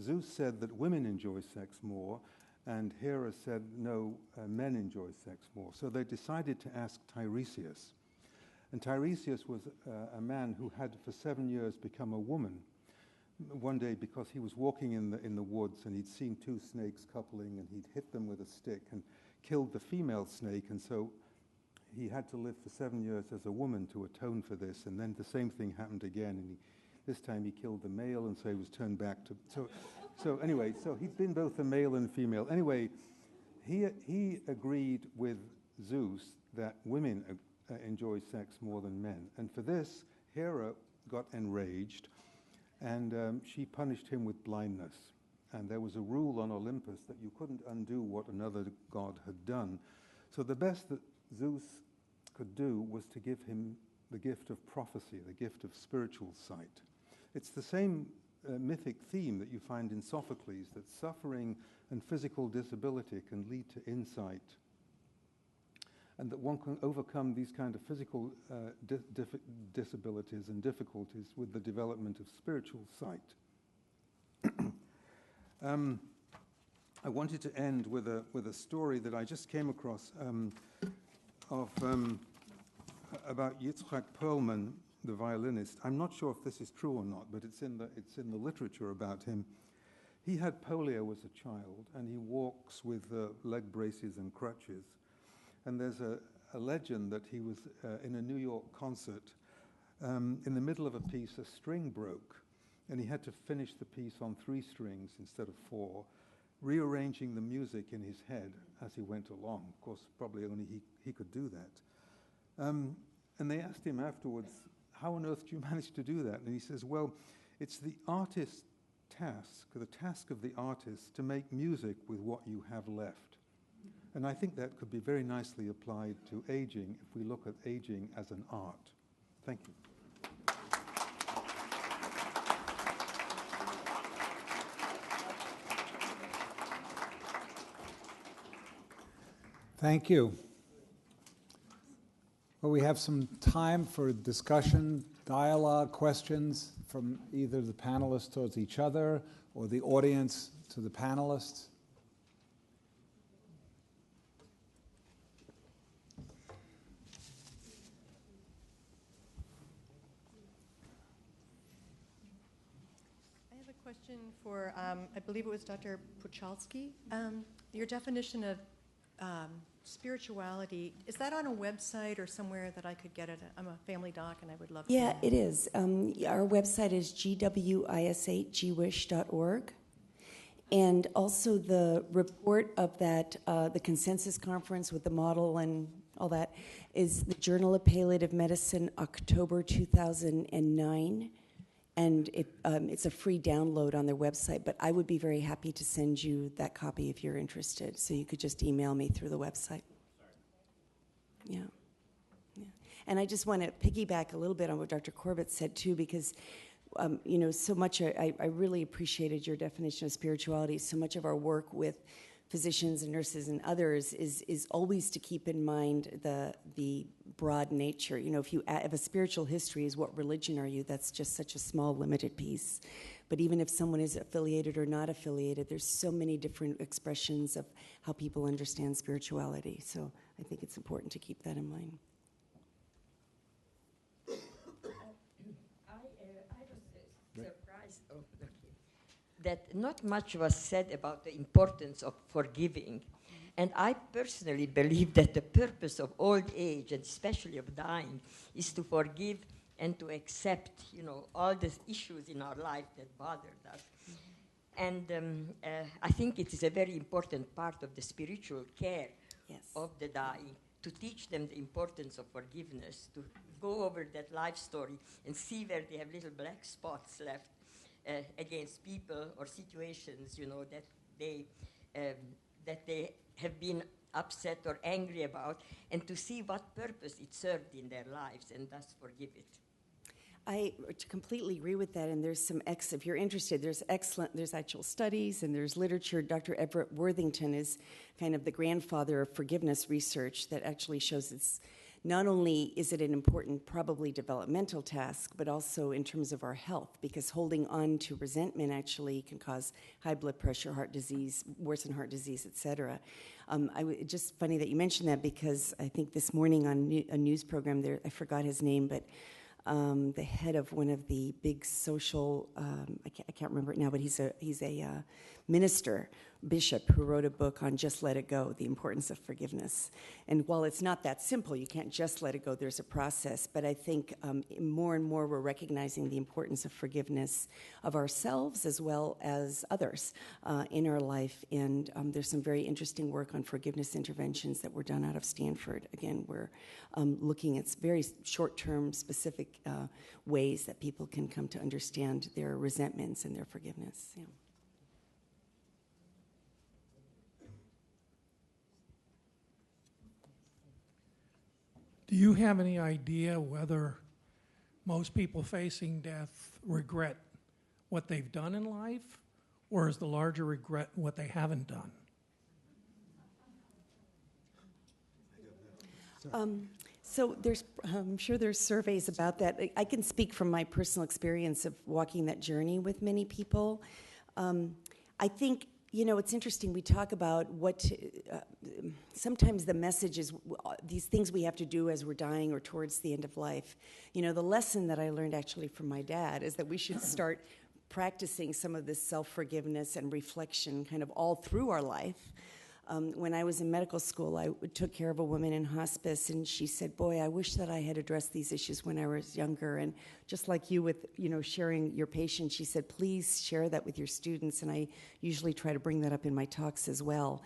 Zeus said that women enjoy sex more, and Hera said, no, men enjoy sex more. So they decided to ask Tiresias. And Tiresias was a man who had for 7 years become a woman. One day, because he was walking in the woods and he'd seen two snakes coupling, and he'd hit them with a stick and killed the female snake, and so he had to live for 7 years as a woman to atone for this. And then the same thing happened again, and this time he killed the male, and so he was turned back to... So anyway, so he'd been both a male and female. Anyway, he agreed with Zeus that women enjoy sex more than men. And for this, Hera got enraged, and she punished him with blindness. And there was a rule on Olympus that you couldn't undo what another god had done. So the best that Zeus could do was to give him the gift of prophecy, the gift of spiritual sight. It's the same mythic theme that you find in Sophocles, that suffering and physical disability can lead to insight, and that one can overcome these kind of physical disabilities and difficulties with the development of spiritual sight. I wanted to end with a story that I just came across about Yitzhak Perlman, the violinist. I'm not sure if this is true or not, but it's in the literature about him. He had polio as a child, and he walks with leg braces and crutches. And there's a legend that he was in a New York concert. In the middle of a piece, a string broke, and he had to finish the piece on 3 strings instead of 4, rearranging the music in his head as he went along. Of course, probably only he could do that. And they asked him afterwards, how on earth do you manage to do that? And he says, well, it's the artist's task, the task of the artist, to make music with what you have left. And I think that could be very nicely applied to aging if we look at aging as an art. Thank you. Thank you. Well, we have some time for discussion, dialogue, questions from either the panelists towards each other or the audience to the panelists. question for, I believe it was Dr. Puchalski. Your definition of spirituality, is that on a website or somewhere that I could get it? I'm a family doc and I would love to. Yeah, it is. Our website is gwish.org. And also the report of that, the consensus conference with the model and all that, is the Journal of Palliative Medicine, October 2009. And it's a free download on their website, but I would be very happy to send you that copy if you're interested. So you could just email me through the website. Yeah. And I just want to piggyback a little bit on what Dr. Corbett said, too, because so much, I really appreciated your definition of spirituality. So much of our work with physicians and nurses and others is always to keep in mind the broad nature. If a spiritual history is what religion are you, that's just such a small, limited piece. But even if someone is affiliated or not affiliated, there's so many different expressions of how people understand spirituality. So I think it's important to keep that in mind. Surprised that not much was said about the importance of forgiving. And I personally believe that the purpose of old age, and especially of dying, is to forgive and to accept, all the issues in our life that bothered us. And I think it is a very important part of the spiritual care of the dying, to teach them the importance of forgiveness, to go over that life story and see where they have little black spots left against people or situations, that they have been upset or angry about, and to see what purpose it served in their lives, and thus forgive it. I completely agree with that, and there's some if you're interested, there's actual studies and there's literature. Dr. Everett Worthington is kind of the grandfather of forgiveness research that actually shows it's not only is it an important, probably developmental task, but also in terms of our health, because holding on to resentment actually can cause high blood pressure, heart disease, worsen heart disease, et cetera. Just funny that you mentioned that, because I think this morning on a news program there, I forgot his name, but the head of one of the big social, I can't remember it now, but he's a minister, bishop, who wrote a book on Just Let It Go, the importance of forgiveness. And while it's not that simple, you can't just let it go, there's a process, but I think more and more we're recognizing the importance of forgiveness of ourselves as well as others in our life. And there's some very interesting work on forgiveness interventions that were done out of Stanford. Again, we're looking at very short-term, specific ways that people can come to understand their resentments and their forgiveness. Yeah. Do you have any idea whether most people facing death regret what they've done in life, or is the larger regret what they haven't done? So I'm sure there's surveys about that. I can speak from my personal experience of walking that journey with many people. I think, it's interesting. We talk about sometimes the message is these things we have to do as we're dying or towards the end of life. The lesson that I learned actually from my dad is that we should start practicing some of this self-forgiveness and reflection kind of all through our life. When I was in medical school, I took care of a woman in hospice, and she said, "Boy, I wish that I had addressed these issues when I was younger." And just like you with, sharing your patients, she said, "Please share that with your students." And I usually try to bring that up in my talks as well.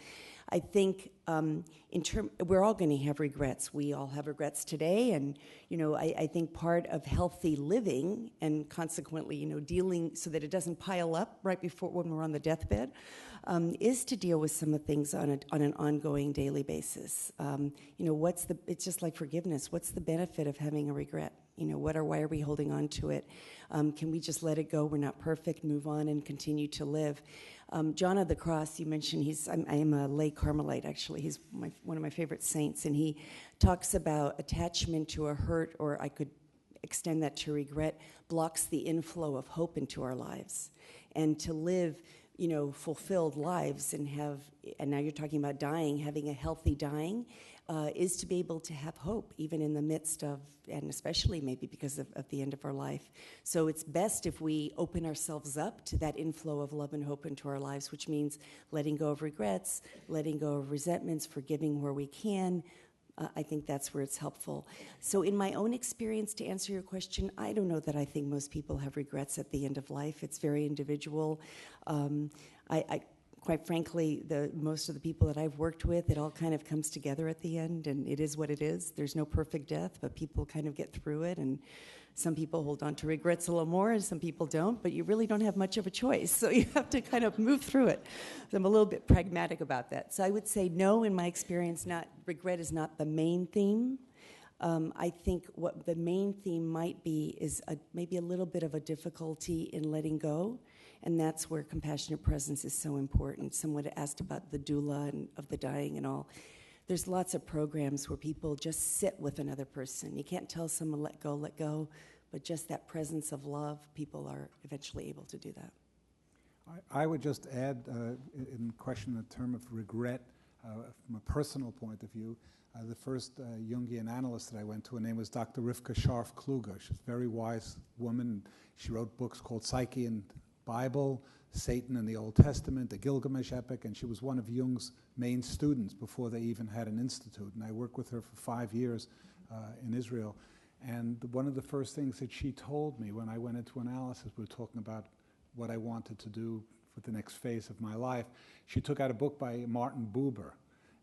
I think we're all going to have regrets. We all have regrets today, and I think part of healthy living, and consequently, dealing so that it doesn't pile up right before when we're on the deathbed, is to deal with some of the things on an ongoing daily basis. It's just like forgiveness. What's the benefit of having a regret? Why are we holding on to it? Can we just let it go? We're not perfect. Move on and continue to live. John of the Cross, you mentioned, I am a lay Carmelite, actually. He's one of my favorite saints, and he talks about attachment to a hurt, or I could extend that to regret, blocks the inflow of hope into our lives. And to live, fulfilled lives and now you're talking about dying, having a healthy dying, is to be able to have hope, even in the midst of, and especially maybe because of the end of our life. So it's best if we open ourselves up to that inflow of love and hope into our lives, which means letting go of regrets, letting go of resentments, forgiving where we can. I think that's where it's helpful. So in my own experience, to answer your question, I don't know that I think most people have regrets at the end of life. It's very individual. Quite frankly, most of the people that I've worked with, it all kind of comes together at the end, and it is what it is. There's no perfect death, but people kind of get through it, and some people hold on to regrets a little more, and some people don't, but you really don't have much of a choice, so you have to kind of move through it. So I'm a little bit pragmatic about that. So I would say no, in my experience, regret is not the main theme. I think what the main theme might be is maybe a little bit of a difficulty in letting go. And that's where compassionate presence is so important. Someone asked about the doula and of the dying and all. There's lots of programs where people just sit with another person. You can't tell someone let go, but just that presence of love, people are eventually able to do that. I would just add, in question the term of regret, from a personal point of view, the first Jungian analyst that I went to, her name was Dr. Rivka Scharf-Kluger. She's a very wise woman. She wrote books called Psyche and Bible, Satan in the Old Testament, the Gilgamesh epic, and she was one of Jung's main students before they even had an institute. And I worked with her for 5 years in Israel. And one of the first things that she told me when I went into analysis, we were talking about what I wanted to do for the next phase of my life. She took out a book by Martin Buber,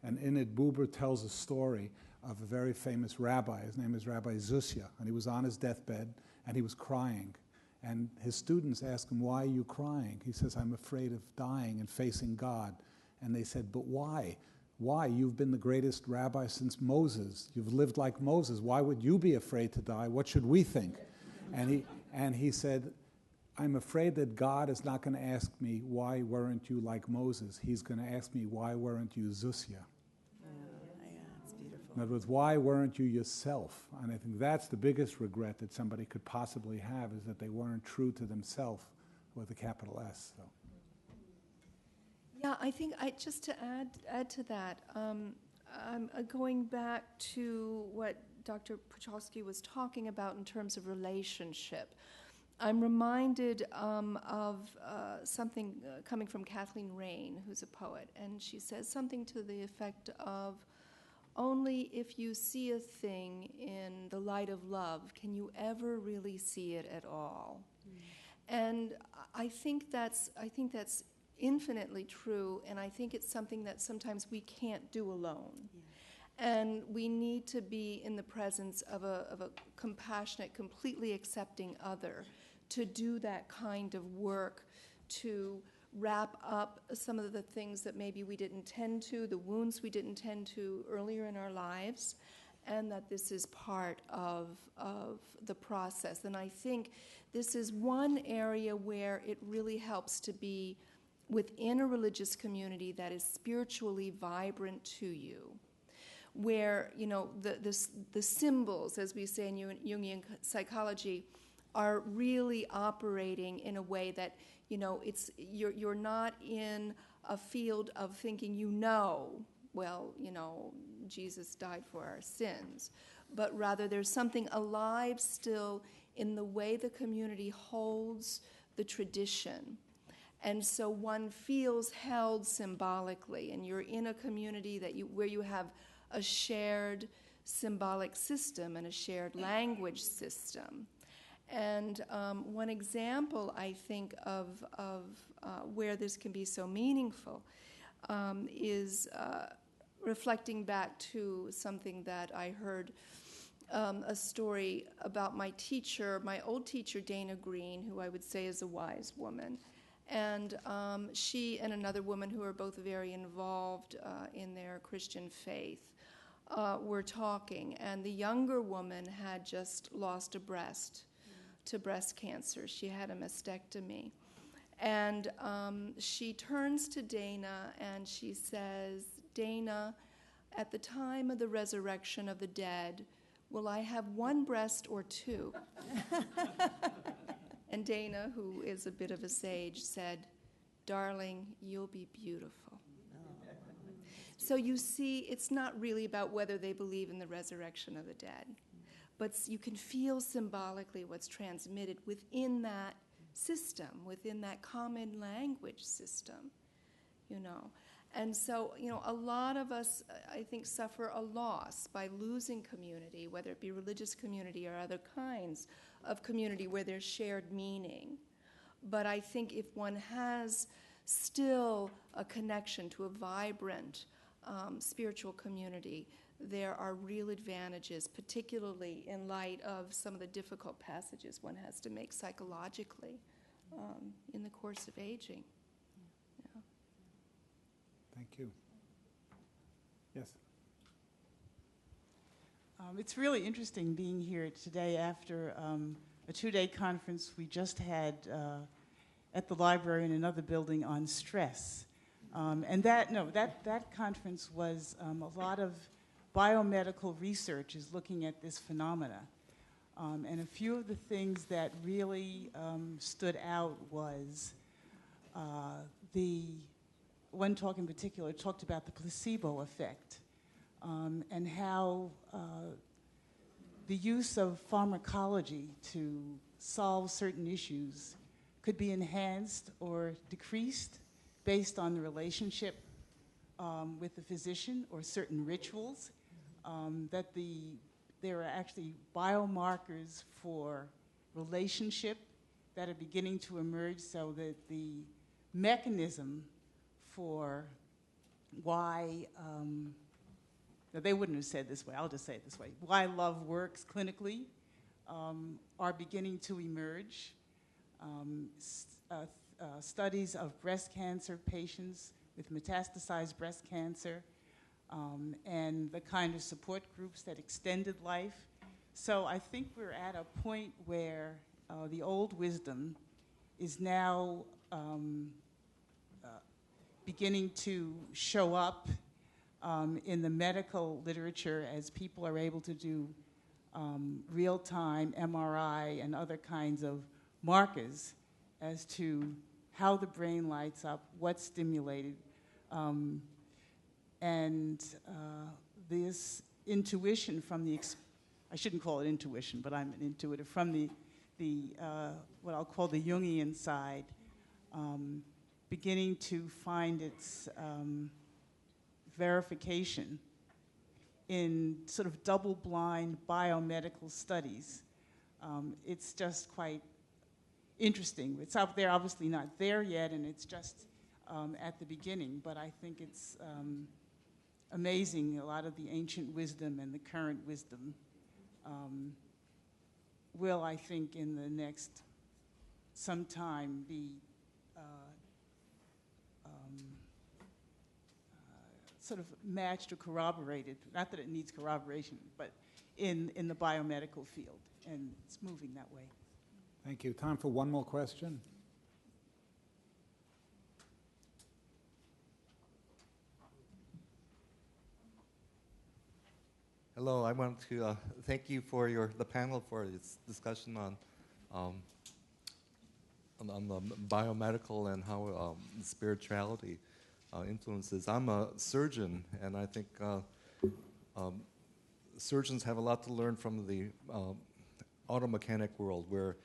and in it, Buber tells a story of a very famous rabbi. His name is Rabbi Zusia, and he was on his deathbed, and he was crying. And his students asked him, "Why are you crying?" He says, "I'm afraid of dying and facing God." And they said, "But why? Why? You've been the greatest rabbi since Moses. You've lived like Moses. Why would you be afraid to die? What should we think?" And he said, "I'm afraid that God is not going to ask me, why weren't you like Moses? He's going to ask me, why weren't you Zusia?" In other words, why weren't you yourself? And I think that's the biggest regret that somebody could possibly have, is that they weren't true to themselves with a capital S. So. Yeah, I think just to add to that, going back to what Dr. Puchalski was talking about in terms of relationship, I'm reminded of something coming from Kathleen Rain, who's a poet, and she says something to the effect of, "Only if you see a thing in the light of love can you ever really see it at all." And I think that's infinitely true, and I think it's something that sometimes we can't do alone. And we need to be in the presence of a compassionate, completely accepting other to do that kind of work, to wrap up some of the things that maybe we didn't tend to, the wounds we didn't tend to earlier in our lives, and that this is part of the process. And I think this is one area where it really helps to be within a religious community that is spiritually vibrant to you, where, you know, the symbols, as we say in Jungian psychology, are really operating in a way that, you know, you're not in a field of thinking, well, you know, Jesus died for our sins, but rather there's something alive still in the way the community holds the tradition. And so one feels held symbolically, and you're in a community where you have a shared symbolic system and a shared language system. And one example, I think, of where this can be so meaningful is reflecting back to something that I heard, a story about my teacher, my old teacher, Dana Green, who I would say is a wise woman. And she and another woman who are both very involved in their Christian faith were talking. And the younger woman had just lost a breast to breast cancer. She had a mastectomy. And she turns to Dana and she says, "Dana, at the time of the resurrection of the dead, will I have one breast or two?" And Dana, who is a bit of a sage, said, "Darling, you'll be beautiful." So you see, it's not really about whether they believe in the resurrection of the dead, but you can feel symbolically what's transmitted within that system, within that common language system, you know. And so, you know, a lot of us, I think, suffer a loss by losing community, whether it be religious community or other kinds of community where there's shared meaning. But I think if one has still a connection to a vibrant spiritual community, there are real advantages, particularly in light of some of the difficult passages one has to make psychologically in the course of aging. Yeah. Thank you. Yes. It's really interesting being here today after a two-day conference we just had at the library in another building on stress. And that conference was a lot of biomedical research is looking at this phenomena. And a few of the things that really stood out was the one talk in particular talked about the placebo effect and how the use of pharmacology to solve certain issues could be enhanced or decreased based on the relationship with the physician or certain rituals, that there are actually biomarkers for relationship that are beginning to emerge, so that the mechanism for why, they wouldn't have said this way, I'll just say it this way, why love works clinically are beginning to emerge. Studies of breast cancer patients with metastasized breast cancer and the kind of support groups that extended life. So I think we're at a point where the old wisdom is now beginning to show up in the medical literature as people are able to do real-time MRI and other kinds of markers as to how the brain lights up, what's stimulated, and this intuition from the, I shouldn't call it intuition, but I'm an intuitive, from the what I'll call the Jungian side, beginning to find its verification in sort of double-blind biomedical studies. It's just quite interesting. It's out there, obviously not there yet, and it's just at the beginning, but I think it's amazing, a lot of the ancient wisdom and the current wisdom will, I think, in the next some time be sort of matched or corroborated, not that it needs corroboration, but in the biomedical field, and it's moving that way. Thank you. Time for one more question. Hello, I want to thank you for the panel for its discussion on the biomedical and how spirituality influences. I'm a surgeon, and I think surgeons have a lot to learn from the auto mechanic world, where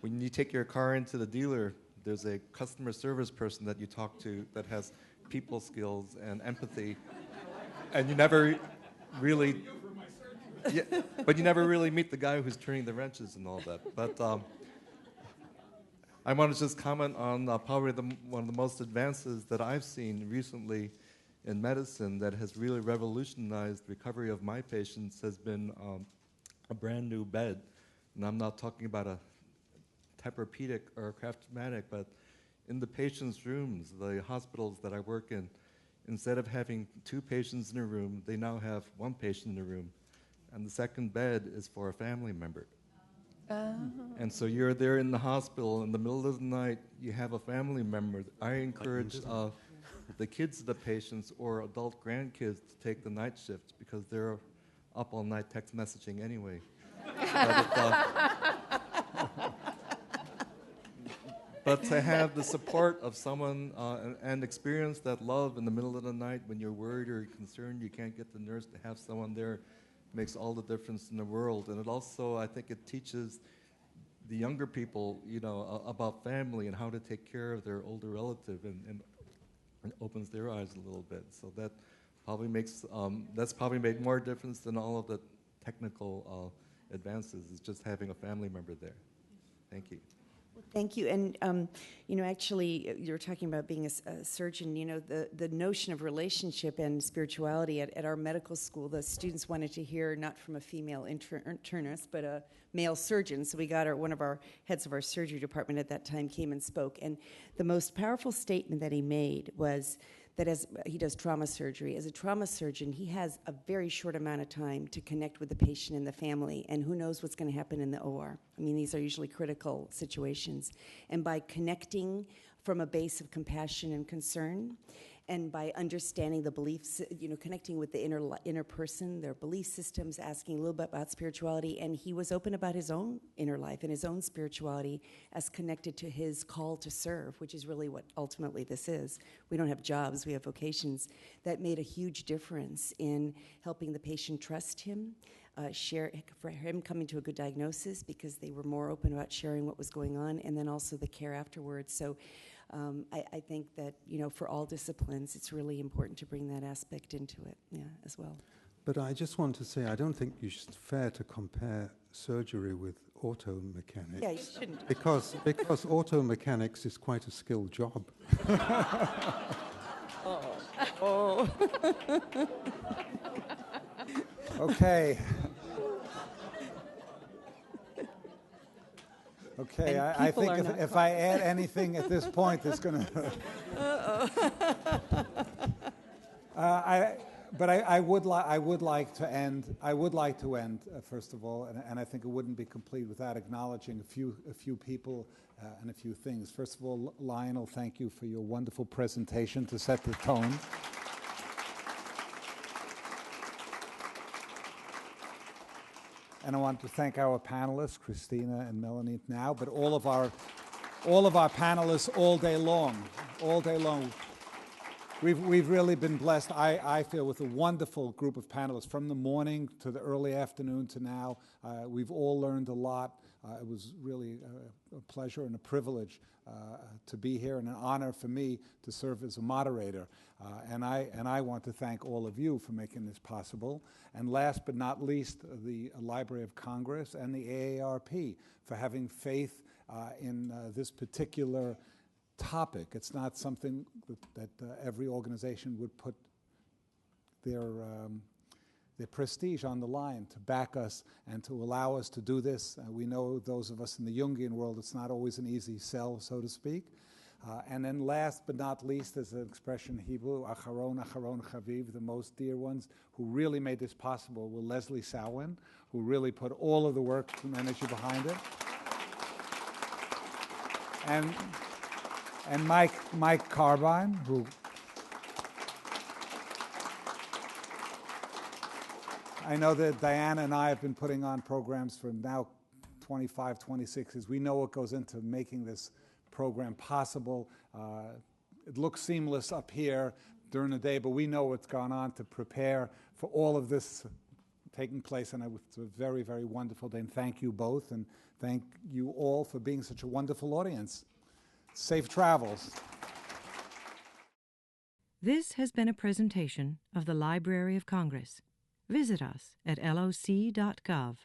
when you take your car into the dealer, there's a customer service person that you talk to that has people skills and empathy, and you never really, yeah, but you never really meet the guy who's turning the wrenches and all that. But I want to just comment on probably one of the most advances that I've seen recently in medicine that has really revolutionized recovery of my patients has been a brand new bed. And I'm not talking about a Tempur-Pedic or a Craftmatic, but in the patients' rooms, the hospitals that I work in, instead of having 2 patients in a room, they now have 1 patient in a room. And the second bed is for a family member. And so you're there in the hospital in the middle of the night, you have a family member. I encourage the kids of the patients or adult grandkids to take the night shift because they're up all night text messaging anyway. but to have the support of someone and experience that love in the middle of the night when you're worried or concerned you can't get the nurse, to have someone there makes all the difference in the world. And it also, I think it teaches the younger people, about family and how to take care of their older relative, and opens their eyes a little bit. So that probably makes, that's probably made more difference than all of the technical advances, is just having a family member there. Thank you. Thank you. And, actually, you were talking about being a surgeon. The notion of relationship and spirituality at our medical school, the students wanted to hear not from a female internist, but a male surgeon. So we got one of our heads of our surgery department at that time came and spoke. And the most powerful statement that he made was that as he does trauma surgery, as a trauma surgeon, he has a very short amount of time to connect with the patient and the family, and who knows what's going to happen in the OR. I mean, these are usually critical situations. And by connecting from a base of compassion and concern, and by understanding the beliefs, connecting with the inner person, their belief systems, asking a little bit about spirituality, and he was open about his own inner life and his own spirituality as connected to his call to serve, which is really what ultimately this is. We don't have jobs, we have vocations. That made a huge difference in helping the patient trust him, for him coming to a good diagnosis because they were more open about sharing what was going on, and then also the care afterwards. So I think that, for all disciplines, it's really important to bring that aspect into it, as well. But I just want to say, I don't think it's fair to compare surgery with auto mechanics. Yeah, you shouldn't. Because auto mechanics is quite a skilled job. Oh. Okay. Okay, I think if I add anything at this point, it's going to. But I would like to end. First of all, and I think it wouldn't be complete without acknowledging a few people and a few things. First of all, Lionel, thank you for your wonderful presentation to set the tone. And I want to thank our panelists, Christina and Melanie now, but all of our panelists all day long. We've really been blessed, I feel, with a wonderful group of panelists from the morning to the early afternoon to now. We've all learned a lot. It was really a pleasure and a privilege to be here, and an honor for me to serve as a moderator. And I want to thank all of you for making this possible. And last but not least, the Library of Congress and the AARP for having faith in this particular topic. It's not something that every organization would put their prestige on the line to back us and to allow us to do this. We know, those of us in the Jungian world, it's not always an easy sell, so to speak. And then last but not least, as an expression in Hebrew, Acharon Chaviv, the most dear ones, who really made this possible, were Leslie Sawin, who really put all of the work and energy behind it. And Mike Carbine, who I know that Diana and I have been putting on programs for now 25, 26 years. We know what goes into making this program possible. It looks seamless up here during the day, but we know what's gone on to prepare for all of this taking place, and it's a very, very wonderful day. And thank you both, and thank you all for being such a wonderful audience. Safe travels. This has been a presentation of the Library of Congress. Visit us at loc.gov.